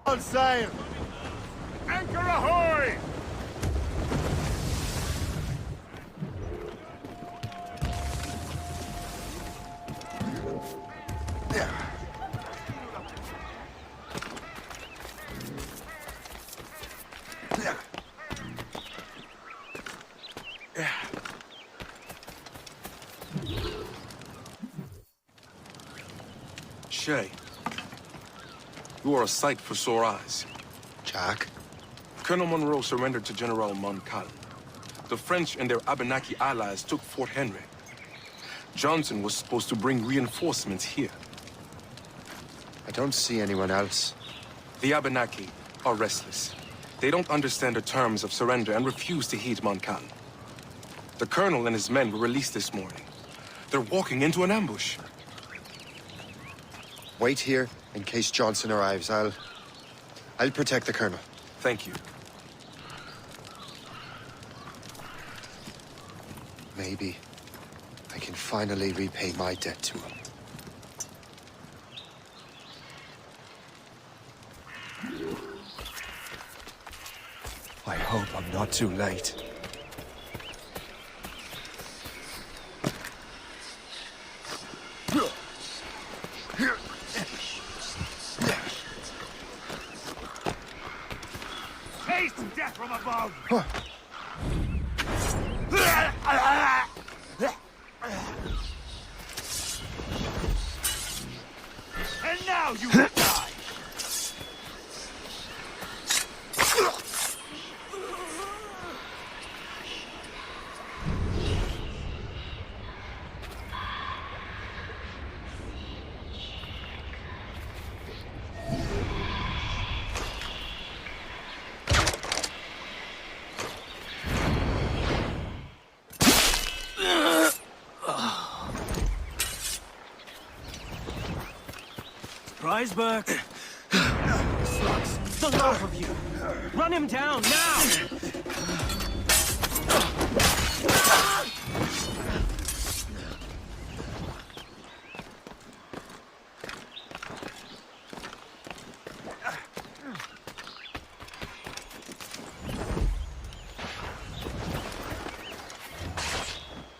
On sail! Anchor ahoy! Shay, you are a sight for sore eyes. Jack? Colonel Monroe surrendered to General Montcalm. The French and their Abenaki allies took Fort Henry. Johnson was supposed to bring reinforcements here. I don't see anyone else. The Abenaki are restless. They don't understand the terms of surrender and refuse to heed Montcalm. The Colonel and his men were released this morning. They're walking into an ambush. Wait here in case Johnson arrives. I'll protect the Colonel. Thank you. Maybe I can finally repay my debt to him. I hope I'm not too late. Taste death from above! And now you will die! Reisberg! Slugs! The lot of you! Run him down, now!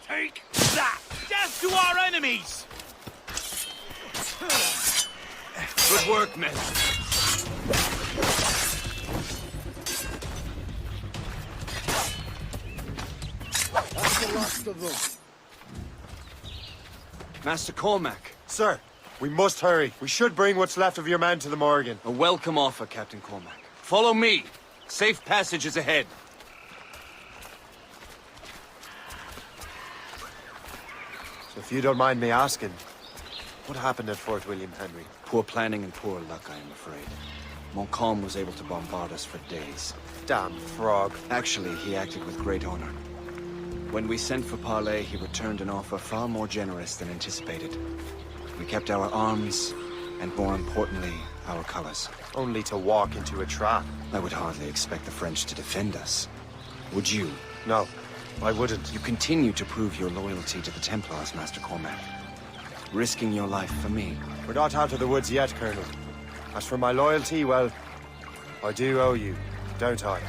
Take that! Death to our enemies! Good work, men. That's the last of them. Master Cormac. Sir, we must hurry. We should bring what's left of your men to the Morgan. A welcome offer, Captain Cormac. Follow me. Safe passage is ahead. So if you don't mind me asking, what happened at Fort William Henry? Poor planning and poor luck, I am afraid. Montcalm was able to bombard us for days. Damn frog. Actually, he acted with great honor. When we sent for parley, he returned an offer far more generous than anticipated. We kept our arms, and more importantly, our colors. Only to walk into a trap. I would hardly expect the French to defend us. Would you? No, I wouldn't. You continue to prove your loyalty to the Templars, Master Cormac. Risking your life for me. We're not out of the woods yet, Colonel. As for my loyalty, well, I do owe you, don't I?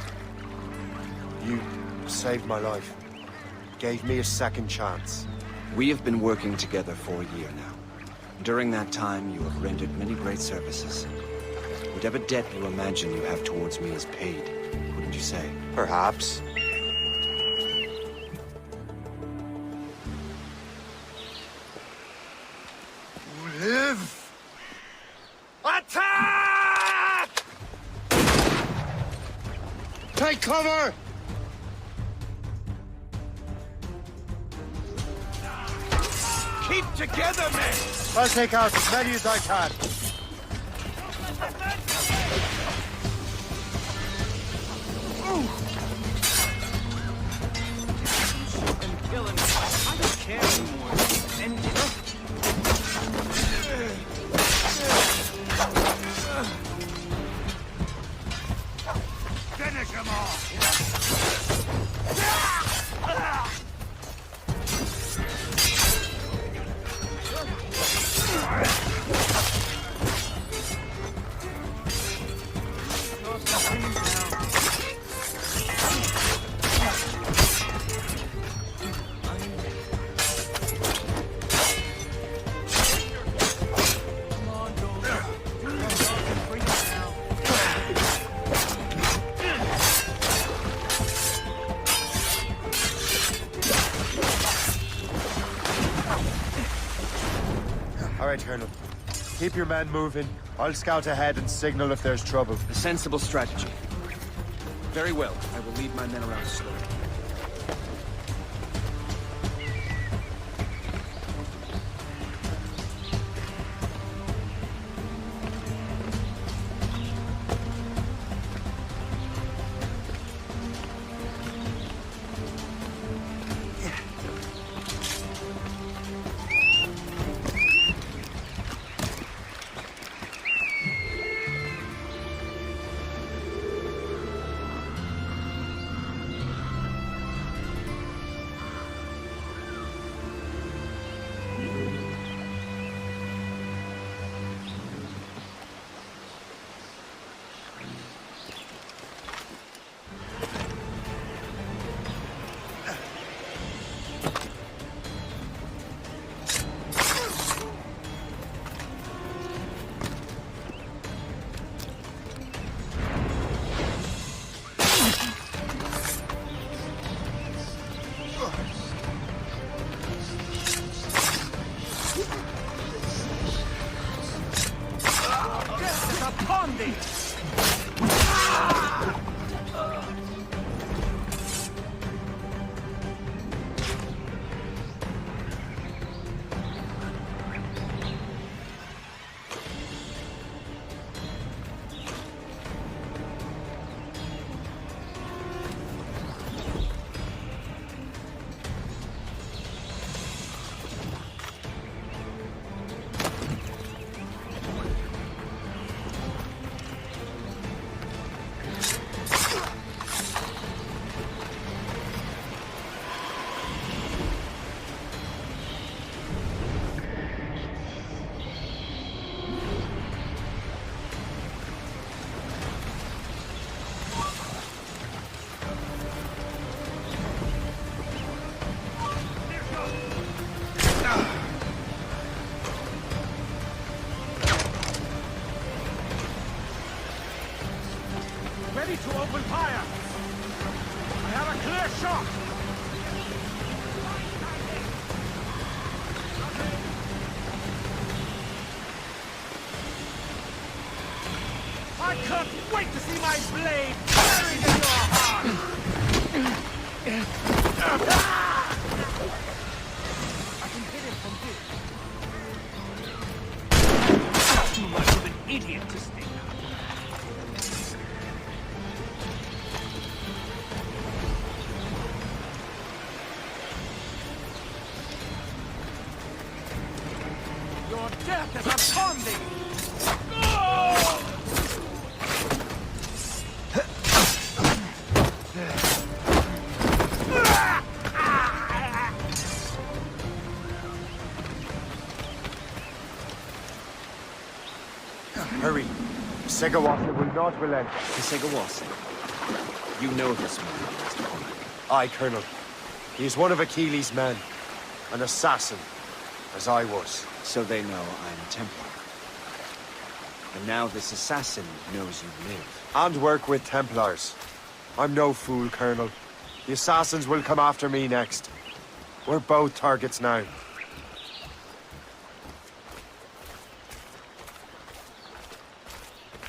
You saved my life. Gave me a second chance. We have been working together for a year now. During that time, you have rendered many great services. Whatever debt you imagine you have towards me is paid, wouldn't you say? Perhaps. Live! Attack! Take cover! Keep together, men! I'll take out as many as I can. And kill him. I don't care anymore. End it. Finish him off! All right, Colonel. Keep your men moving. I'll scout ahead and signal if there's trouble. A sensible strategy. Very well. I will lead my men around slowly. like to see my blade buried in your heart! I can hit him from here. Too much of an idiot to stay. Your death is upon thee! Hurry. Segawasa will not relent. Segawasa? You know this man, Mr. Cormac. Aye, Colonel. He is one of Achilles' men. An assassin, as I was. So they know I'm Templar. And now this assassin knows you live. And work with Templars. I'm no fool, Colonel. The assassins will come after me next. We're both targets now.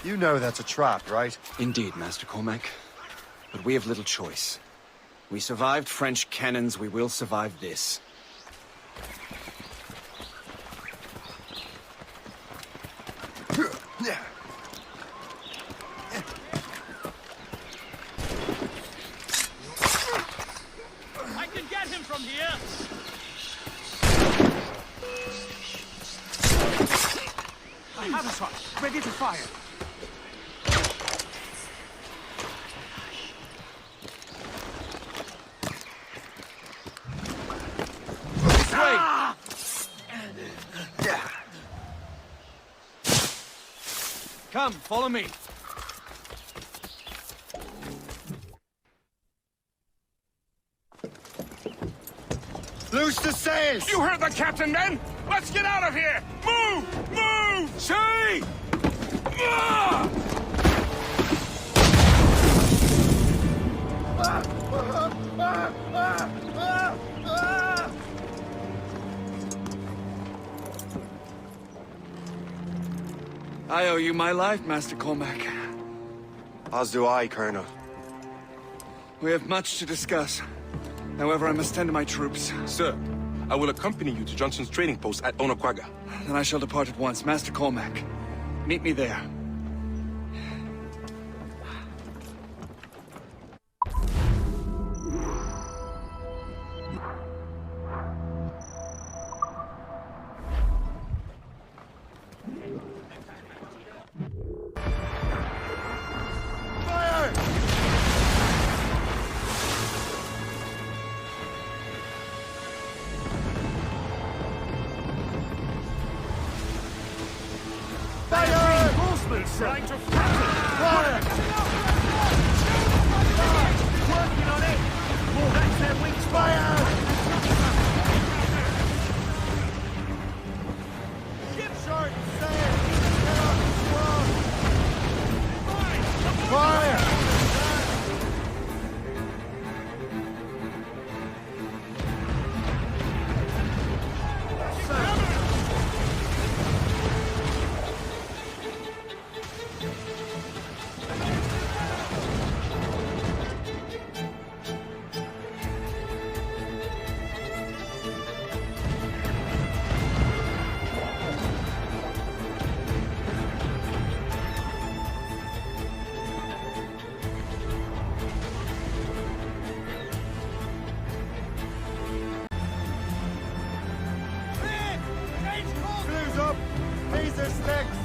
You know that's a trap, right? Indeed, Master Cormac. But we have little choice. We survived French cannons, we will survive this. I can get him from here! I have a shot, ready to fire. Come, follow me. Loose the sails! You heard the captain, men! Let's get out of here! Move! Move! See! I owe you my life, Master Cormac. As do I, Colonel. We have much to discuss. However, I must tend to my troops. Sir, I will accompany you to Johnson's trading post at Onokwaga. Then I shall depart at once. Master Cormac, meet me there. Trying to fire! Working on it! Oh, that's their wings! Fire! Ship short sail! Get off the squad! Fire! Up! Laser sticks!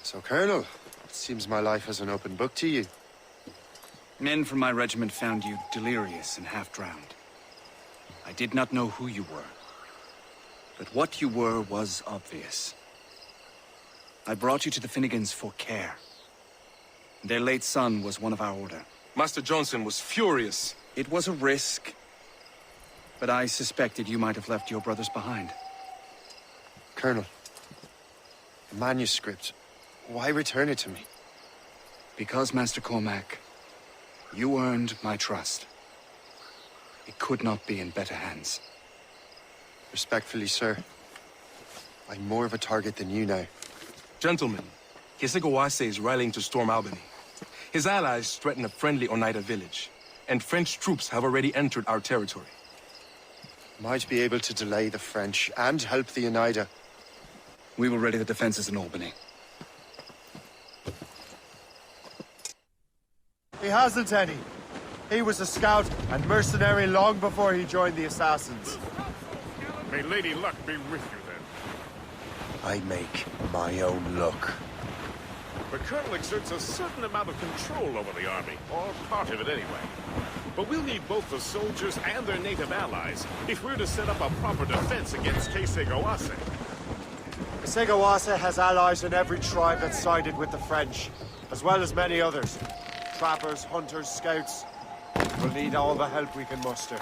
So, Colonel, it seems my life is an open book to you. Men from my regiment found you delirious and half-drowned. I did not know who you were. But what you were was obvious. I brought you to the Finnegans for care. Their late son was one of our order. Master Johnson was furious. It was a risk, but I suspected you might have left your brothers behind. Colonel, Manuscript. Why return it to me? Because, Master Cormac, you earned my trust. It could not be in better hands. Respectfully, sir. I'm more of a target than you now. Gentlemen, Kesegawase is rallying to storm Albany. His allies threaten a friendly Oneida village, and French troops have already entered our territory. Might be able to delay the French and help the Oneida. We will ready the defenses in Albany. He hasn't any. He was a scout and mercenary long before he joined the Assassins. May Lady Luck be with you, then. I make my own luck. The Colonel exerts a certain amount of control over the army, or part of it anyway. But we'll need both the soldiers and their native allies if we're to set up a proper defense against Kesegawase. Kesegawase has allies in every tribe that sided with the French, as well as many others. Trappers, hunters, scouts. We'll need all the help we can muster.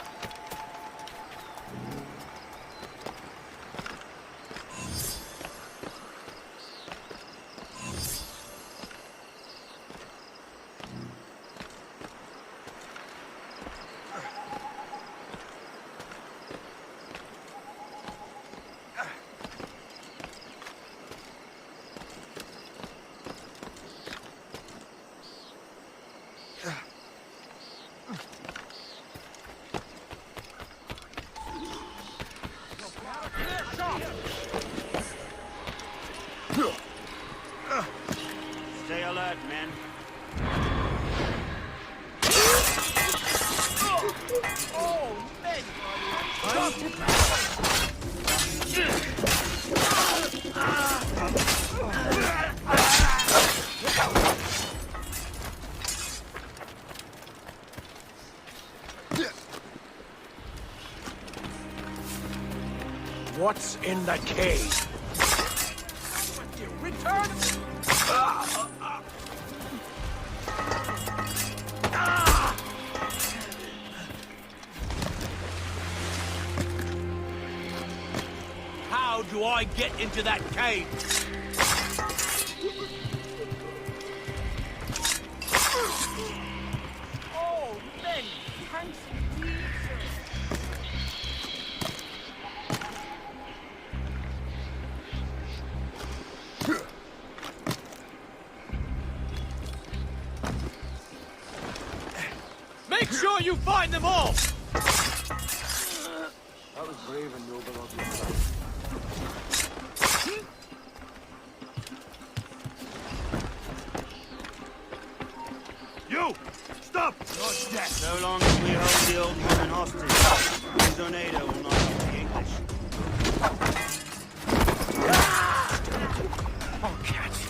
Stay alert, men. Oh, men! What's in the cave? Return! How do I get into that cave? Oh, men! Thanks indeed, Make sure you find them all! That was brave and noble of your side. You! Stop! Not death. So long as we hold the old woman hostage, these Oneida will not speak English. I'll catch you.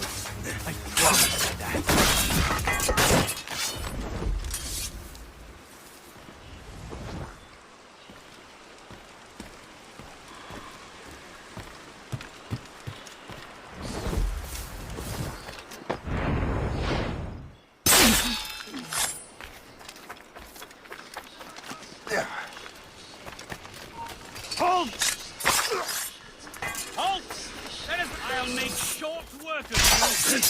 I promise that. Halt! Halt! I'll make short work of you.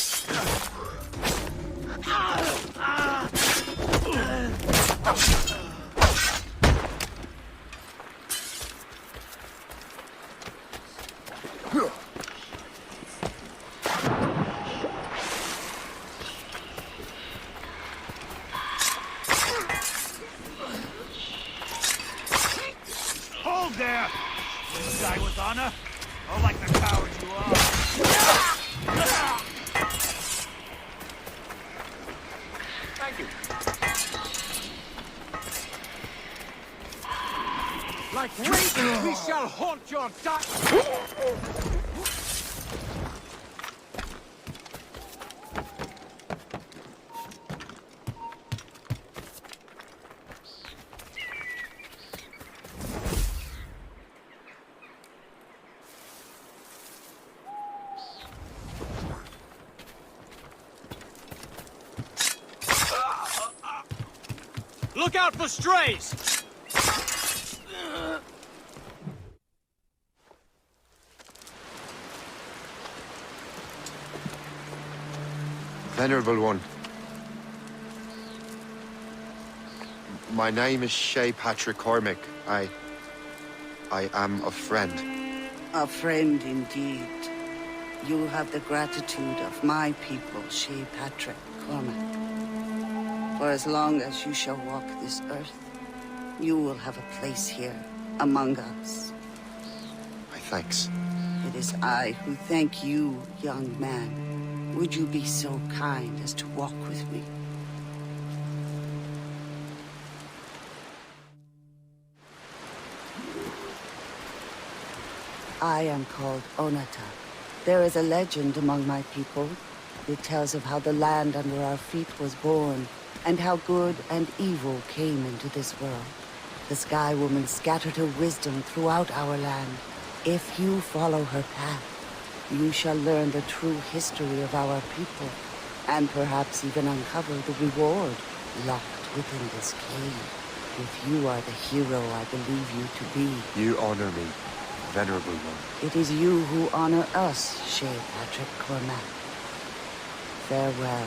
Hold there! You die with honor, or like the coward you are. Thank you. Like ravens, we shall haunt your dark... Look out for strays! Venerable One. My name is Shay Patrick Cormac. I am a friend. A friend indeed. You have the gratitude of my people, Shay Patrick Cormac. For as long as you shall walk this earth, you will have a place here, among us. My thanks. It is I who thank you, young man. Would you be so kind as to walk with me? I am called Onata. There is a legend among my people. It tells of how the land under our feet was born, and how good and evil came into this world. The Sky Woman scattered her wisdom throughout our land. If you follow her path, you shall learn the true history of our people, and perhaps even uncover the reward locked within this cave. If you are the hero I believe you to be. You honor me, Venerable One. It is you who honor us, Shay Patrick Cormac. Farewell.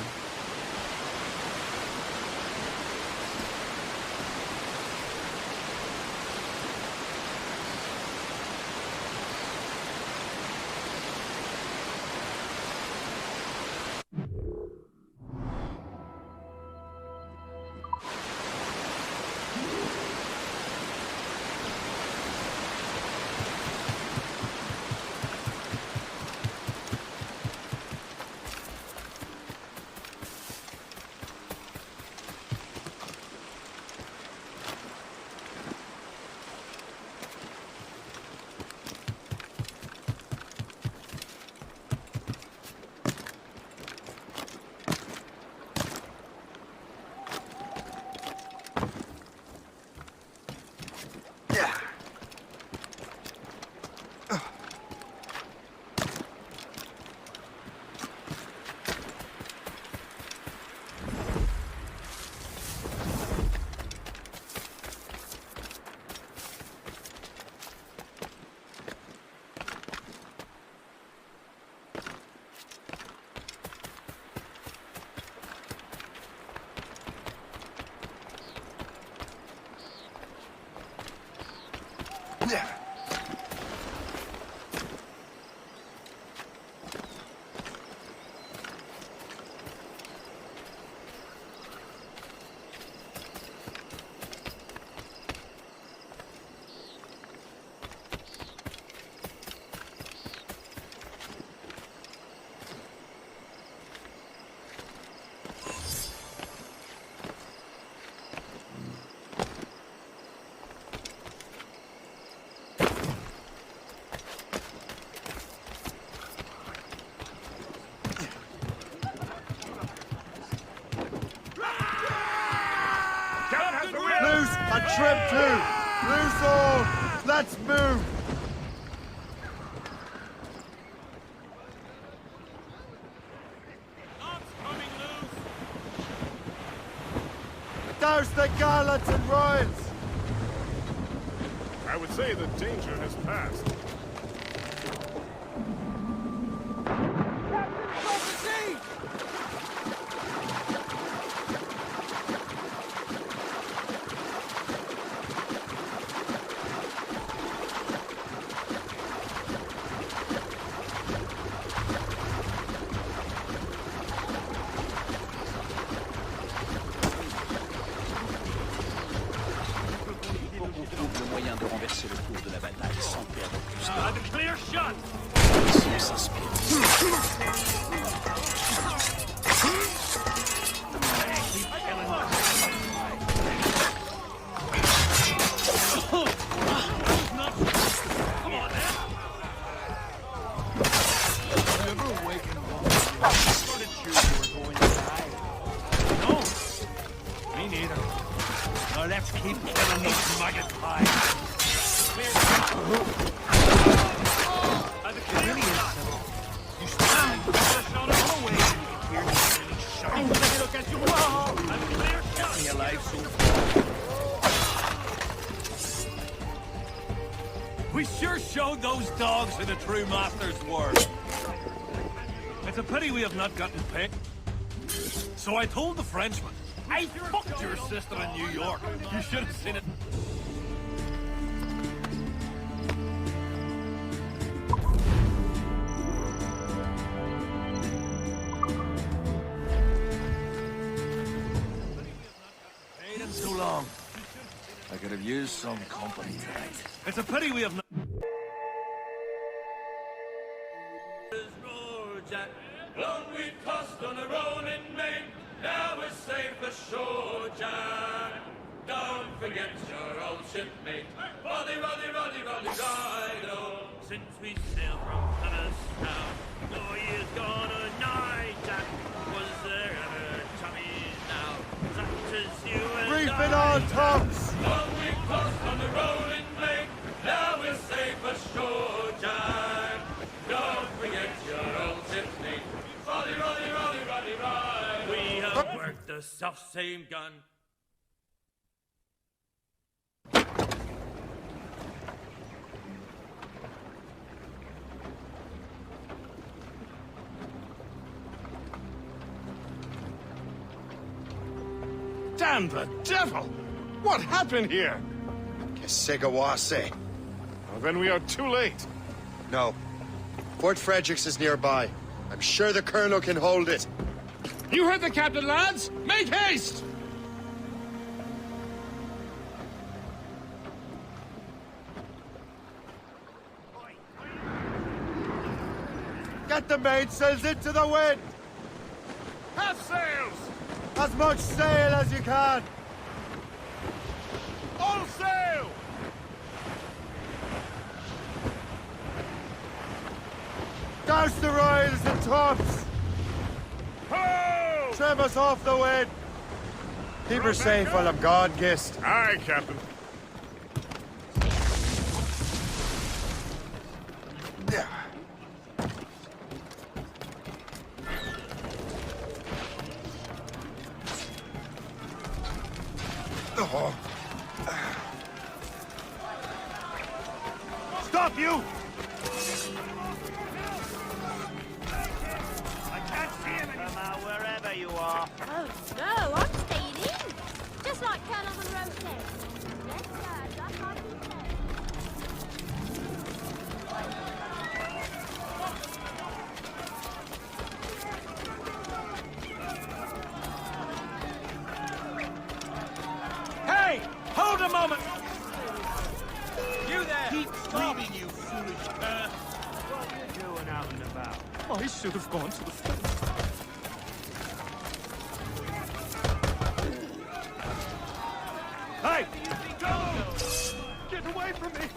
Trim to! Loose all! Let's move! Douse the gallants and royals! I would say the danger has passed. We sure showed those dogs who the true masters were. It's a pity we have not gotten picked. So I told the Frenchman, I fucked your sister in New York. You should have seen it. Waiting too long. I could have used some company tonight. It's a pity we have no... Long we've tossed on a rolling main, now we're safe ashore, Jack. Don't forget your old shipmate, Roddy, Roddy, Roddy, Roddy, Rido. Since we sailed from Plymouth town, 4 years gone a night, Jack. Was there ever chummies now? Such as you and Reef it on, tops! Long we've tossed on the rolling main, now we're safe ashore, Jack. Don't forget your old shipmate. Roddy, Roddy, Roddy, Roddy, Roddy. We have worked the self-same gun. Damn the devil! What happened here? Kesegawase. Well, then we are too late. No. Fort Fredericks is nearby. I'm sure the Colonel can hold it. You heard the captain, lads! Make haste! Get the mainsails into the wind! Half sails! As much sail as you can! All sail! Douse the royals and tops! Ho! Trim us off the wind! Keep her safe while I'm gone, Gist. Aye, Captain. Oh. Stop you! I can't see him anymore. Come out wherever you are. Oh, no, I'm staying in. Just like Colonel Monroe said. Yes, sir, that's what he said. Hey! Hold a moment! You there! Keep screaming, you foolish cur! What are you doing out and about? I should have gone to the front. Hey! Go! Get away from me!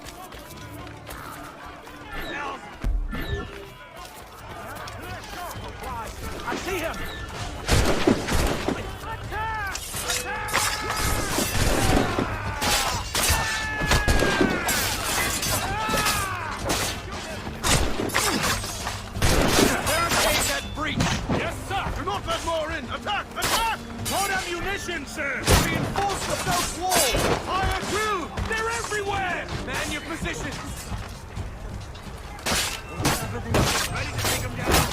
I see him! Attack! Barricade that breach! Yes, sir! Do not let more in! Attack! Attack! More ammunition, sir! Reinforce the south wall! Hire crew! They're everywhere! Man your positions! Ready to take them down!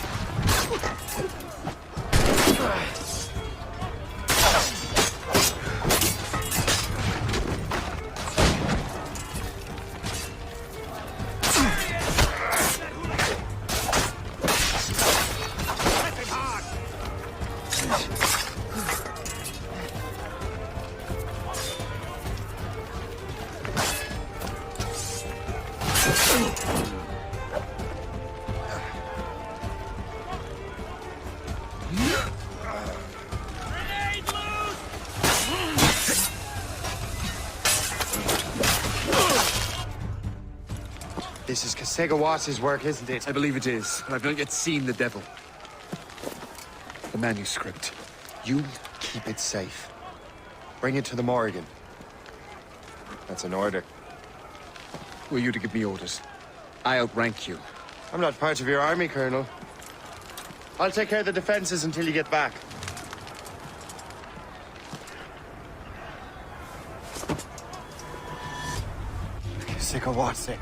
Press him hard! Grenade loose! This is Kasegawase's work, isn't it? I believe it is, but I've not yet seen the devil. The manuscript. You keep it safe. Bring it to the Morrigan. That's an order. Were you to give me orders? I outrank you. I'm not part of your army, Colonel. I'll take care of the defenses until you get back. Kasekawase.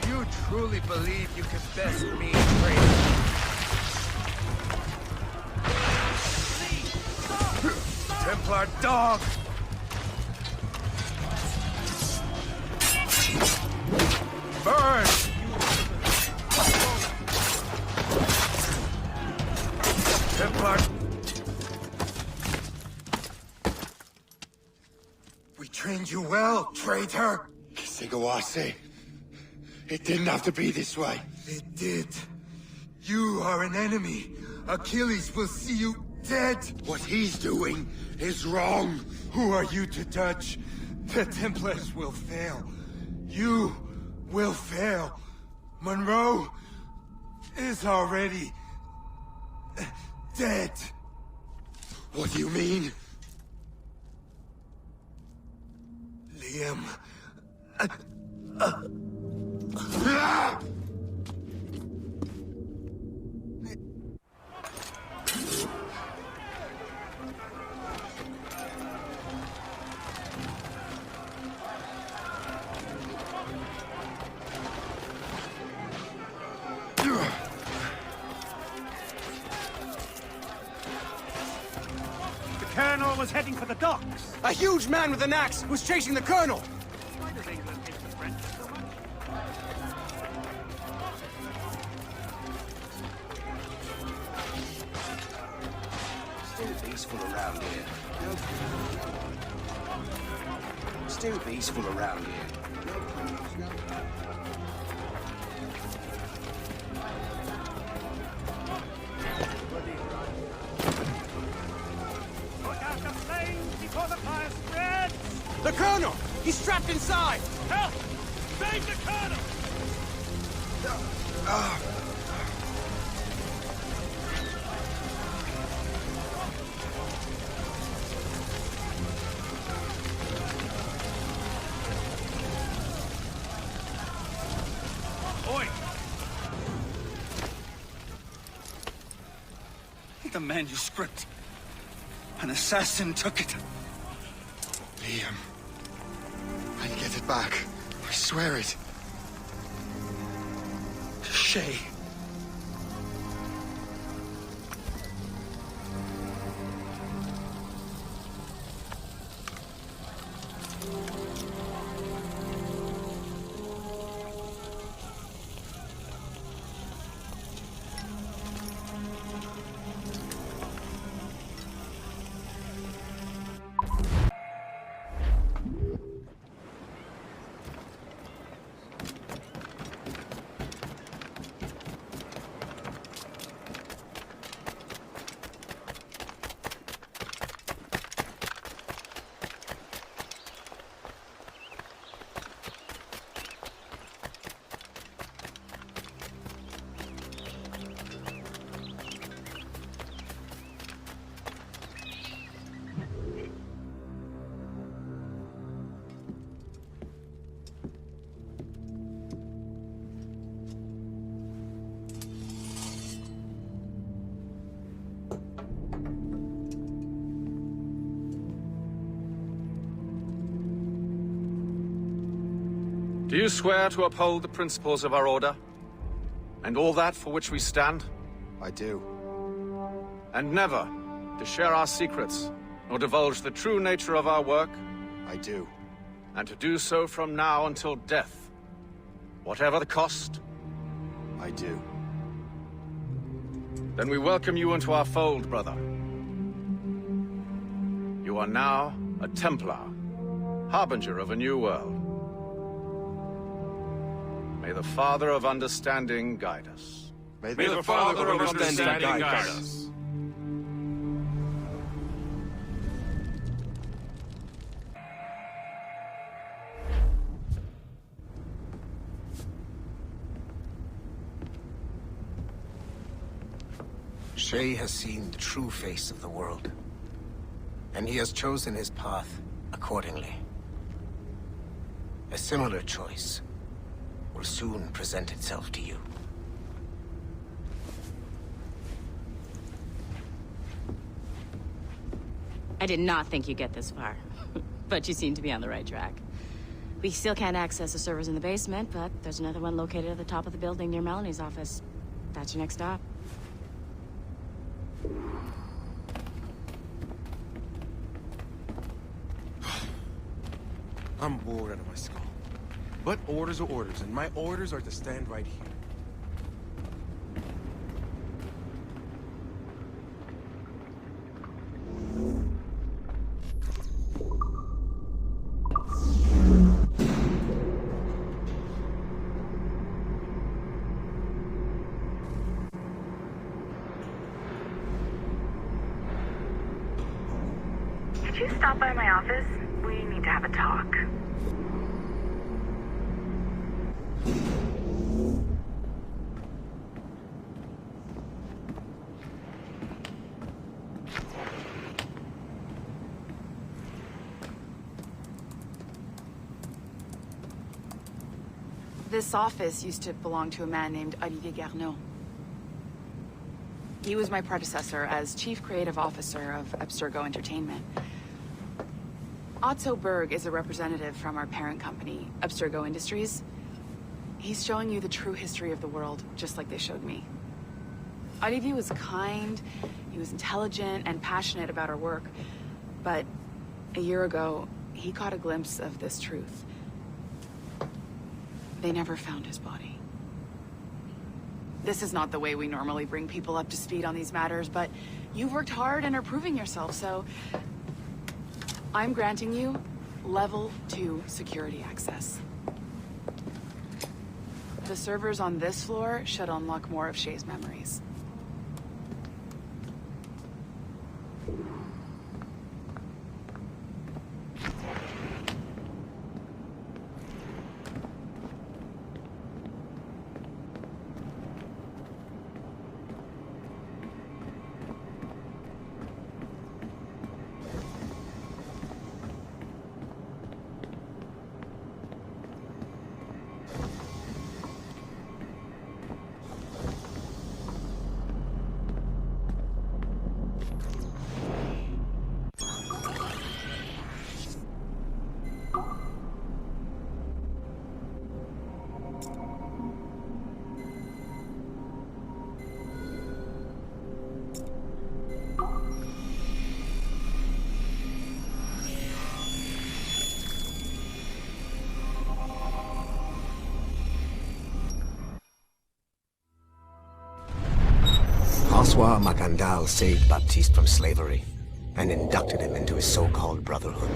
You truly believe you can best me in training? Templar dog! Burn! Templar... We trained you well, traitor! Kisegawase. It didn't have to be this way. It did. You are an enemy. Achilles will see you dead. What he's doing is wrong. Who are you to judge? The Templars will fail. You will fail. Monroe is already dead. What do you mean? Liam. The Colonel was heading for the docks. A huge man with an axe was chasing the Colonel! Why does England hate the French so much? Still peaceful around here. Still peaceful around here. Put out the flames before the fire spreads! The Colonel! He's trapped inside! Help! Save the Colonel! Oi! The manuscript. An assassin took it. Liam. I'll get it back. I swear it. Shay. Do you swear to uphold the principles of our order? And all that for which we stand? I do. And never to share our secrets, nor divulge the true nature of our work? I do. And to do so from now until death, whatever the cost? I do. Then we welcome you into our fold, brother. You are now a Templar, harbinger of a new world. May the Father of Understanding guide us. May the Father of Understanding guide us. Shay has seen the true face of the world, and he has chosen his path accordingly. A similar choice will soon present itself to you. I did not think you'd get this far, but you seem to be on the right track. We still can't access the servers in the basement, but there's another one located at the top of the building near Melanie's office. That's your next stop. I'm bored out of my skull. But orders are orders, and my orders are to stand right here. Could you stop by my office? We need to have a talk. This office used to belong to a man named Olivier Garneau. He was my predecessor as Chief Creative Officer of Abstergo Entertainment. Otto Berg is a representative from our parent company, Abstergo Industries. He's showing you the true history of the world, just like they showed me. Olivier was kind, he was intelligent and passionate about our work, but a year ago, he caught a glimpse of this truth. They never found his body. This is not the way we normally bring people up to speed on these matters, but you've worked hard and are proving yourself, so I'm granting you level 2 security access. The servers on this floor should unlock more of Shay's memories. François Macandal saved Baptiste from slavery and inducted him into his so-called brotherhood.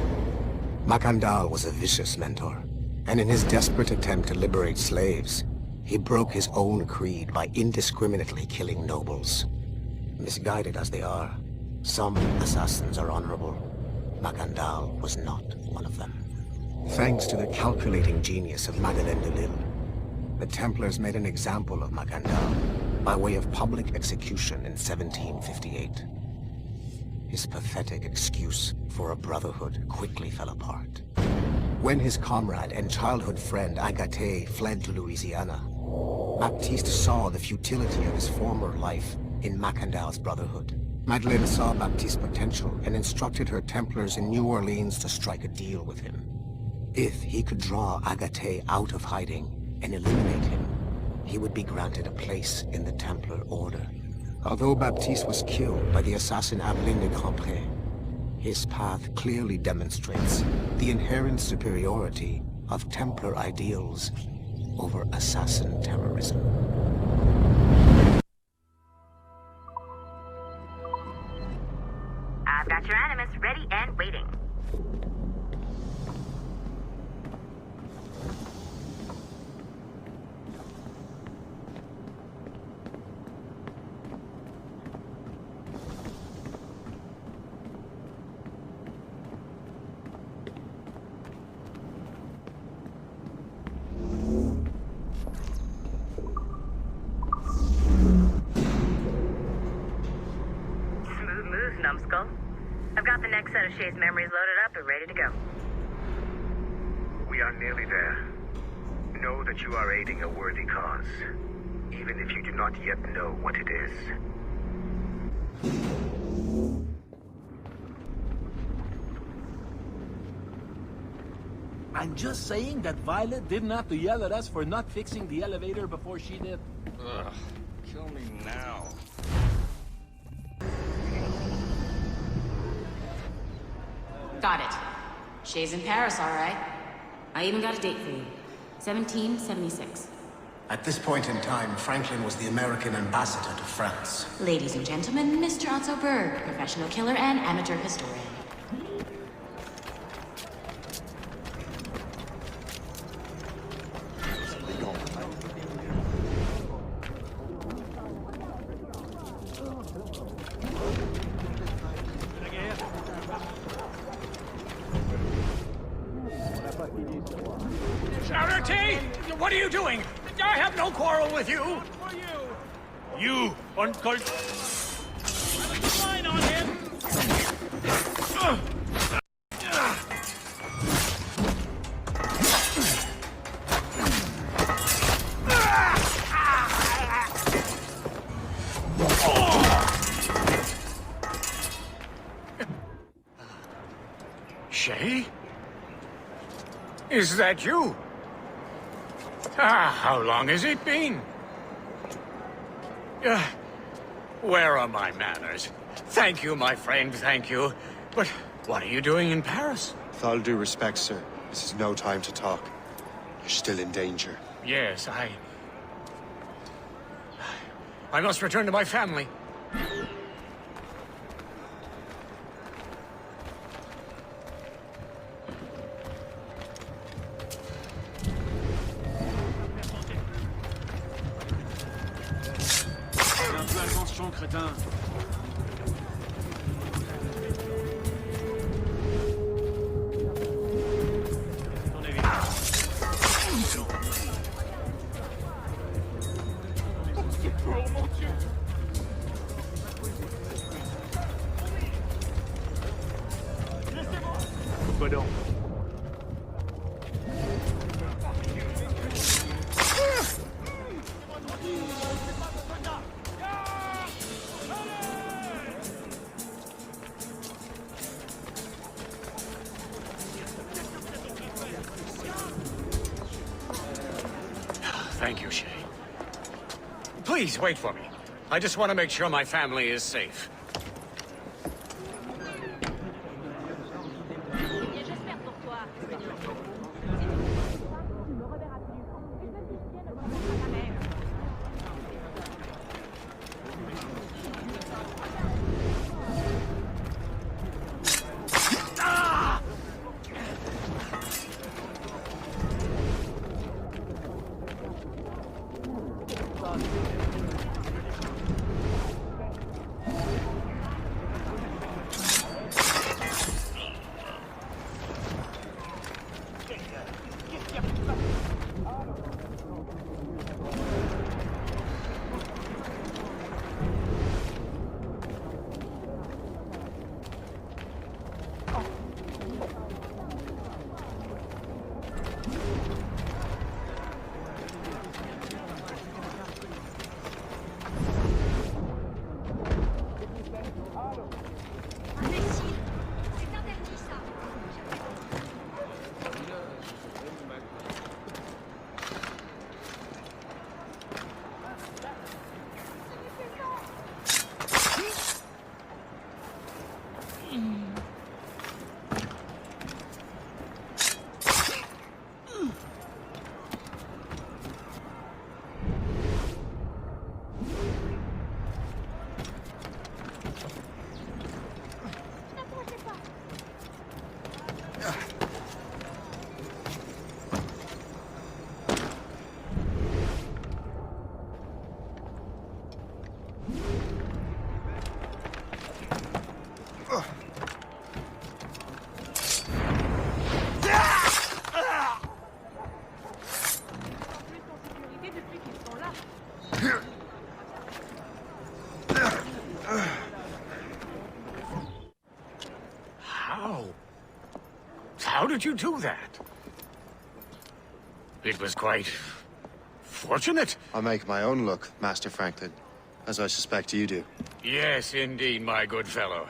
Macandal was a vicious mentor, and in his desperate attempt to liberate slaves, he broke his own creed by indiscriminately killing nobles. Misguided as they are, some assassins are honorable. Macandal was not one of them. Thanks to the calculating genius of Madeleine de Lille, the Templars made an example of Macandal by way of public execution in 1758. His pathetic excuse for a brotherhood quickly fell apart. When his comrade and childhood friend Agathe fled to Louisiana, Baptiste saw the futility of his former life in Macandal's brotherhood. Madeleine saw Baptiste's potential and instructed her Templars in New Orleans to strike a deal with him. If he could draw Agathe out of hiding and eliminate him, he would be granted a place in the Templar Order. Although Baptiste was killed by the assassin Aveline de Grandpré, his path clearly demonstrates the inherent superiority of Templar ideals over assassin terrorism. I've got your Animus ready and waiting. Numbskull. I've got the next set of Shay's memories loaded up and ready to go. We are nearly there. Know that you are aiding a worthy cause, even if you do not yet know what it is. I'm just saying that Violet didn't have to yell at us for not fixing the elevator before she did. Ugh, kill me now. Got it. Shay's in Paris, all right. I even got a date for you. 1776. At this point in time, Franklin was the American ambassador to France. Ladies and gentlemen, Mr. Otto Berg, professional killer and amateur historian. Charity! What are you doing? I have no quarrel with you! You, Uncle... Line on him! Shay? Is that you? How long has it been? Where are my manners? Thank you, my friend, thank you. But what are you doing in Paris? With all due respect, sir, this is no time to talk. You're still in danger. Yes, I must return to my family. Attention, crétin. Godon. Thank you, Shay. Please, wait for me. I just want to make sure my family is safe. How did you do that? It was quite fortunate. I make my own luck, Master Franklin, as I suspect you do. Yes, indeed, my good fellow.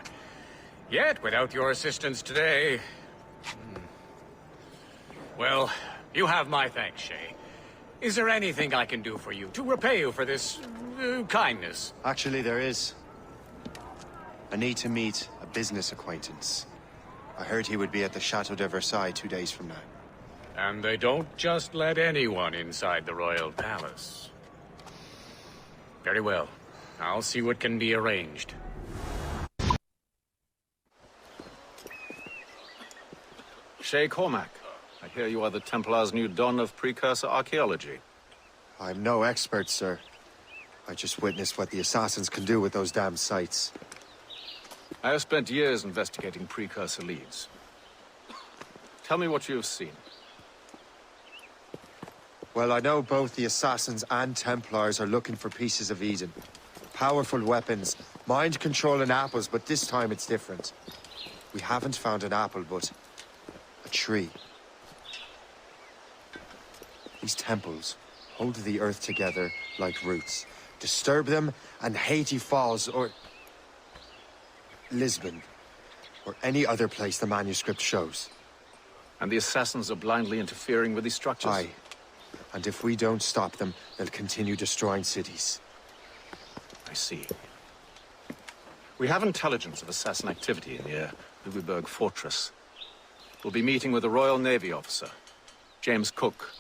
Yet, without your assistance today... Well, you have my thanks, Shay. Is there anything I can do for you to repay you for this kindness? Actually, there is. I need to meet a business acquaintance. I heard he would be at the Chateau de Versailles 2 days from now. And they don't just let anyone inside the royal palace. Very well. I'll see what can be arranged. Shay Cormac, I hear you are the Templar's new don of precursor archaeology. I'm no expert, sir. I just witnessed what the assassins can do with those damn sites. I have spent years investigating precursor leads. Tell me what you have seen. Well, I know both the assassins and Templars are looking for pieces of Eden. Powerful weapons, mind-controlling apples, but this time it's different. We haven't found an apple, but a tree. These temples hold the earth together like roots. Disturb them, and Haiti falls, or Lisbon, or any other place the manuscript shows. And the assassins are blindly interfering with these structures? Aye. And if we don't stop them, they'll continue destroying cities. I see. We have intelligence of assassin activity near Louisburg Fortress. We'll be meeting with a Royal Navy officer, James Cook.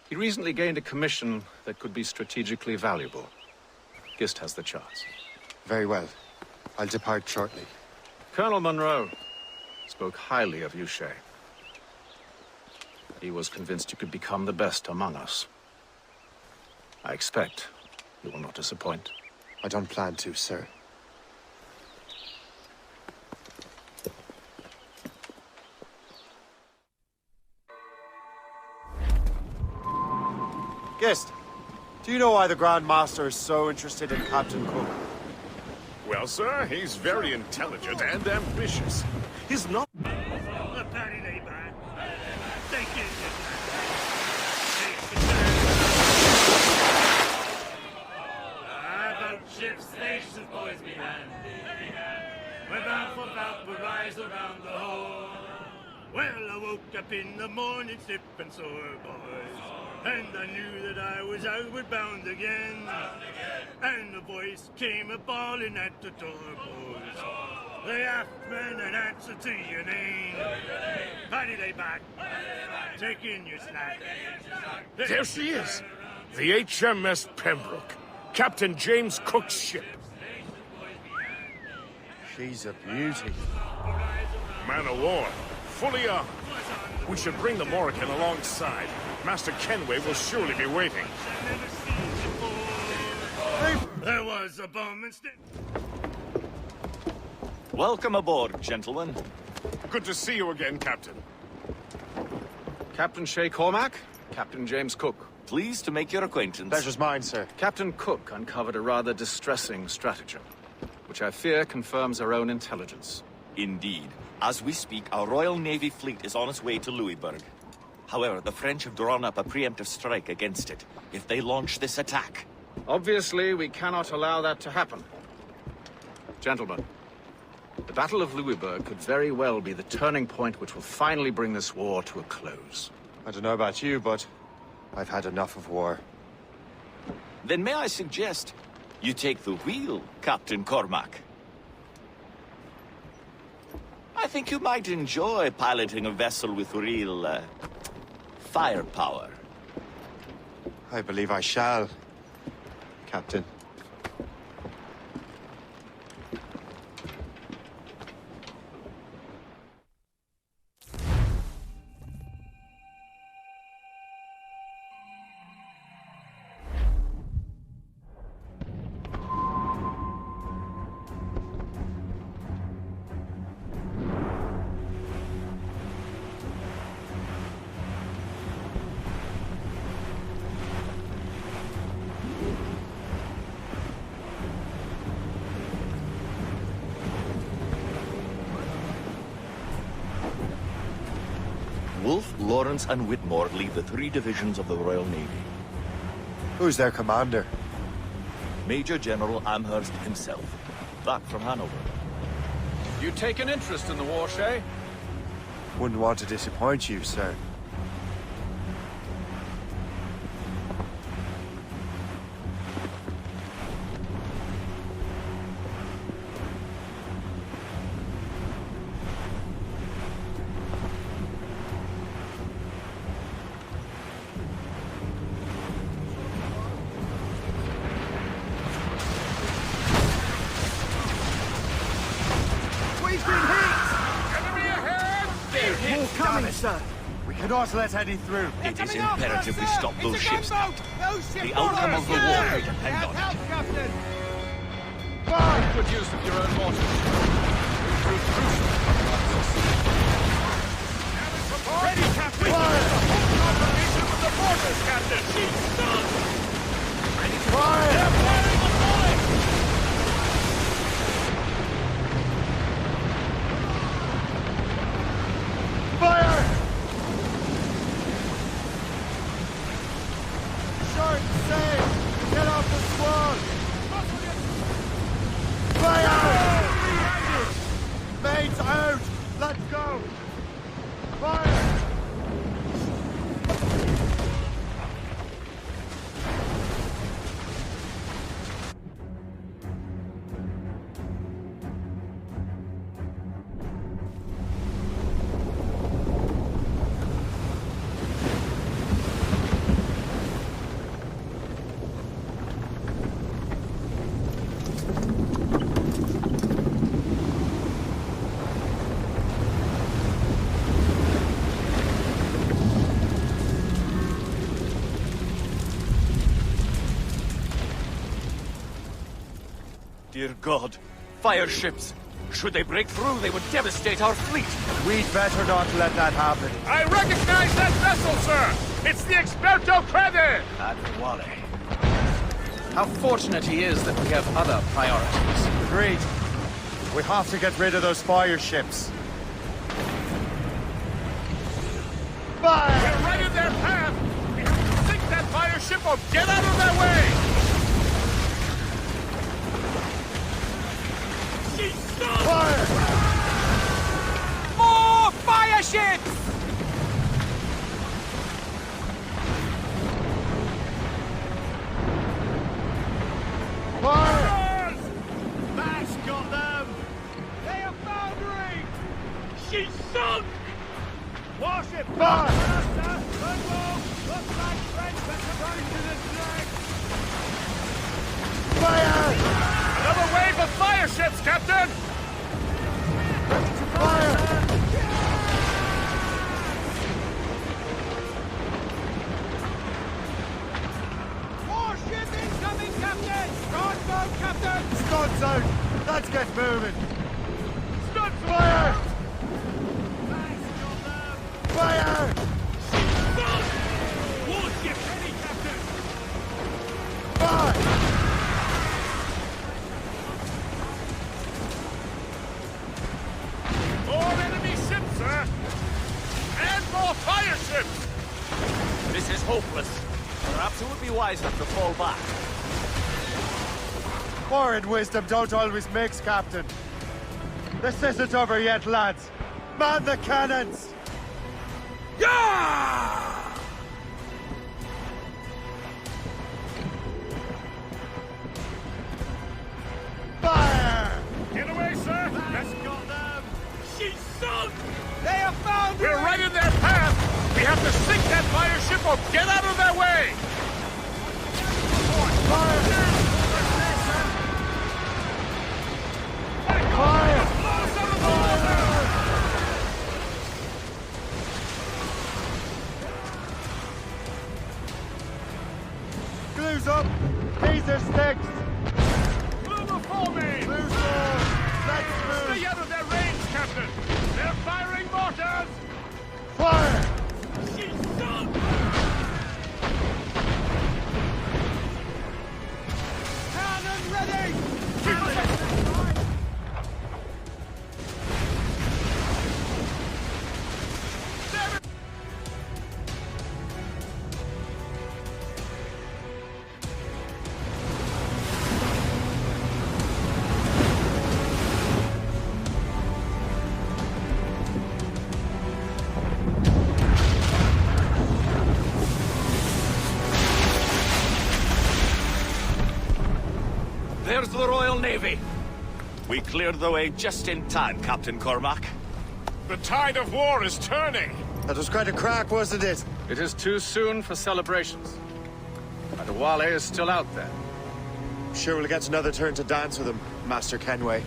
He recently gained a commission that could be strategically valuable. Gist has the charts. Very well. I'll depart shortly. Colonel Monroe spoke highly of you, Shay. He was convinced you could become the best among us. I expect you will not disappoint. I don't plan to, sir. Gist, do you know why the Grand Master is so interested in Captain Cook? Well, sir, he's very intelligent and ambitious. He's not... Ships, stations, boys behind. We're bound for Valparaiso around the Horn. Well, I woke up in the morning sipping sore, boys. And I knew that I was outward bound again. And a voice came a-bawling at the door, boys. They aft men an answer to your name. Paddy lay back, take in your snack. There she is! The HMS Pembroke. Captain James Cook's ship. She's a beauty. Man of war, fully armed. We should bring the Morrigan alongside. Master Kenway will surely be waiting. There was a bomb and stick. Welcome aboard, gentlemen. Good to see you again, Captain. Captain Shay Cormac, Captain James Cook. Pleased to make your acquaintance. Pleasure's mine, sir. Captain Cook uncovered a rather distressing stratagem, which I fear confirms our own intelligence. Indeed. As we speak, our Royal Navy fleet is on its way to Louisburg. However, the French have drawn up a preemptive strike against it if they launch this attack. Obviously, we cannot allow that to happen. Gentlemen, the Battle of Louisburg could very well be the turning point which will finally bring this war to a close. I don't know about you, but I've had enough of war. Then may I suggest you take the wheel, Captain Cormac? I think you might enjoy piloting a vessel with real, firepower. I believe I shall, Captain. Wolfe, Lawrence, and Whitmore lead the 3 divisions of the Royal Navy. Who's their commander? Major General Amherst himself, back from Hanover. You take an interest in the war, Shay? Wouldn't want to disappoint you, sir. more coming, sir. We cannot let any through. It is imperative we stop those ships, Captain. The outcome of the war will depend on it. Make good use of your own mortars. We'll prove crucial. Ready, Captain! Confirmation with the mortars, Captain! She's done! Ready to fire! They're firing the point! Fire! Short safe! Get off the squad! Fire! Mates out! Let's go! Fire! Dear God, fire ships. Should they break through, they would devastate our fleet. We'd better not let that happen. I recognize that vessel, sir! It's the Experto Crede! Admiral Wale. How fortunate he is that we have other priorities. Agreed. We have to get rid of those fire ships. Fire! We're right in their path! We have to sink that fire ship or get out of their way! She's done! Fire! More fire ships! Fire! That's got them! They are foundering! She's sunk! Warship! Fire! Looks like Frenchmen are going to the flag! Fire! Another wave of fire ships, Captain! Fire! Warship incoming, Captain! Start boat, Captain! Stunts out! Let's get moving! Stunts Fire! Fire! Fire! Warship ready, Captain! Fire! More enemy ships, sir! And more fire ships! This is hopeless. Perhaps it would be wise enough to fall back. War and wisdom don't always mix, Captain. This isn't over yet, lads. Man the cannons! Yeah! Fire! Get away, sir! That's got them! She's sunk! They are found! We're right in their path! We have to sink that fire ship or get out of their way! Fire! Fire! Glue's up! These are sticks! Glue before me! Glue's on! Let's move! Stay out of their range, Captain! They're firing mortars! Fire! She's sunk! Cannon ready! There's the Royal Navy. We cleared the way just in time, Captain Cormac. The tide of war is turning. That was quite a crack, wasn't it? It is too soon for celebrations. And Wale is still out there. Sure we'll get another turn to dance with him, Master Kenway.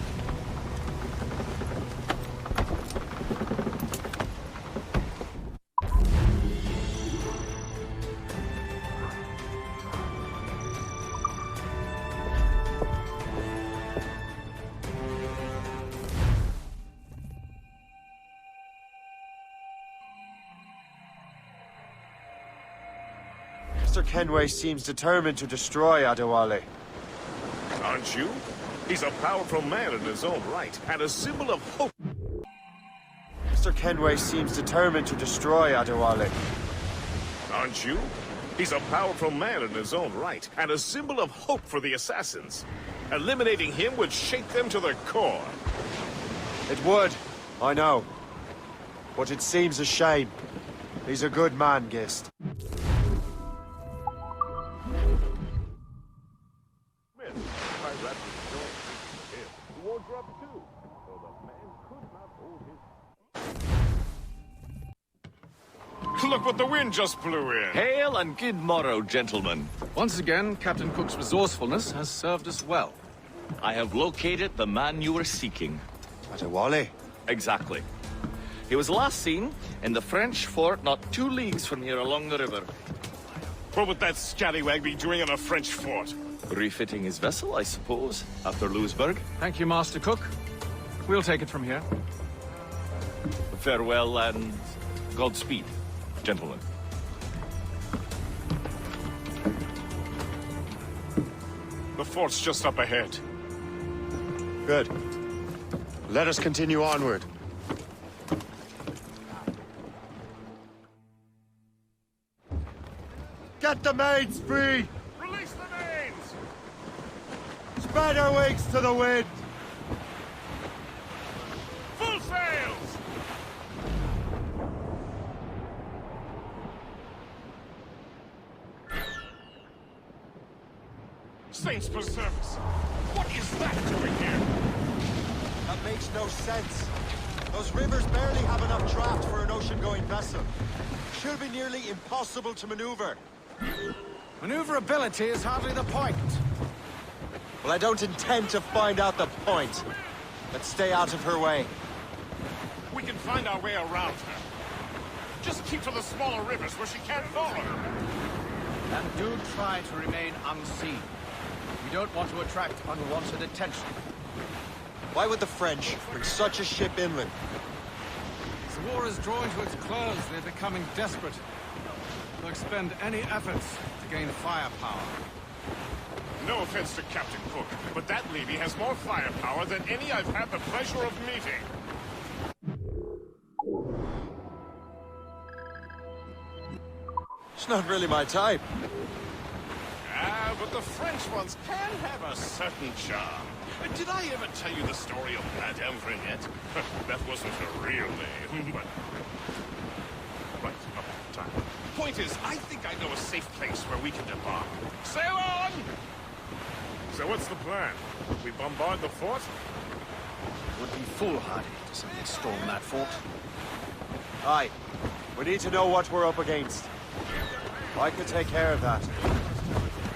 Master Kenway seems determined to destroy Adewale. Aren't you? He's a powerful man in his own right, and a symbol of hope. Master Kenway seems determined to destroy Adewale. Aren't you? He's a powerful man in his own right, and a symbol of hope for the assassins. Eliminating him would shake them to their core. It would, I know. But it seems a shame. He's a good man, Gist. Look what the wind just blew in. Hail and good morrow, gentlemen. Once again, Captain Cook's resourcefulness has served us well. I have located the man you were seeking. Adewale? Exactly. He was last seen in the French fort not 2 leagues from here along the river. What would that scallywag be doing in a French fort? Refitting his vessel, I suppose, after Louisburg. Thank you, Master Cook. We'll take it from here. Farewell and Godspeed, gentlemen. The fort's just up ahead. Good. Let us continue onward. Get the maids free! Release the mains! Spread our wings to the wind! Full sails! Saints preserve us! What is that doing here? That makes no sense. Those rivers barely have enough draft for an ocean-going vessel. Should be nearly impossible to maneuver. Maneuverability is hardly the point. Well, I don't intend to find out the point. Let's stay out of her way. We can find our way around her. Just keep to the smaller rivers where she can't follow. And do try to remain unseen. We don't want to attract unwanted attention. Why would the French bring such a ship inland? As the war is drawing to its close, they're becoming desperate. They'll expend any efforts to gain firepower. No offense to Captain Cook, but that lady has more firepower than any I've had the pleasure of meeting. It's not really my type. Ah, but the French ones can have a certain charm. Did I ever tell you the story of Madame Vrenette? That wasn't her real name, but... Right, up time. Point is, I think I know a safe place where we can debark. Sail on! So what's the plan? We bombard the fort? It would be foolhardy to simply storm that fort. Aye. We need to know what we're up against. I could take care of that.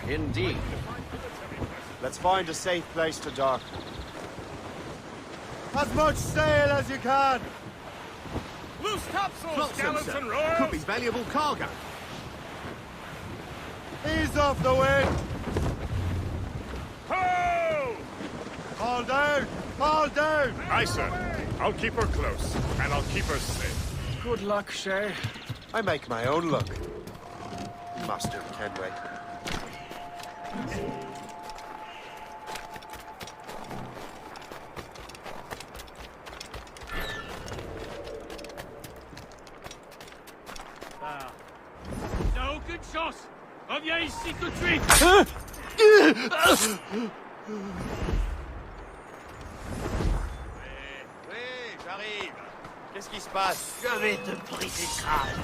Indeed. Let's find a safe place to dock. As much sail as you can! Loose topsails, Flotsam, gallants sir. and royals! Could be valuable cargo. Ease off the wind! Ho! Haul down! Haul down! Aye, sir. I'll keep her close, and I'll keep her safe. Good luck, Shay. I make my own luck. Master Kenway. No good shot of your secretary. Oui, j'arrive. Qu'est-ce qui se passe? Je vais te briser le crâne.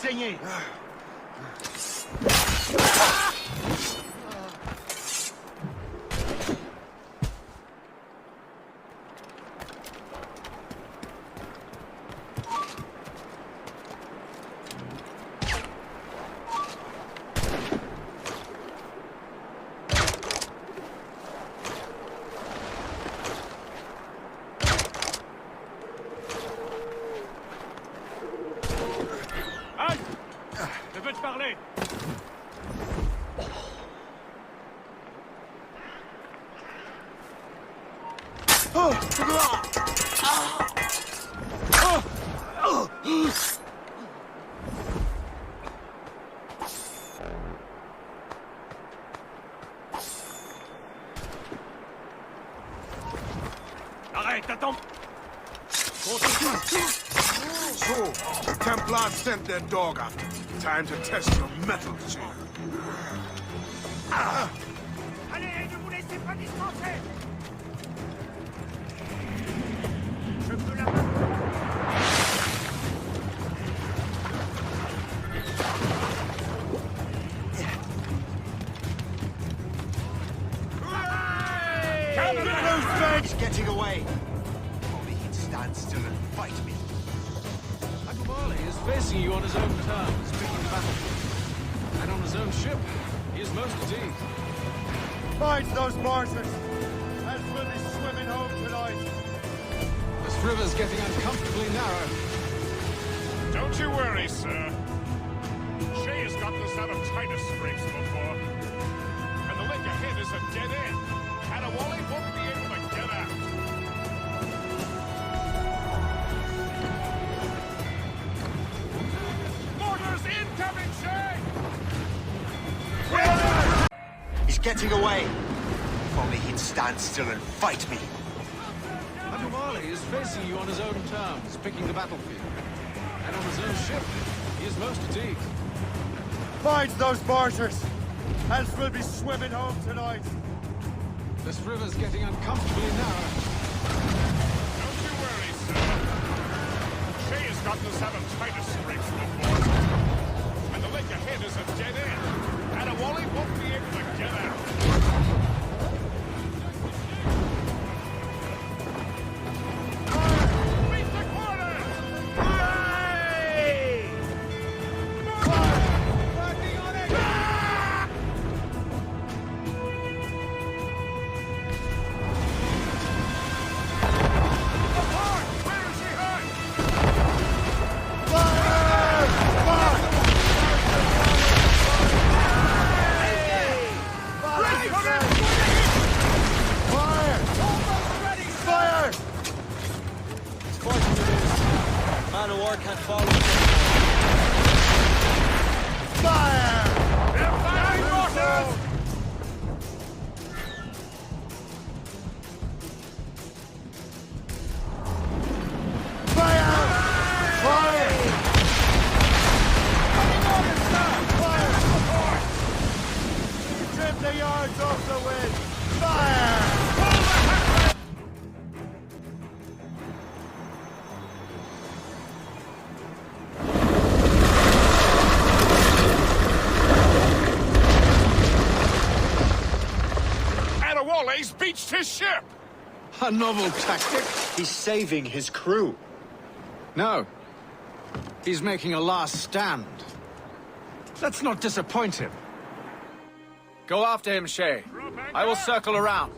singing! Je veux te parler. Arrête, attends. So, the Templars sent their dog after me. Time to test your mettle, Chief. Allez, ne vous laissez pas dispenser. He's getting away. Only he'd stand still and fight me. Agumale is facing you on his own terms, picking the battlefield. And on his own ship, he is most fatigued. Find those martyrs, as we'll be swimming home tonight. This river's getting uncomfortably narrow. Don't you worry, sir. Shay has gotten us out of tighter scrapes before. And the lake ahead is a dead end. Adewale won't be able to get out. Mortars incoming, Shay! He's getting away. If only he'd stand still and fight me. Agumale is facing you on his own terms, picking the battlefield. And on his own ship, he is most fatigued. Find those martyrs, else we'll be swimming home tonight. This river's getting uncomfortably narrow. Don't you worry, sir. Shay has gotten us out of tighter scrapes before. And the lake ahead is a dead end. Adewale won't be able to get out. The yards off the wind! Fire! Adewale's beached his ship! A novel tactic. He's saving his crew. No. He's making a last stand. Let's not disappoint him. Go after him, Shay. I will circle around.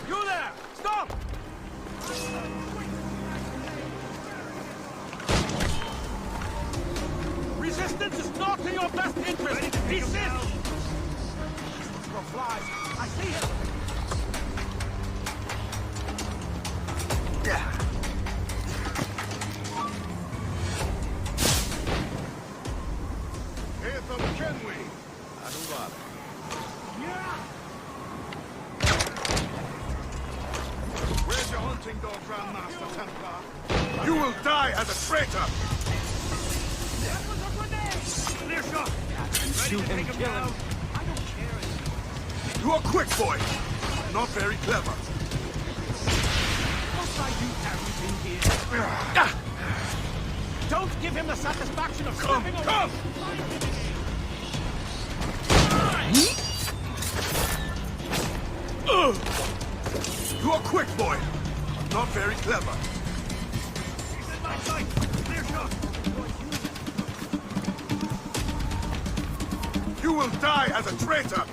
You there! Stop! Resistance is not in your best interest! Resist! Flies. I see him! Ethan Kenway. Where's your hunting dog, Grandmaster Templar? You will die as a traitor! shoot him, kill him. You are quick, boy. Not very clever. Must I do everything here? Don't give him the satisfaction of slipping away! Come! You are quick, boy. Not very clever. He's in my sight! Clear shot! You will die as a traitor!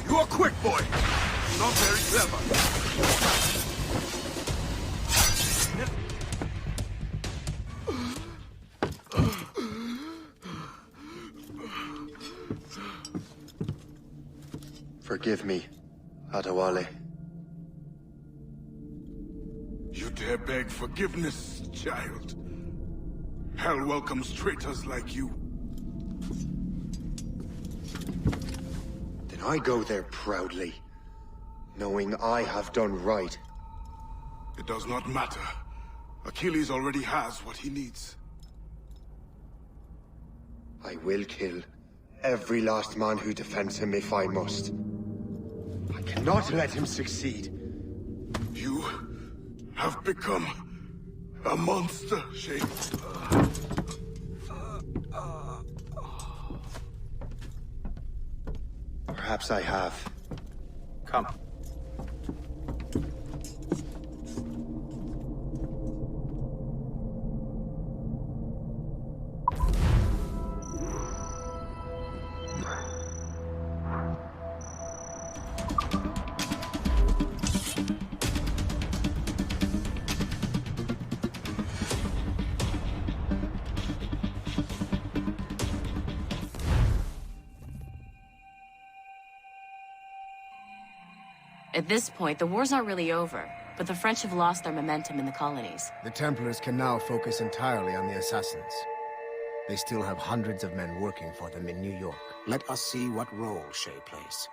You are quick, boy. Not very clever. Forgive me, Adewale. You dare beg forgiveness, child? Hell welcomes traitors like you. Then I go there proudly, knowing I have done right. It does not matter. Achilles already has what he needs. I will kill every last man who defends him if I must. I cannot let him succeed. You have become a monster, Shay. Perhaps I have. Come. At this point, the war's not really over, but the French have lost their momentum in the colonies. The Templars can now focus entirely on the assassins. They still have hundreds of men working for them in New York. Let us see what role Shay plays.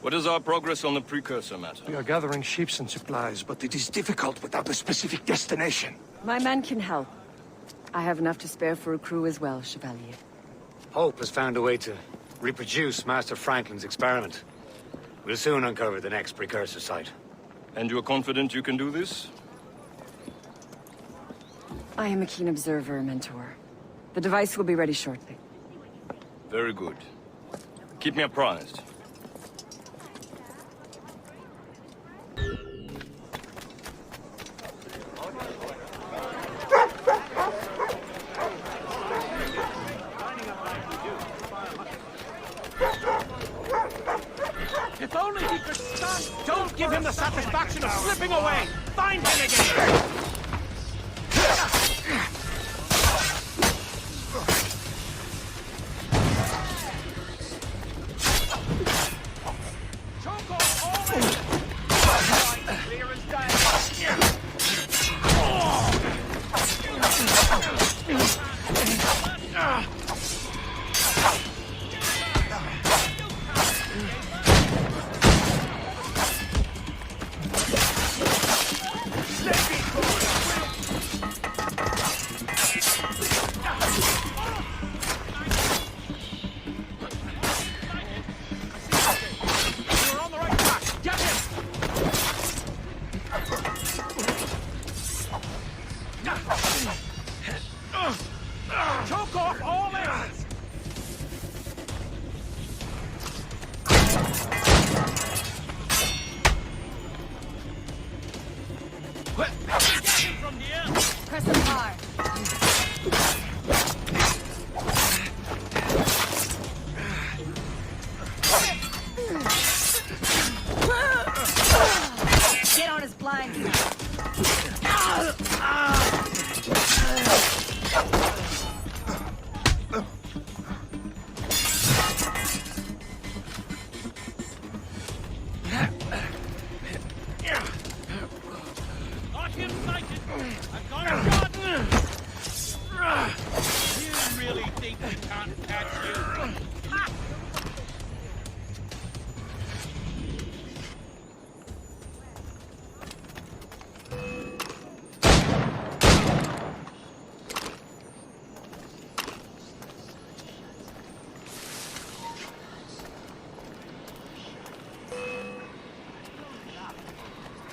What is our progress on the precursor matter? We are gathering ships and supplies, but it is difficult without a specific destination. My men can help. I have enough to spare for a crew as well, Chevalier. Hope has found a way to reproduce Master Franklin's experiment. We'll soon uncover the next precursor site. And you're confident you can do this? I am a keen observer, Mentor. The device will be ready shortly. Very good. Keep me apprised. If only he could stand! Don't give him the satisfaction of slipping away! Find him again!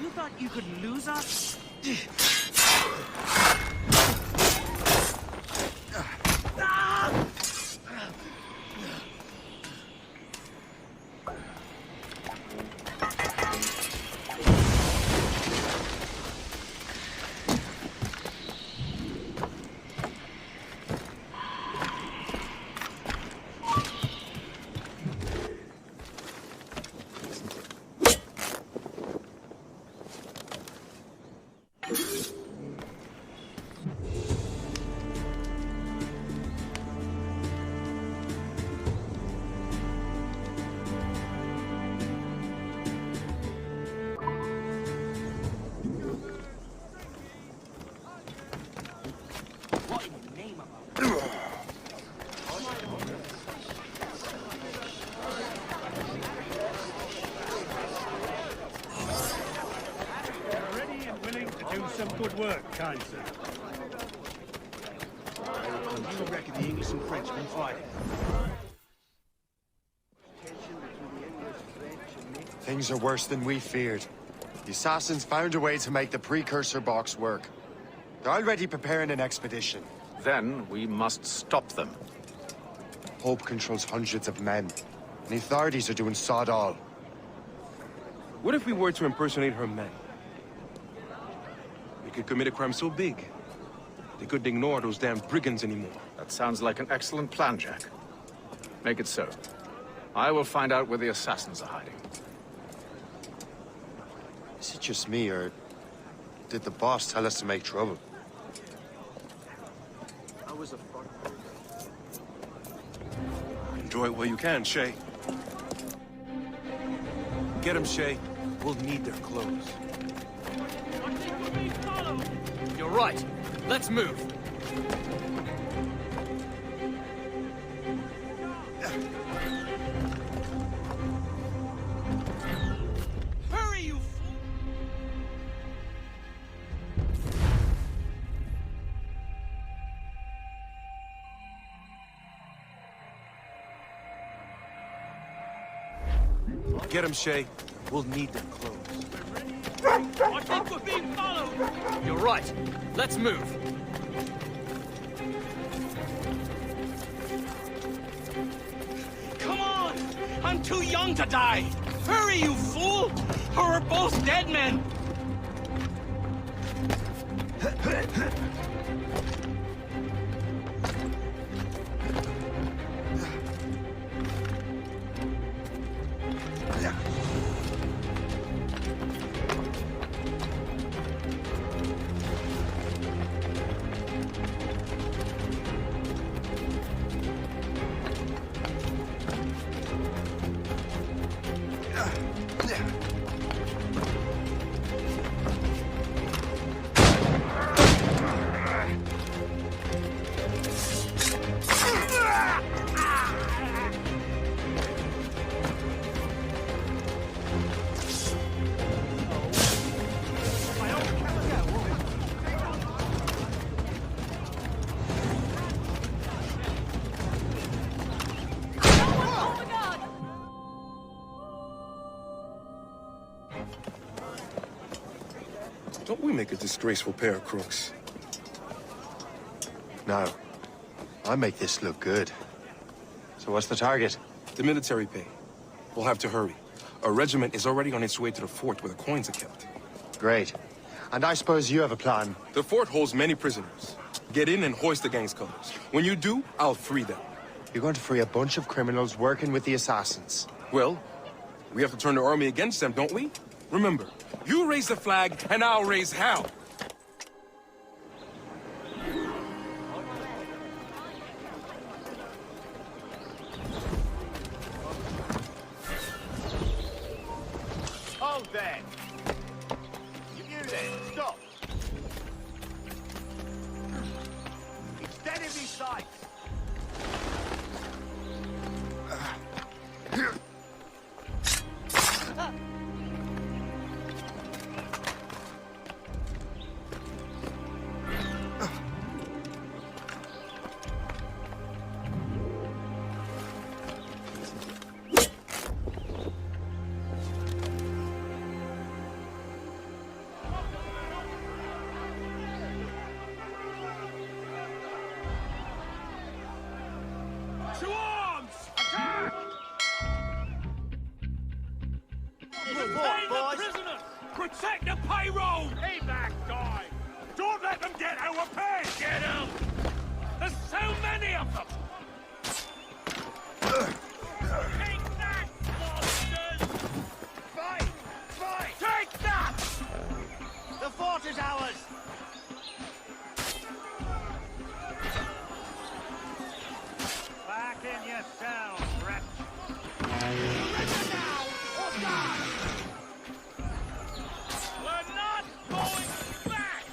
You thought you could lose us? Good work, kind sir. You reckon the English and French been fighting? Things are worse than we feared. The assassins found a way to make the precursor box work. They're already preparing an expedition. Then we must stop them. Hope controls hundreds of men. And the authorities are doing sod all. What if we were to impersonate her men? We could commit a crime so big, they couldn't ignore those damn brigands anymore. That sounds like an excellent plan, Jack. Make it so. I will find out where the assassins are hiding. Is it just me, or did the boss tell us to make trouble? Enjoy it while you can, Shay. Get him, Shay. We'll need their clothes. You're right. Let's move. Hurry, you fool! Get him, Shay. We'll need their clothes. I think we're being followed! You're right. Let's move. Come on! I'm too young to die! Hurry, you fool! Or we're both dead men! Don't we make a disgraceful pair of crooks? No. I make this look good. So what's the target? The military pay. We'll have to hurry. A regiment is already on its way to the fort where the coins are kept. Great. And I suppose you have a plan. The fort holds many prisoners. Get in and hoist the gang's colors. When you do, I'll free them. You're going to free a bunch of criminals working with the assassins. Well, we have to turn the army against them, don't we? Remember, you raise the flag, and I'll raise hell. Hold there! You there, stop! It's dead in me sights! Protect the payroll! Hey, that guy! Don't let them get our pay! Get out! There's so many of them! Take that, monsters! Fight! Fight! Take that! The fort is ours! Back in yourselves, wretch! Surrender now, or die! We're not going back!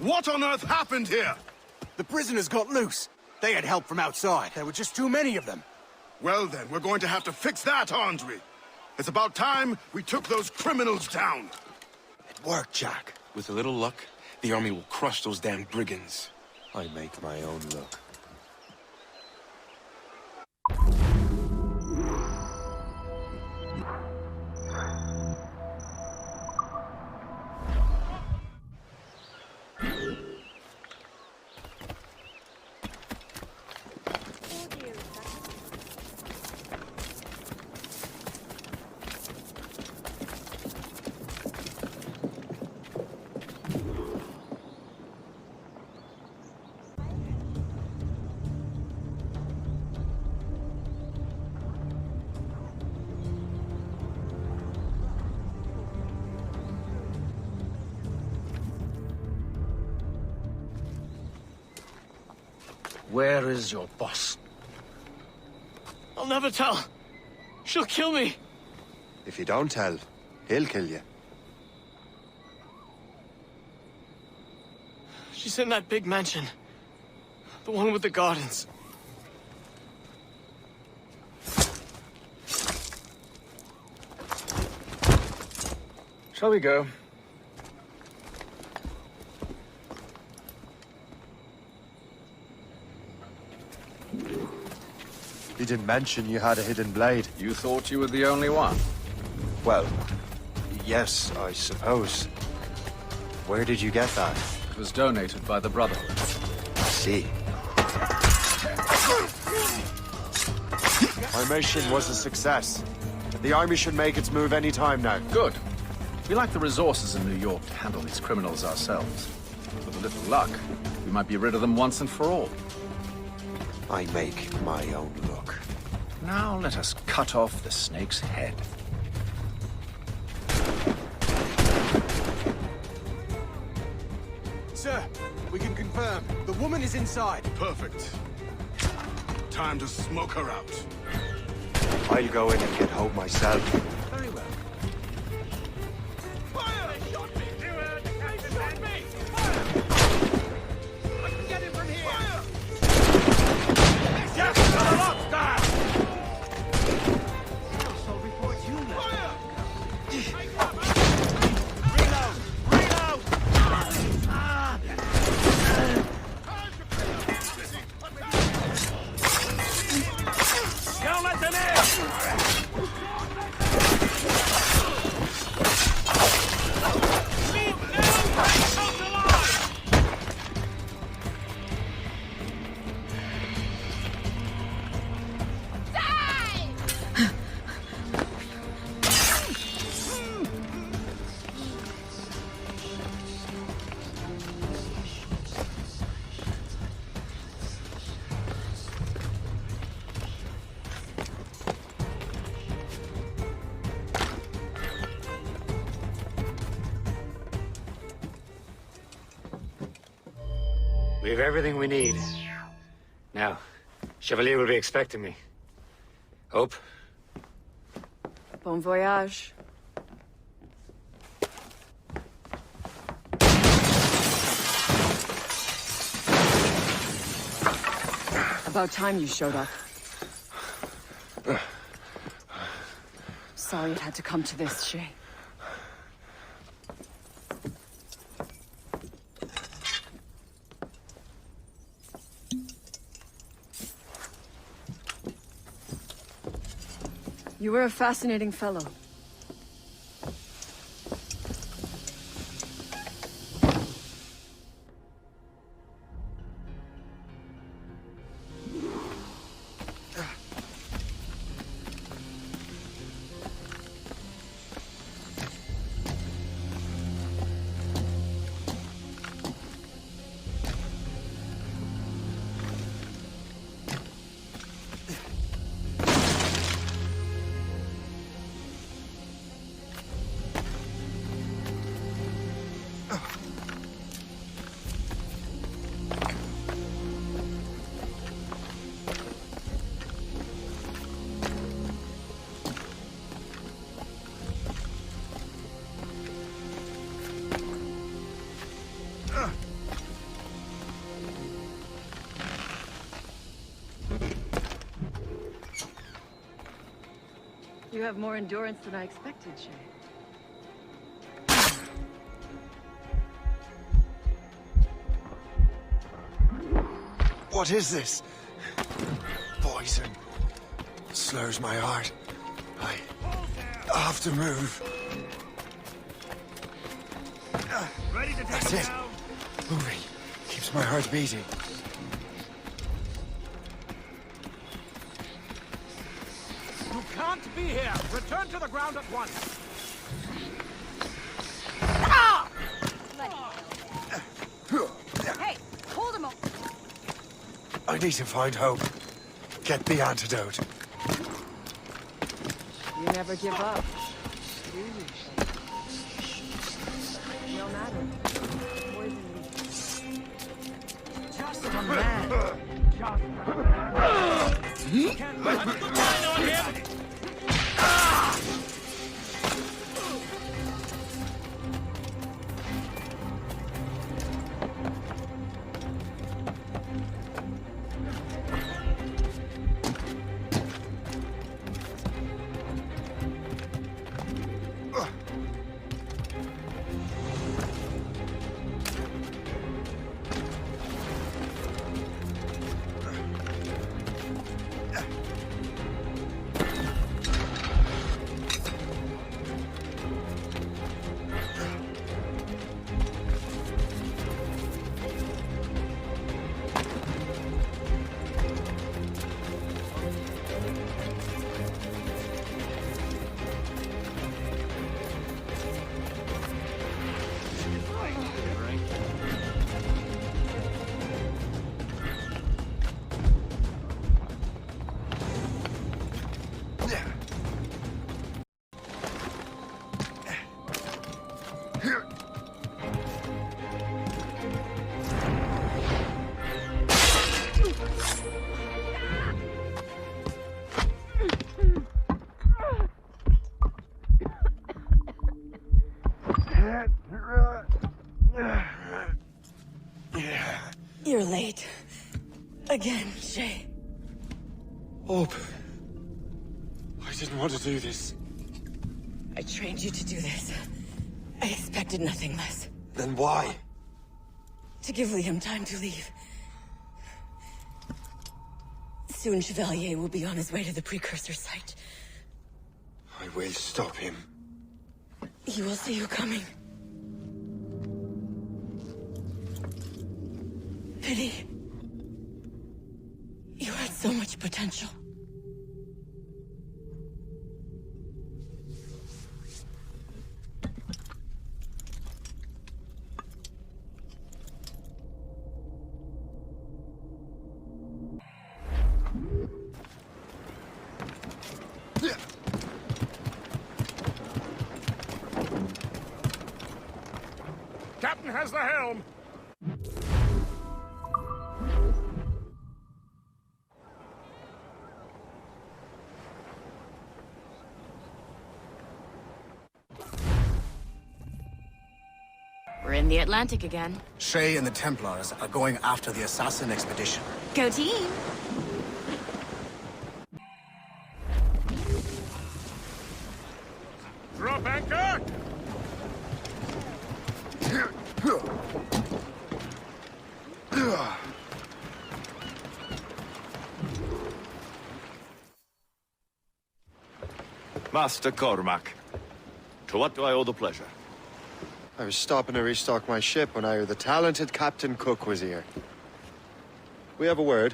What on earth happened here? The prisoners got loose. They had help from outside. There were just too many of them. Well then, we're going to have to fix that, aren't we? It's about time we took those criminals down. It worked, Jack. With a little luck, the army will crush those damn brigands. I make my own luck. Where is your boss? I'll never tell. She'll kill me. If you don't tell, he'll kill you. She's in that big mansion. The one with the gardens. Shall we go? He didn't mention you had a hidden blade. You thought you were the only one? Well, yes, I suppose. Where did you get that? It was donated by the Brotherhood. I see. Our mission was a success. The army should make its move any time now. Good. We lack the resources in New York to handle these criminals ourselves. With a little luck, we might be rid of them once and for all. I make my own luck. Now let us cut off the snake's head. Sir, we can confirm. The woman is inside. Perfect. Time to smoke her out. I'll go in and get Hope myself. Very well. Fire! They shot me! They shot me! Fire! I can get him from here! Fire! Yes, for the lock down! So reports you left. Fire! Reload! Reload! Don't let them in! We have everything we need. Now, Chevalier will be expecting me. Hope? Bon voyage. About time you showed up. Sorry it had to come to this, Shay. You were a fascinating fellow. You have more endurance than I expected, Shay. What is this? Poison. Slurs my heart. I have to move. Ready to take That's him it. down? Moving keeps my heart beating. You can't be here. Return to the ground at once. Hey, hold him up. I need to find Hope. Get the antidote. You never give up, do you, Shay? No matter. Poison leaves. Just a man. Just a man. You can't let me on him. You're late. Again, Shay. Hope. I didn't want to do this. I trained you to do this. I expected nothing less. Then why? To give Liam time to leave. Soon Chevalier will be on his way to the precursor site. I will stop him. He will see you coming. Pity. You had so much potential. Captain has the helm. We're in the Atlantic again. Shay and the Templars are going after the assassin expedition. Go team! Drop anchor! Master Cormac, to what do I owe the pleasure? I was stopping to restock my ship when I heard the talented Captain Cook was here. We have a word.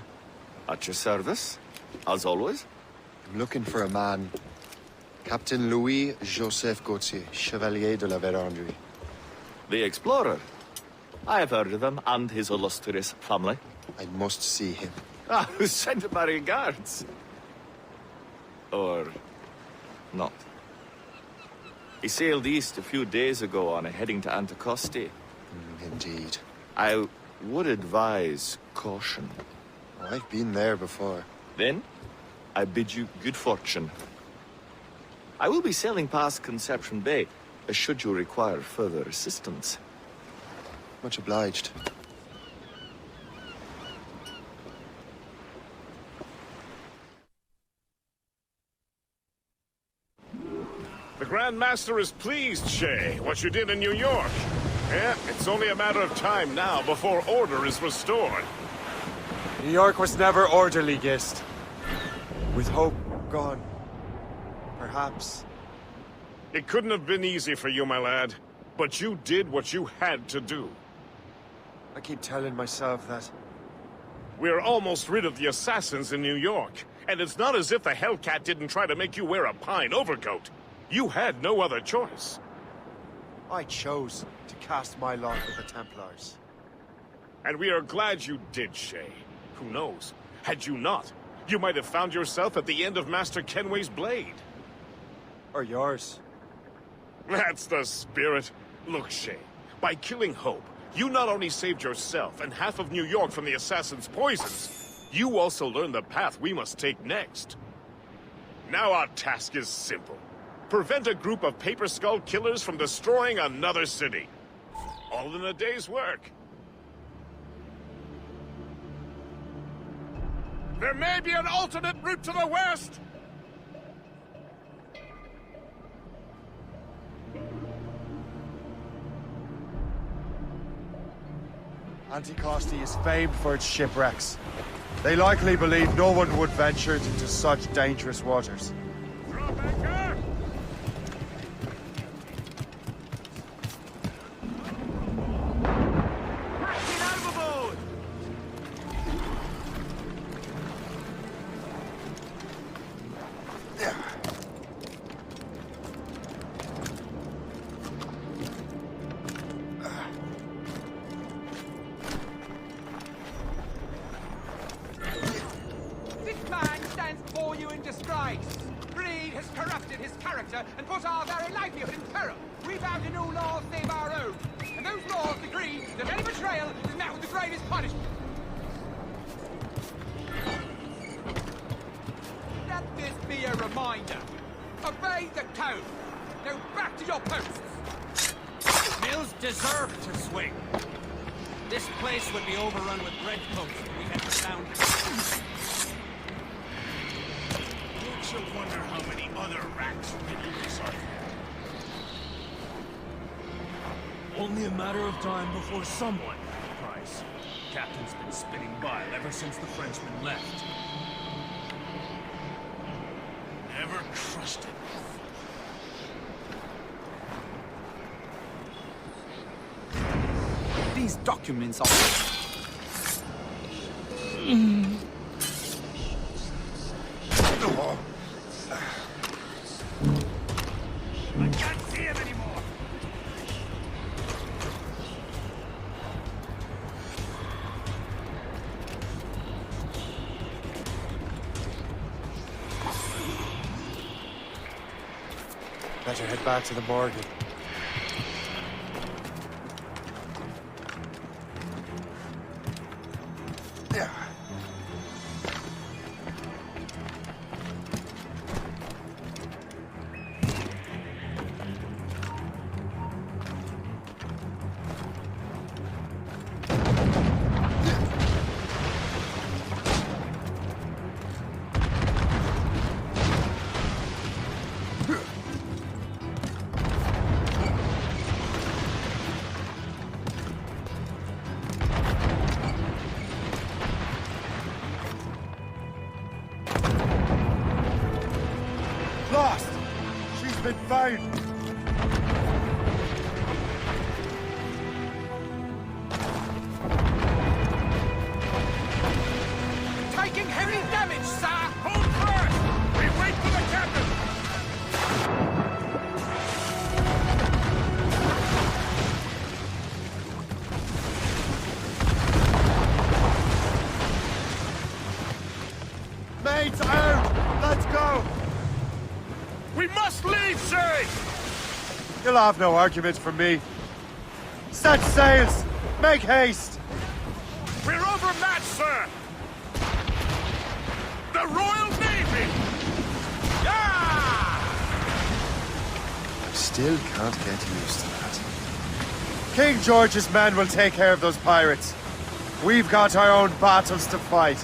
At your service, as always. I'm looking for a man. Captain Louis-Joseph Gauthier, Chevalier de la Vérendrye. The explorer. I have heard of him and his illustrious family. I must see him. Ah, send my regards. Or not. He sailed east a few days ago on a heading to Anticosti. Indeed. I would advise caution. Oh, I've been there before. Then, I bid you good fortune. I will be sailing past Conception Bay, should you require further assistance. Much obliged. The Grand Master is pleased, Shay, what you did in New York. Yeah, it's only a matter of time now before order is restored. New York was never orderly, Gist. With hope gone, perhaps. It couldn't have been easy for you, my lad. But you did what you had to do. I keep telling myself that. We're almost rid of the assassins in New York. And it's not as if the Hellcat didn't try to make you wear a pine overcoat. You had no other choice. I chose to cast my lot with the Templars. And we are glad you did, Shay. Who knows? Had you not, you might have found yourself at the end of Master Kenway's blade. Or yours. That's the spirit. Look, Shay, by killing Hope, you not only saved yourself and half of New York from the assassin's poisons, you also learned the path we must take next. Now our task is simple. Prevent a group of Paper Skull killers from destroying another city. All in a day's work. There may be an alternate route to the west! Anticosti is famed for its shipwrecks. They likely believe no one would venture into such dangerous waters. Drop anchor! Overboard! This man stands before you in disgrace. Greed has corrupted his character and put our very livelihood in peril. We vow to new laws save our own. And those laws decree that any betrayal is met with the greatest punishment. Let this be a reminder. Obey the code. Now back to your posts. Mills deserve to swing. This place would be overrun with redcoats if we had found it. Don't you wonder how many other rats riddle this earth? Only a matter of time before someone paid the price. Captain's been spinning bile ever since the Frenchman left. Never trusted. These documents are... I can't see him anymore. Better head back to the morgue. Fine. Taking heavy damage, sir! Hold first! We wait for the captain! Mates out! Let's go! We must leave, Shay! You'll have no argument from me. Set sails! Make haste! We're overmatched, sir! The Royal Navy! Yeah! Still can't get used to that. King George's men will take care of those pirates. We've got our own battles to fight.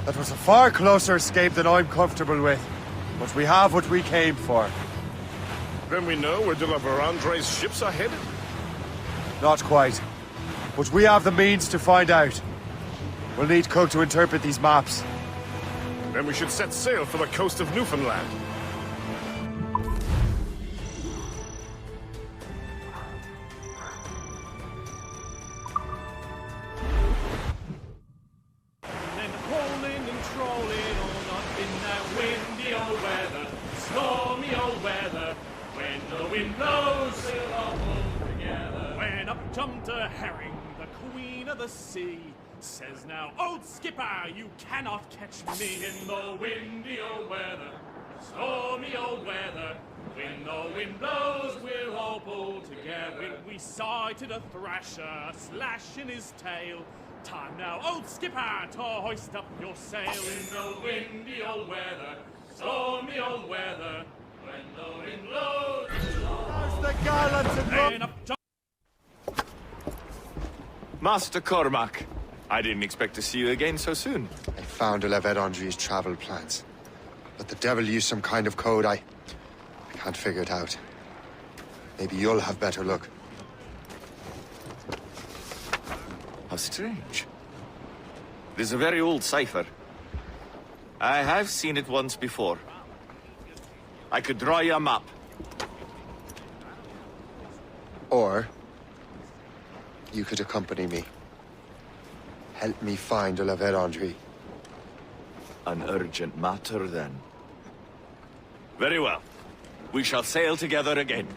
That was a far closer escape than I'm comfortable with. But we have what we came for. Then we know where de la Vérendrye's ships are headed? Not quite. But we have the means to find out. We'll need Cook to interpret these maps. Then we should set sail for the coast of Newfoundland. Says now, old skipper, you cannot catch me in the windy old weather, stormy old weather. When the wind blows, we'll all pull together. We sighted a thrasher, a slash in his tail. Time now, old skipper, to hoist up your sail in the windy old weather, stormy old weather. When the wind blows, we'll all How's the gallants and Master Cormac, I didn't expect to see you again so soon. I found de la Vérendrye's travel plans. But the devil used some kind of code. I can't figure it out. Maybe you'll have better luck. How strange. It is a very old cipher. I have seen it once before. I could draw you a map. Or you could accompany me. Help me find de la Vérendrye. An urgent matter, then. Very well. We shall sail together again.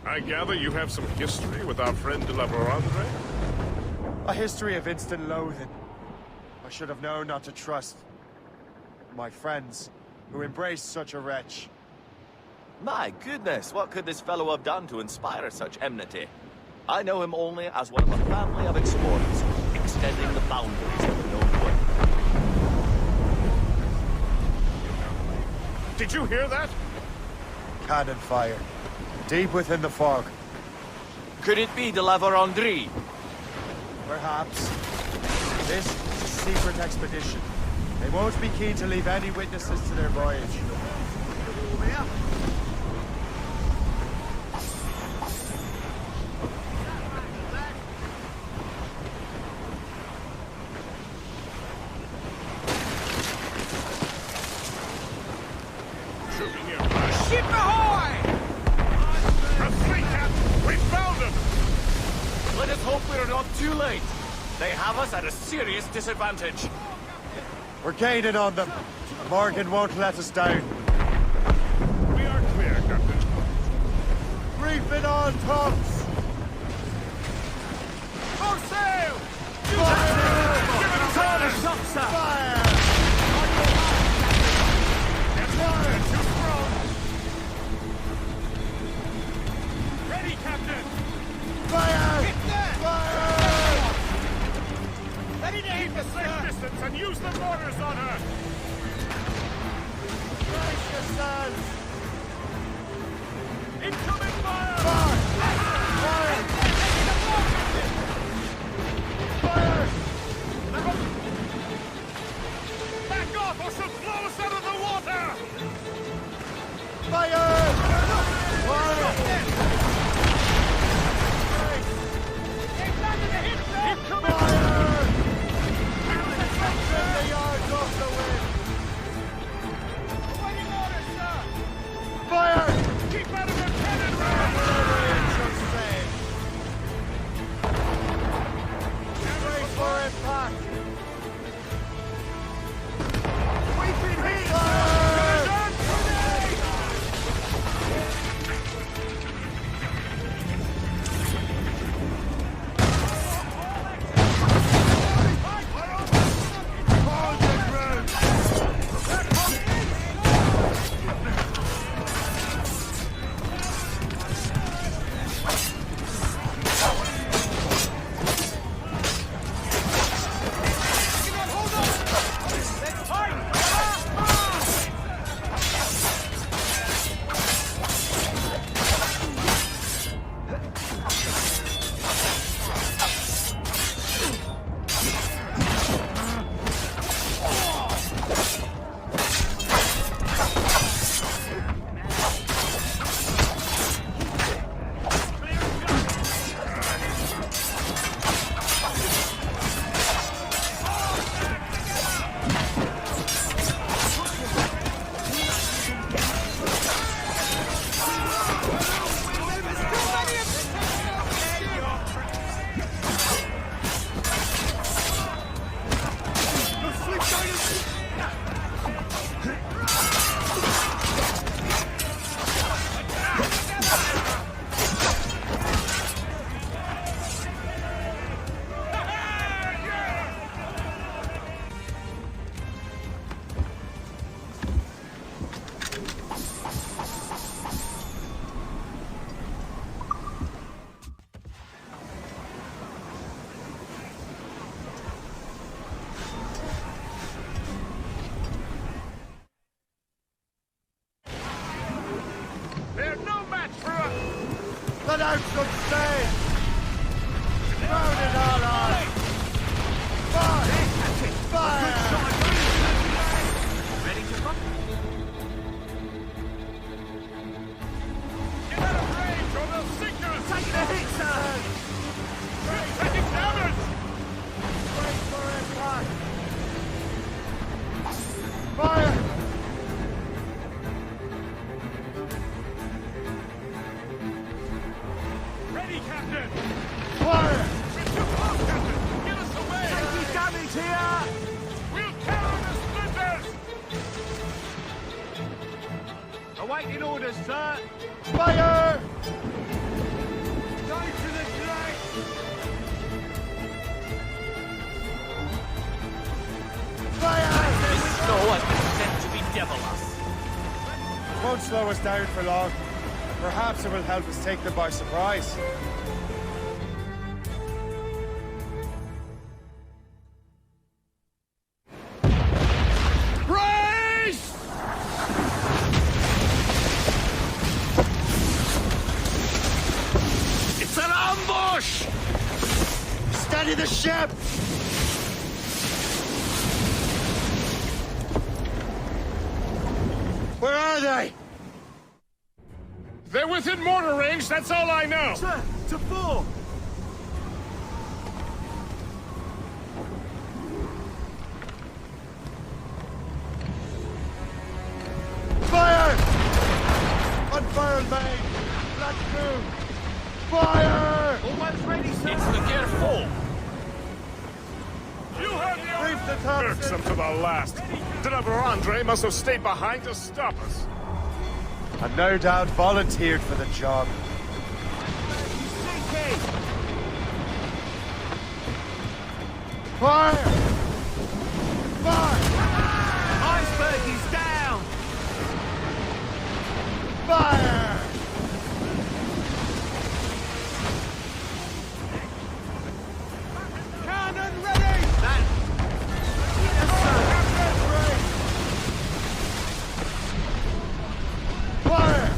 I gather you have some history with our friend de la Vérendrye? A history of instant loathing. I should have known not to trust my friends who embraced such a wretch. My goodness, what could this fellow have done to inspire such enmity? I know him only as one of a family of explorers, extending the boundaries of the known world. Did you hear that? Cannon fire. Deep within the fog. Could it be de la Vérendrye? Perhaps. This is a secret expedition. They won't be keen to leave any witnesses to their voyage. Ship ahoy! A fleet, Captain! We found them! Let us hope we're not too late. They have us at a serious disadvantage. We're gaining on them. Morgan won't let us down. We are clear, Captain. Reefing on tops! Full sail! Fire! Give it a turn! Fire! Fire! Fire! Too strong! Ready, Captain! Fire! Hit that! Fire! Ready to aim the Safe distance and use the mortars on her! Brace yourselves! Incoming fire! Back off or she'll blow us out of the water! Keep out of the cannon Let out some steam! Burn it all on! Fire! Fire! Ready to pump? Get out of range or they'll sink us! Taking a hit, sir! We're taking damage! Wait for impact! Fire! Ready, Captain! Fire! We're too close, Captain! Get us away! Taking damage here! We'll carry the splinters! Awaiting orders, sir! Fire! Go to the drag! Fire! This snow has been sent to bedevil us. It won't slow us down for long. Perhaps it will help us take them by surprise. Brace! It's an ambush! Steady the ship! Where are they? They're within mortar range, that's all I know. Sir, to four! Fire! Unfurled main! Black crew! Fire! Almost ready, sir. It's the gear 4. You have the Brief the top. irksome to the last. Deliver Andre must have stayed behind to stop us. And no doubt volunteered for the job. Fire! Fire! Iceberg is down! Fire! Cannon ready! Fire!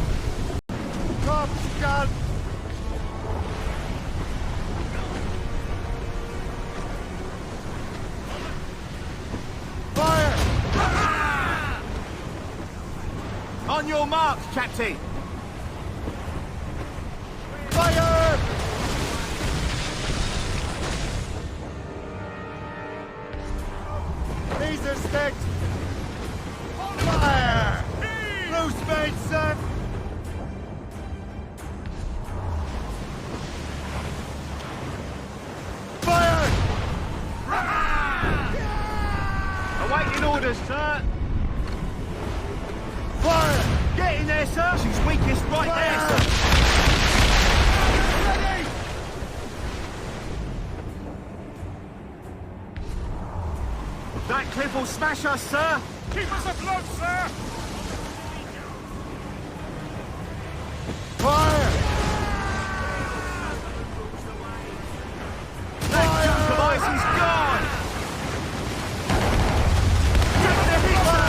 Top all marked, Chapty. Fire! Laser sticked! Fire! Blue spade set! Fire! Awaiting orders, sir. Fire! Get in there, sir. She's weakest right there, sir. Ready! That cliff will smash us, sir. Keep us afloat, sir! Fire! That chunk of ice is gone. Take the hit, sir.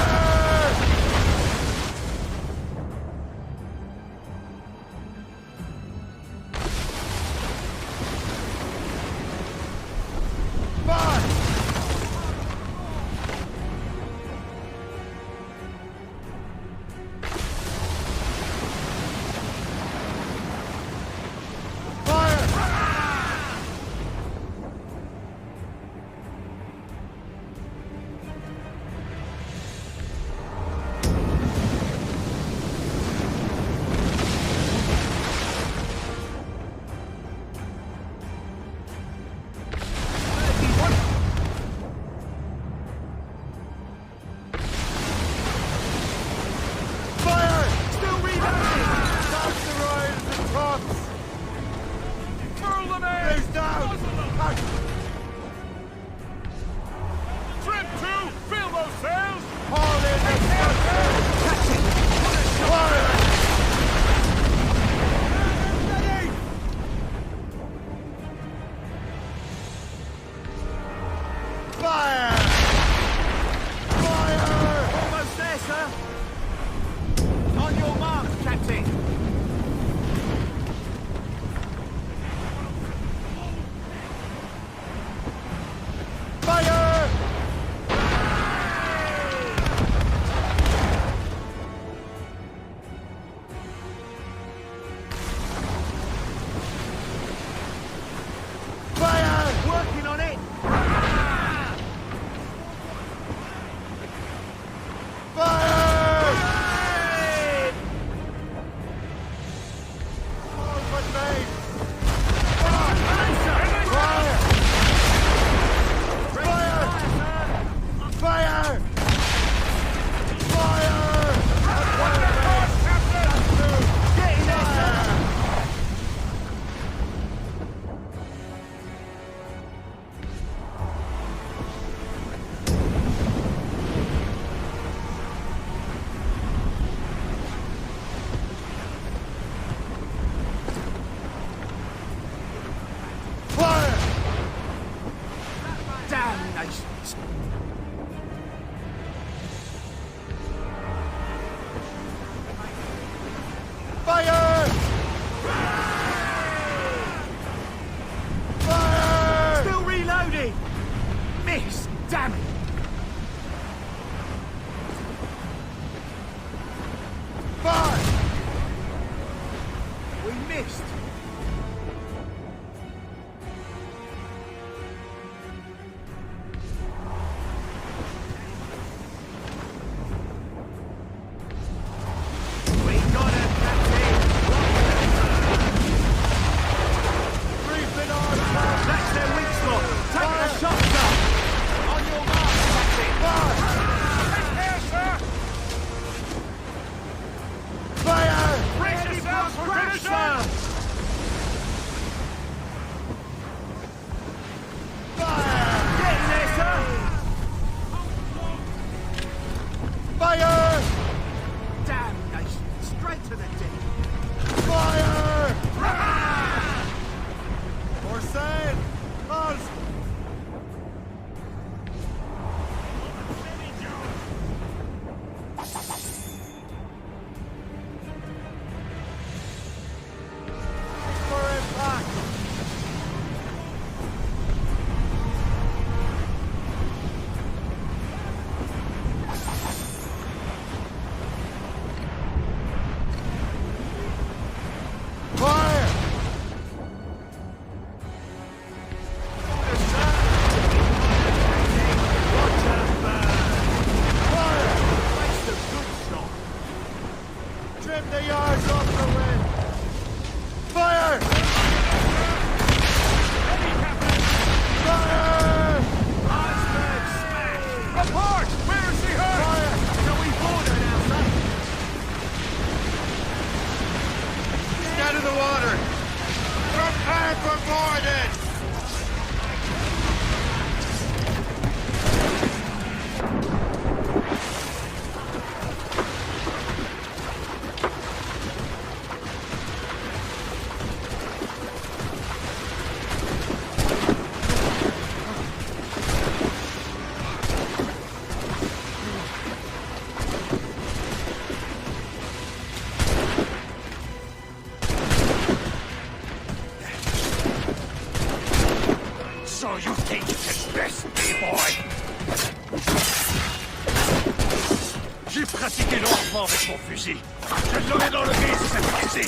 boarded! So you think you can best me, boy? J'ai pratiqué lentement avec mon fusil. Je l'aurais enlevé cette fois-ci.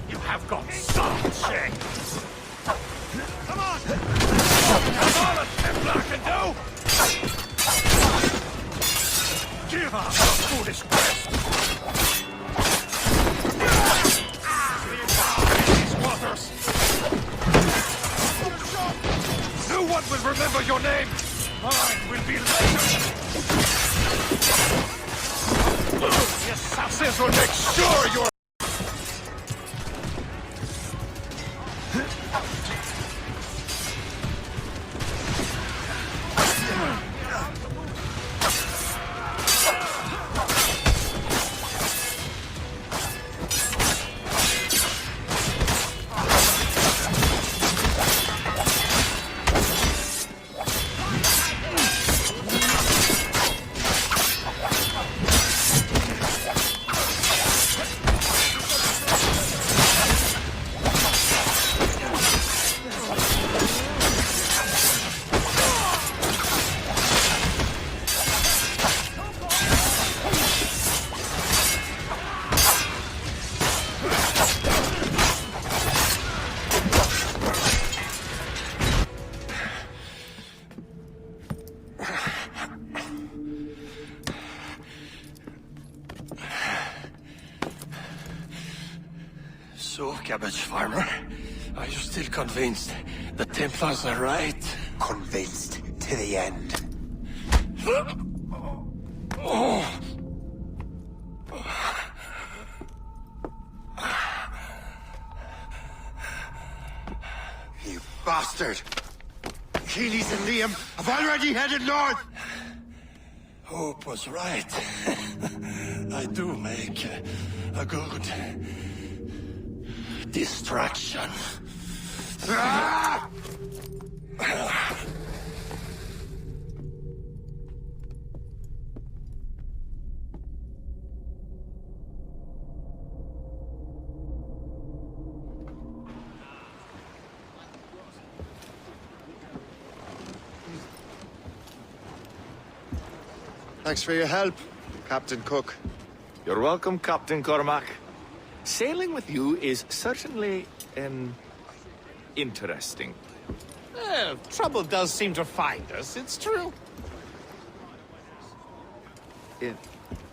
You have got some check. Come on! Come on, a Templar can do! Give up your foolish quest! These waters! No one will remember your name! Mine will be legend! The assassins will make sure you're... So, cabbage farmer, are you still convinced the Templars are right? Convinced to the end. Oh. You bastard! Keelys and Liam have already headed north! Hope was right. I do make a good distraction. Ah! Thanks for your help, Captain Cook. You're welcome, Captain Cormac. Sailing with you is certainly, interesting. Trouble does seem to find us, it's true.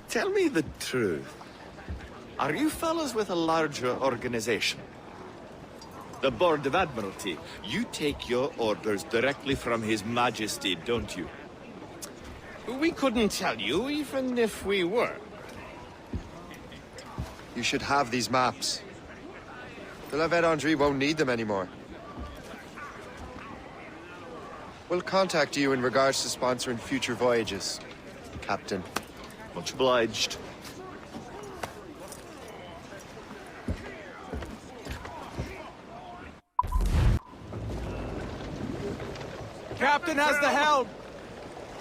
Tell me the truth. Are you fellas with a larger organization? The Board of Admiralty. You take your orders directly from His Majesty, don't you? We couldn't tell you, even if we were. You should have these maps. The La Vedendry won't need them anymore. We'll contact you in regards to sponsoring future voyages, Captain. Much obliged. Captain has the helm!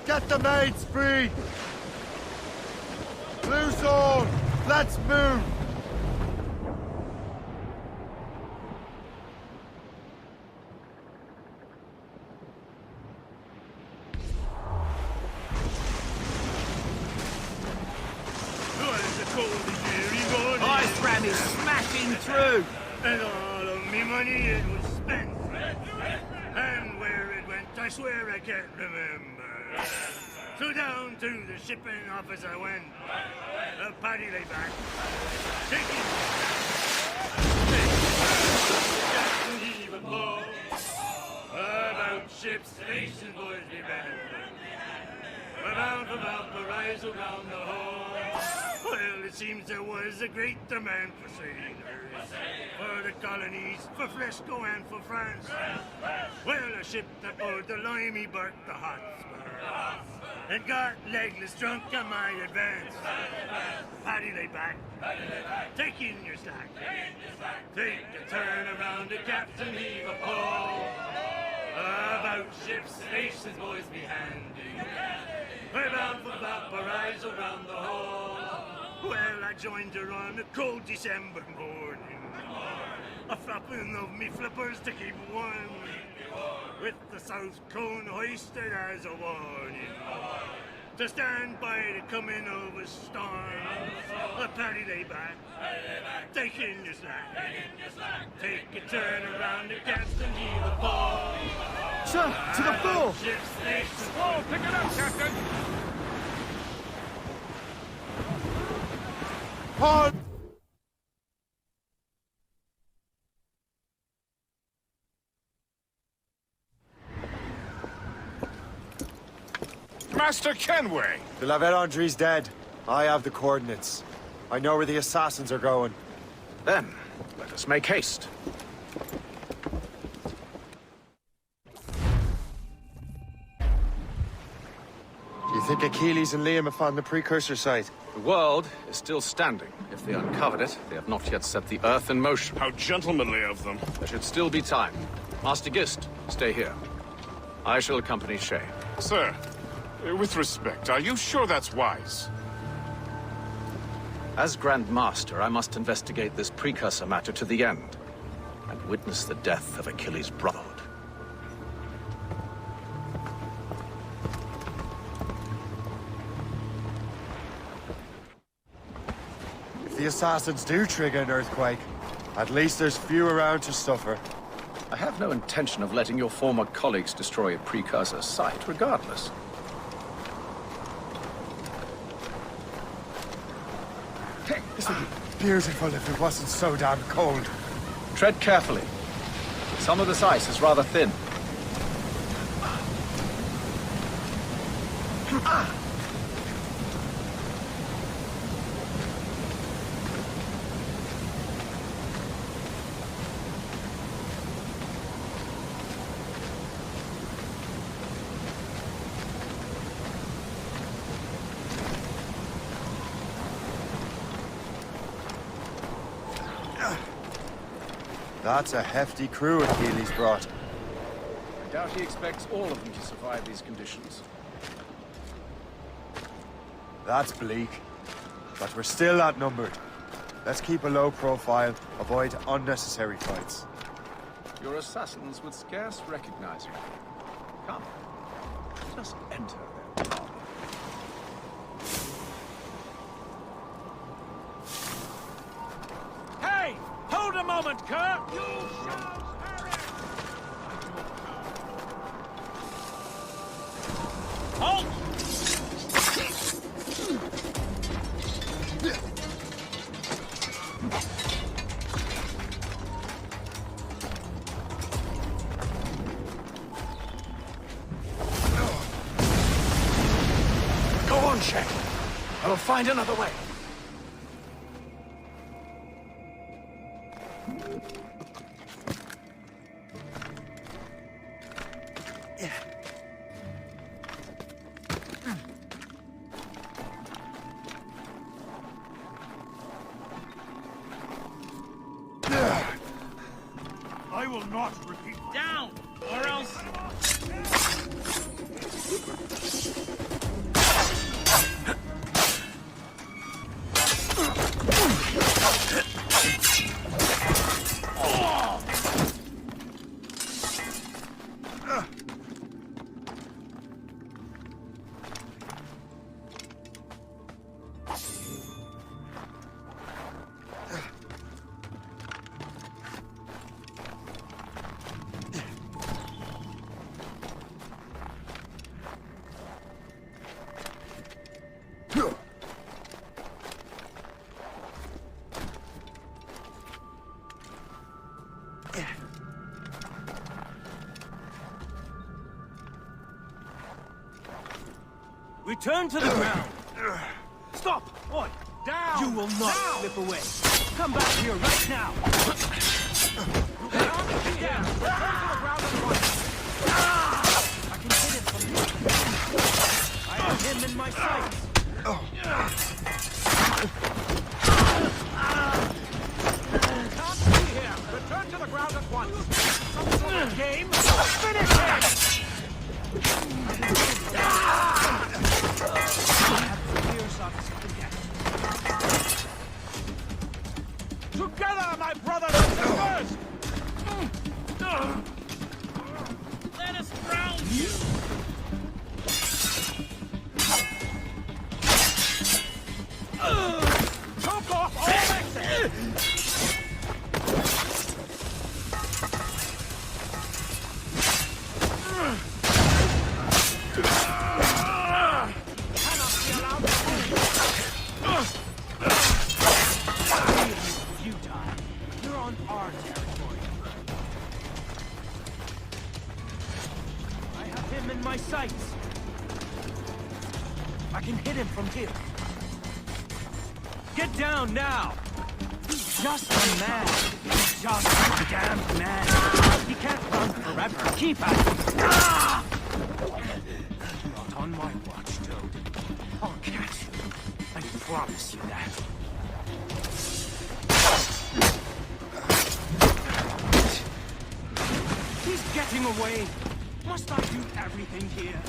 Get the mates free! Loose all! Let's move! Ice ram is smashing through! And all of me money it was spent. And where it went, I swear I can't remember. So down to the shipping office I went. A paddy lay back. Shaking. Couldn't even blow. About ships, station boys be bad. We're bound for Valparaiso round the hole. Well, it seems there was a great demand for sailors, for the colonies, for Frisco and for France. Well, a ship that bore the limey berked the Hotspur, and got legless drunk on my advance. Paddy lay back, take in your slack, take a turn around the captain, heave a pole. About ship's stations, boys, be handy. We're bound for Valparaiso round the hole. Well, I joined her on a cold December morning, a flapping of me flippers to keep warm, with the south cone hoisted as a warning, to stand by the coming of a storm. A Paddy lay back, take in your slack, take a turn around the capstan, heave a ball. Sir, to the fore! Oh, pick it up, Captain! Hard! Master Kenway! The La Vérendrye's dead. I have the coordinates. I know where the assassins are going. Then, let us make haste. Do you think Achilles and Liam have found the precursor site? The world is still standing. If they uncovered it, they have not yet set the Earth in motion. How gentlemanly of them. There should still be time. Master Gist, stay here. I shall accompany Shay. Sir, with respect, are you sure that's wise? As Grand Master, I must investigate this precursor matter to the end, and witness the death of Achilles' brotherhood. If the assassins do trigger an earthquake, at least there's few around to suffer. I have no intention of letting your former colleagues destroy a precursor site, regardless. This would be beautiful if it wasn't so damn cold. Tread carefully. Some of this ice is rather thin. That's a hefty crew Achilles brought. I doubt he expects all of them to survive these conditions. That's bleak. But we're still outnumbered. Let's keep a low profile, avoid unnecessary fights. Your assassins would scarce recognize me. Come, let us enter their parlor. Hey! Hold a moment, Kerr! Halt! Go on, Shay. I will find another way. I will not repeat. Down, or else. Return to the ground. Stop! Oi! Down! You will not slip away. Come back here right now. Down. Return to the ground at once. I can hit him from here. I have him in my sights. Can't see him. Return to the ground at once. Some sort of game. Finish him! Together, my brothers and sisters! Let us drown you! Choke off all exit! I can hit him from here. Get down now! He's just a man. He's just a damned man. He can't run forever. Keep at him. Not on my watch, Toad. I'll catch you. I promise you that. He's getting away. Must I do everything here?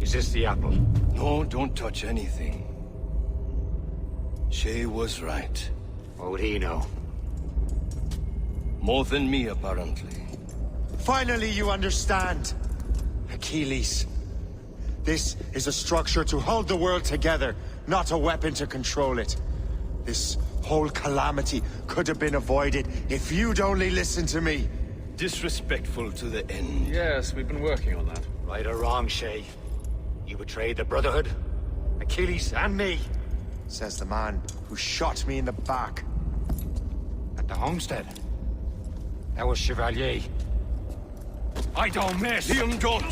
Is this the apple? No, don't touch anything. Shay was right. What would he know? More than me, apparently. Finally, you understand. Achilles. This is a structure to hold the world together, not a weapon to control it. This whole calamity could have been avoided if you'd only listened to me. Disrespectful to the end. Yes, we've been working on that. Right or wrong, Shay? You betrayed the Brotherhood, Achilles, and me. Says the man who shot me in the back. At the homestead. That was Chevalier. I don't miss! Liam, don't!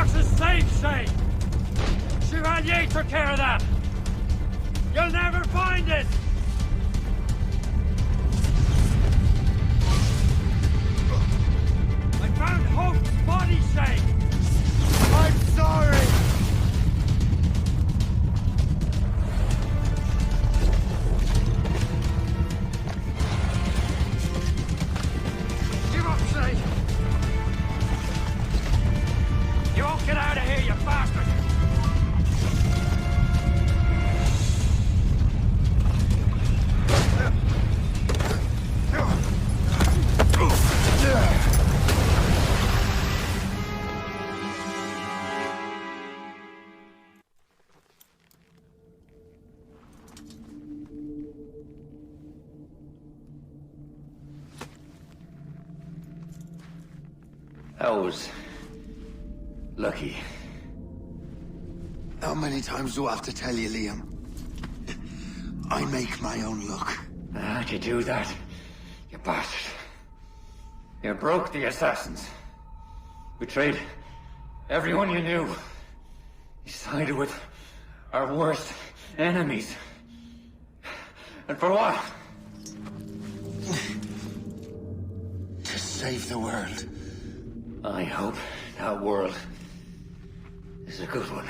box is safe, Shay! Chevalier took care of that! You'll never find it! I found Hope's body, Shay! I'm sorry! Give up, Shay! You won't get out of here, you bastard! I was lucky. How many times do I have to tell you, Liam? I make my own luck. How'd you do that, you bastard? You broke the assassins. Betrayed everyone you knew. You sided with our worst enemies. And for what? To save the world. I hope that world is a good one.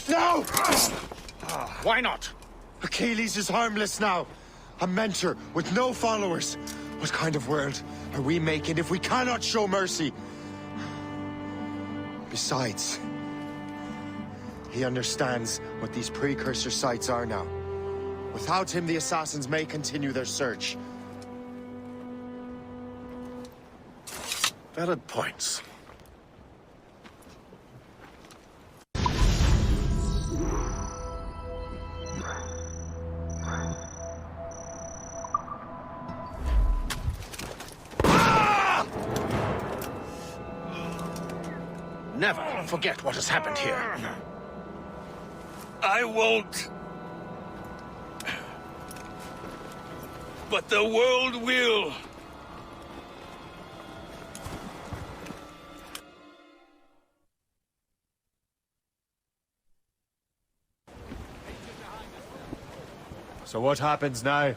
No! Why not? Achilles is harmless now. A mentor with no followers. What kind of world are we making if we cannot show mercy? Besides, he understands what these precursor sites are now. Without him, the assassins may continue their search. Valid points. Never forget what has happened here. I won't. But the world will. So what happens now?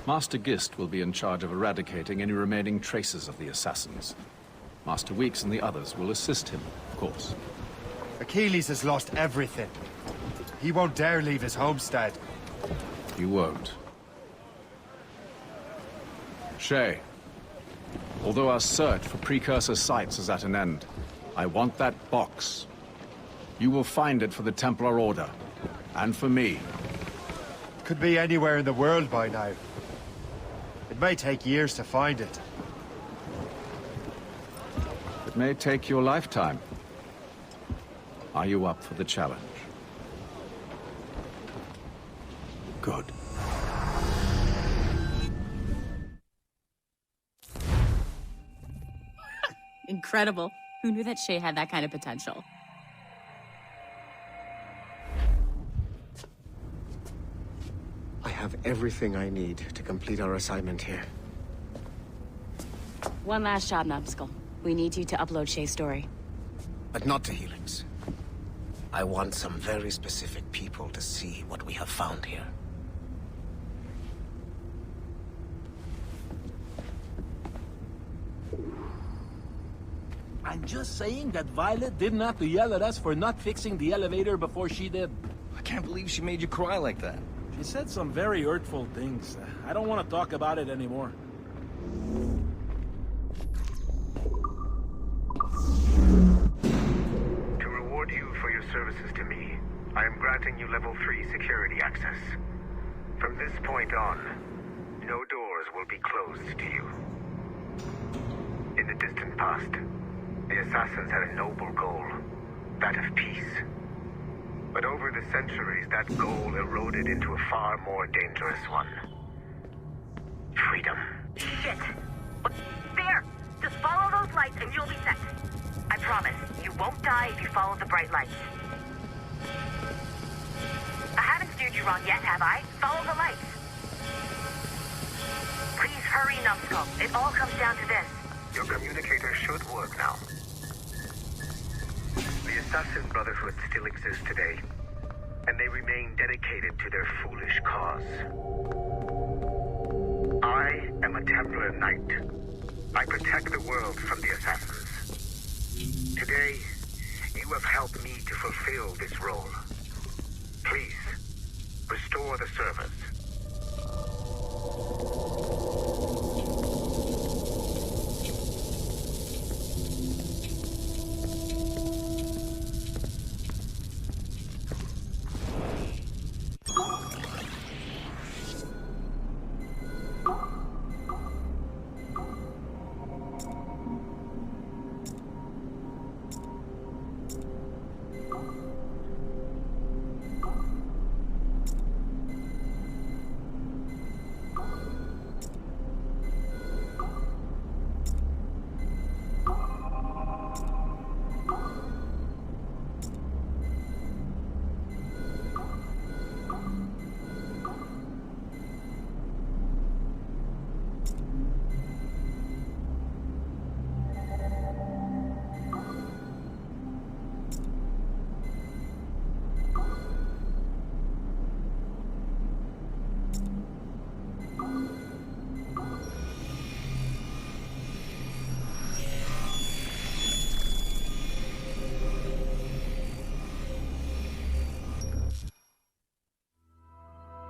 Master Gist will be in charge of eradicating any remaining traces of the assassins. Master Weeks and the others will assist him, of course. Achilles has lost everything. He won't dare leave his homestead. He won't. Shay, although our search for precursor sites is at an end, I want that box. You will find it for the Templar Order, and for me. Could be anywhere in the world by now. It may take years to find it. It may take your lifetime. Are you up for the challenge? Good. Incredible. Who knew that Shay had that kind of potential? I have everything I need to complete our assignment here. One last job, Numbskull. We need you to upload Shay's story. But not to Helix. I want some very specific people to see what we have found here. I'm just saying that Violet didn't have to yell at us for not fixing the elevator before she did. I can't believe she made you cry like that. She said some very hurtful things. I don't want to talk about it anymore. To reward you for your services to me, I am granting you level 3 security access. From this point on, no doors will be closed to you. In the distant past, the Assassins had a noble goal, that of peace. But over the centuries, that goal eroded into a far more dangerous one. Freedom. Shit! There! Just follow those lights and you'll be set. I promise, you won't die if you follow the bright lights. I haven't steered you wrong yet, have I? Follow the lights. Please hurry, Numbskull. It all comes down to this. Your communicator should work now. The Assassin Brotherhood still exists today, and they remain dedicated to their foolish cause. I am a Templar Knight. I protect the world from the Assassins. Today, you have helped me to fulfill this role. Please, restore the service.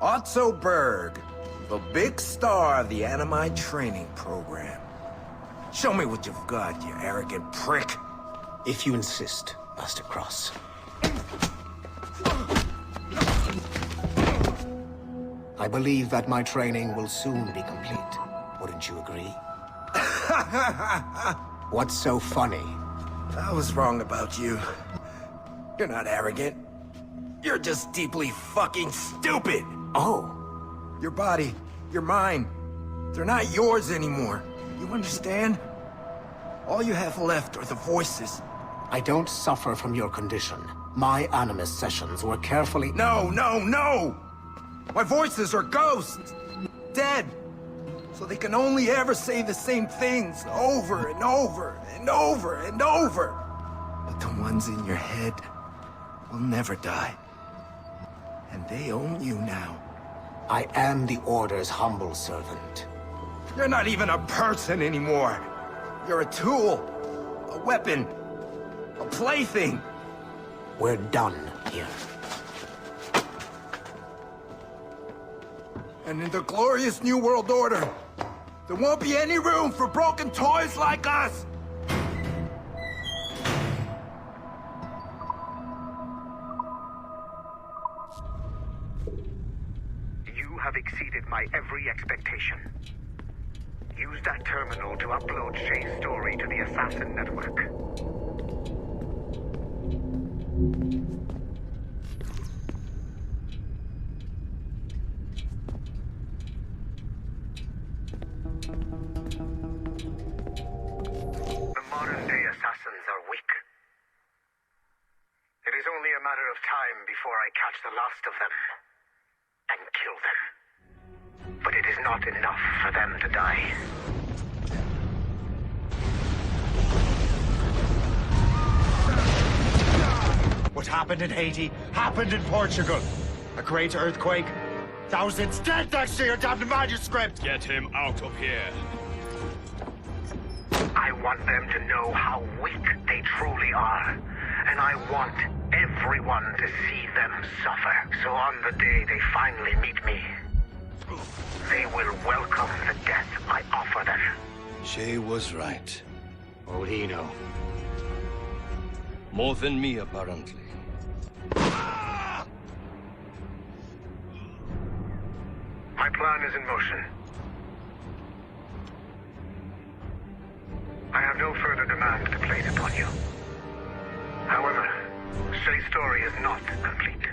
Otto Berg, the big star of the Animi training program. Show me what you've got, you arrogant prick. If you insist, Master Cross. I believe that my training will soon be complete. Wouldn't you agree? What's so funny? I was wrong about you. You're not arrogant. You're just deeply fucking stupid. Oh. Your body, your mind, they're not yours anymore. You understand? All you have left are the voices. I don't suffer from your condition. My Animus sessions were carefully... No! My voices are ghosts! Dead! So they can only ever say the same things over and over and over and over. But the ones in your head will never die. And they own you now. I am the Order's humble servant. You're not even a person anymore. You're a tool, a weapon, a plaything. We're done here. And in the glorious New World Order, there won't be any room for broken toys like us! You have exceeded my every expectation. Use that terminal to upload Shay's story to the Assassin Network. The modern-day Assassins are weak. It is only a matter of time before I catch the last of them and kill them. But it is not enough for them to die. What happened in Haiti happened in Portugal. A great earthquake. Thousands dead thanks to your damned manuscript. Get him out of here. I want them to know how weak they truly are. And I want every everyone to see them suffer. So on the day they finally meet me, they will welcome the death I offer them. Shay was right. What would he know? More than me, apparently. My plan is in motion. I have no further demands to place upon you. However, Shay's story is not complete.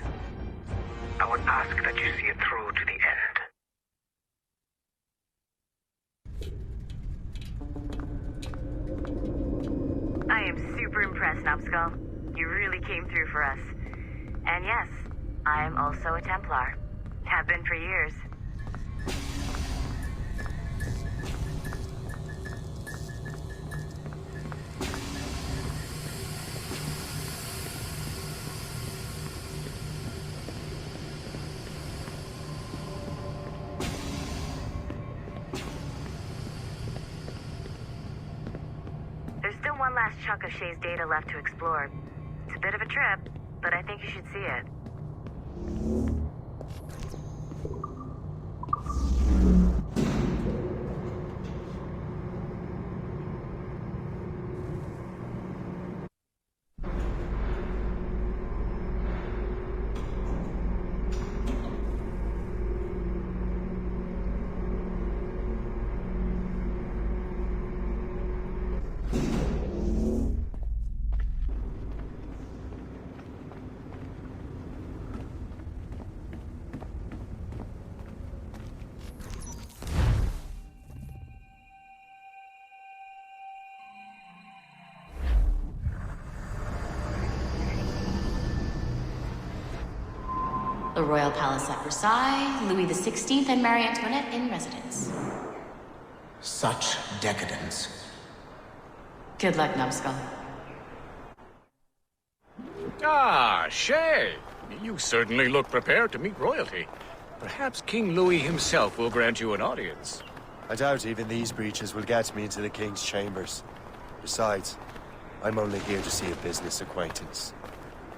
I would ask that you see it through to the end. I am super impressed, Numbskull. You really came through for us. And yes, I am also a Templar. Have been for years. There's still one last chunk of Shay's data left to explore. It's a bit of a trip, but I think you should see it. The Royal Palace at Versailles, Louis XVI and Marie Antoinette in residence. Such decadence. Good luck, Numbskull. Ah, Shay! You certainly look prepared to meet royalty. Perhaps King Louis himself will grant you an audience. I doubt even these breaches will get me into the king's chambers. Besides, I'm only here to see a business acquaintance.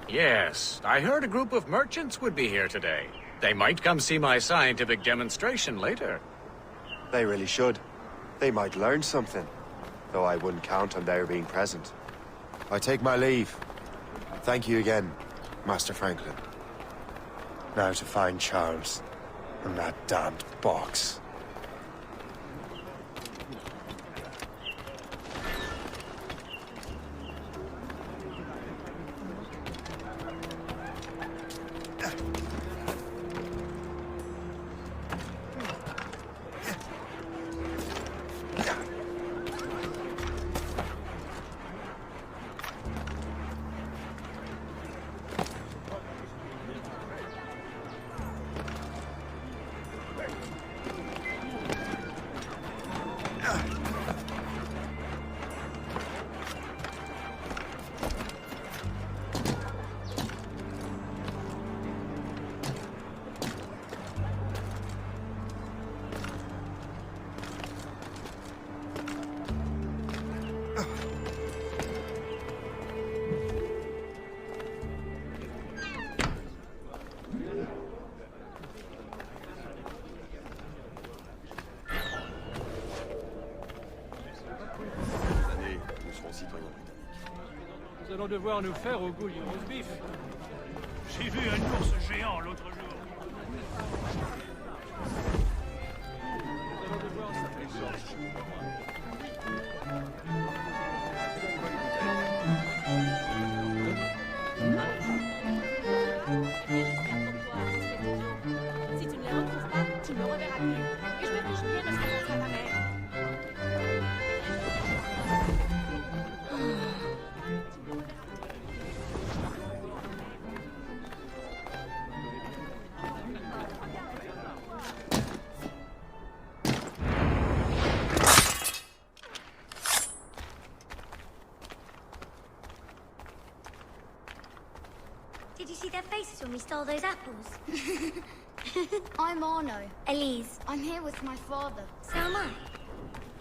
Yes, I heard a group of merchants would be here today. They might come see my scientific demonstration later. They really should. They might learn something. Though I wouldn't count on their being present. I take my leave. Thank you again, Master Franklin. Now to find Charles and that damned box. Nous allons devoir nous faire au goût du roast beef. J'ai vu un ours géant l'autre jour. Nous allons devoir s'appeler Si tu ne les retrouves pas, tu ne me reverras plus. Et je me fiche bien de ce que ça ta mère. Did you see their faces when we stole those apples? I'm Arno. Elise. I'm here with my father. So am I.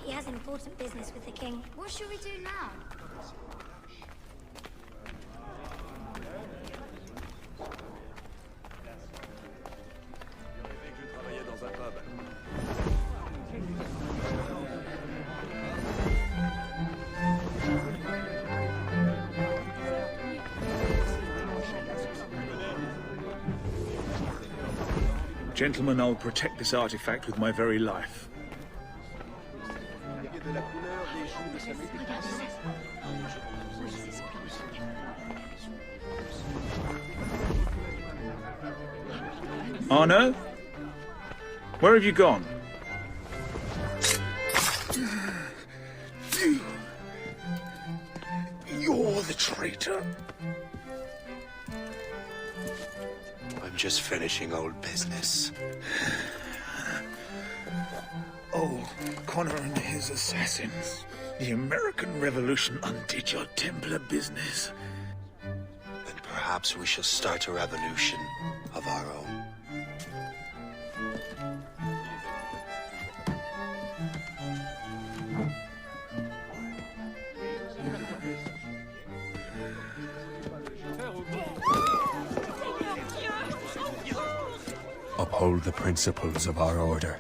He has important business with the king. What should we do now? Gentlemen, I'll protect this artifact with my very life. Arno? Where have you gone? You're the traitor. I'm just finishing old business. Oh, Connor and his assassins. The American Revolution undid your Templar business. Then perhaps we shall start a revolution of our own. Uphold the principles of our order,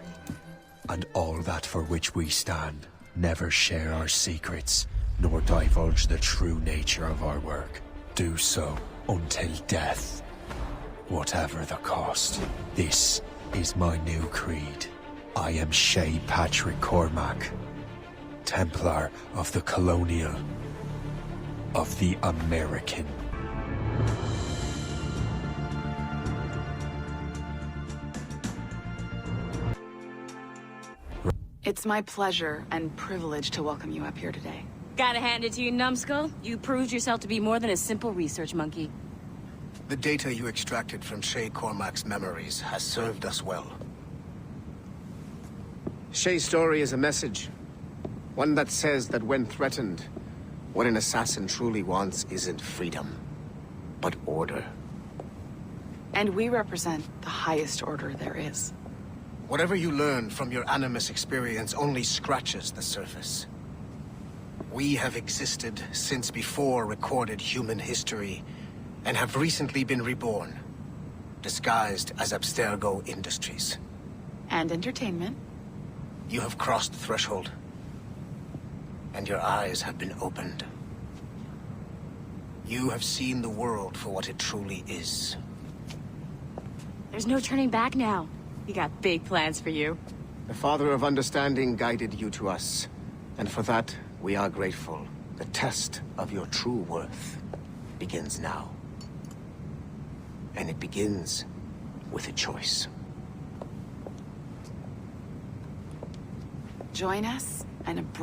and all that for which we stand. Never share our secrets, nor divulge the true nature of our work. Do so until death, whatever the cost. This is my new creed. I am Shay Patrick Cormac, Templar of the Colonial, of the American. It's my pleasure and privilege to welcome you up here today. Gotta hand it to you, numbskull. You proved yourself to be more than a simple research monkey. The data you extracted from Shay Cormac's memories has served us well. Shay's story is a message. One that says that when threatened, what an assassin truly wants isn't freedom, but order. And we represent the highest order there is. Whatever you learned from your Animus experience only scratches the surface. We have existed since before recorded human history, and have recently been reborn, disguised as Abstergo Industries. And entertainment. You have crossed the threshold, and your eyes have been opened. You have seen the world for what it truly is. There's no turning back now. We got big plans for you. The Father of Understanding guided you to us, and for that, we are grateful. The test of your true worth begins now. And it begins with a choice. Join us and embrace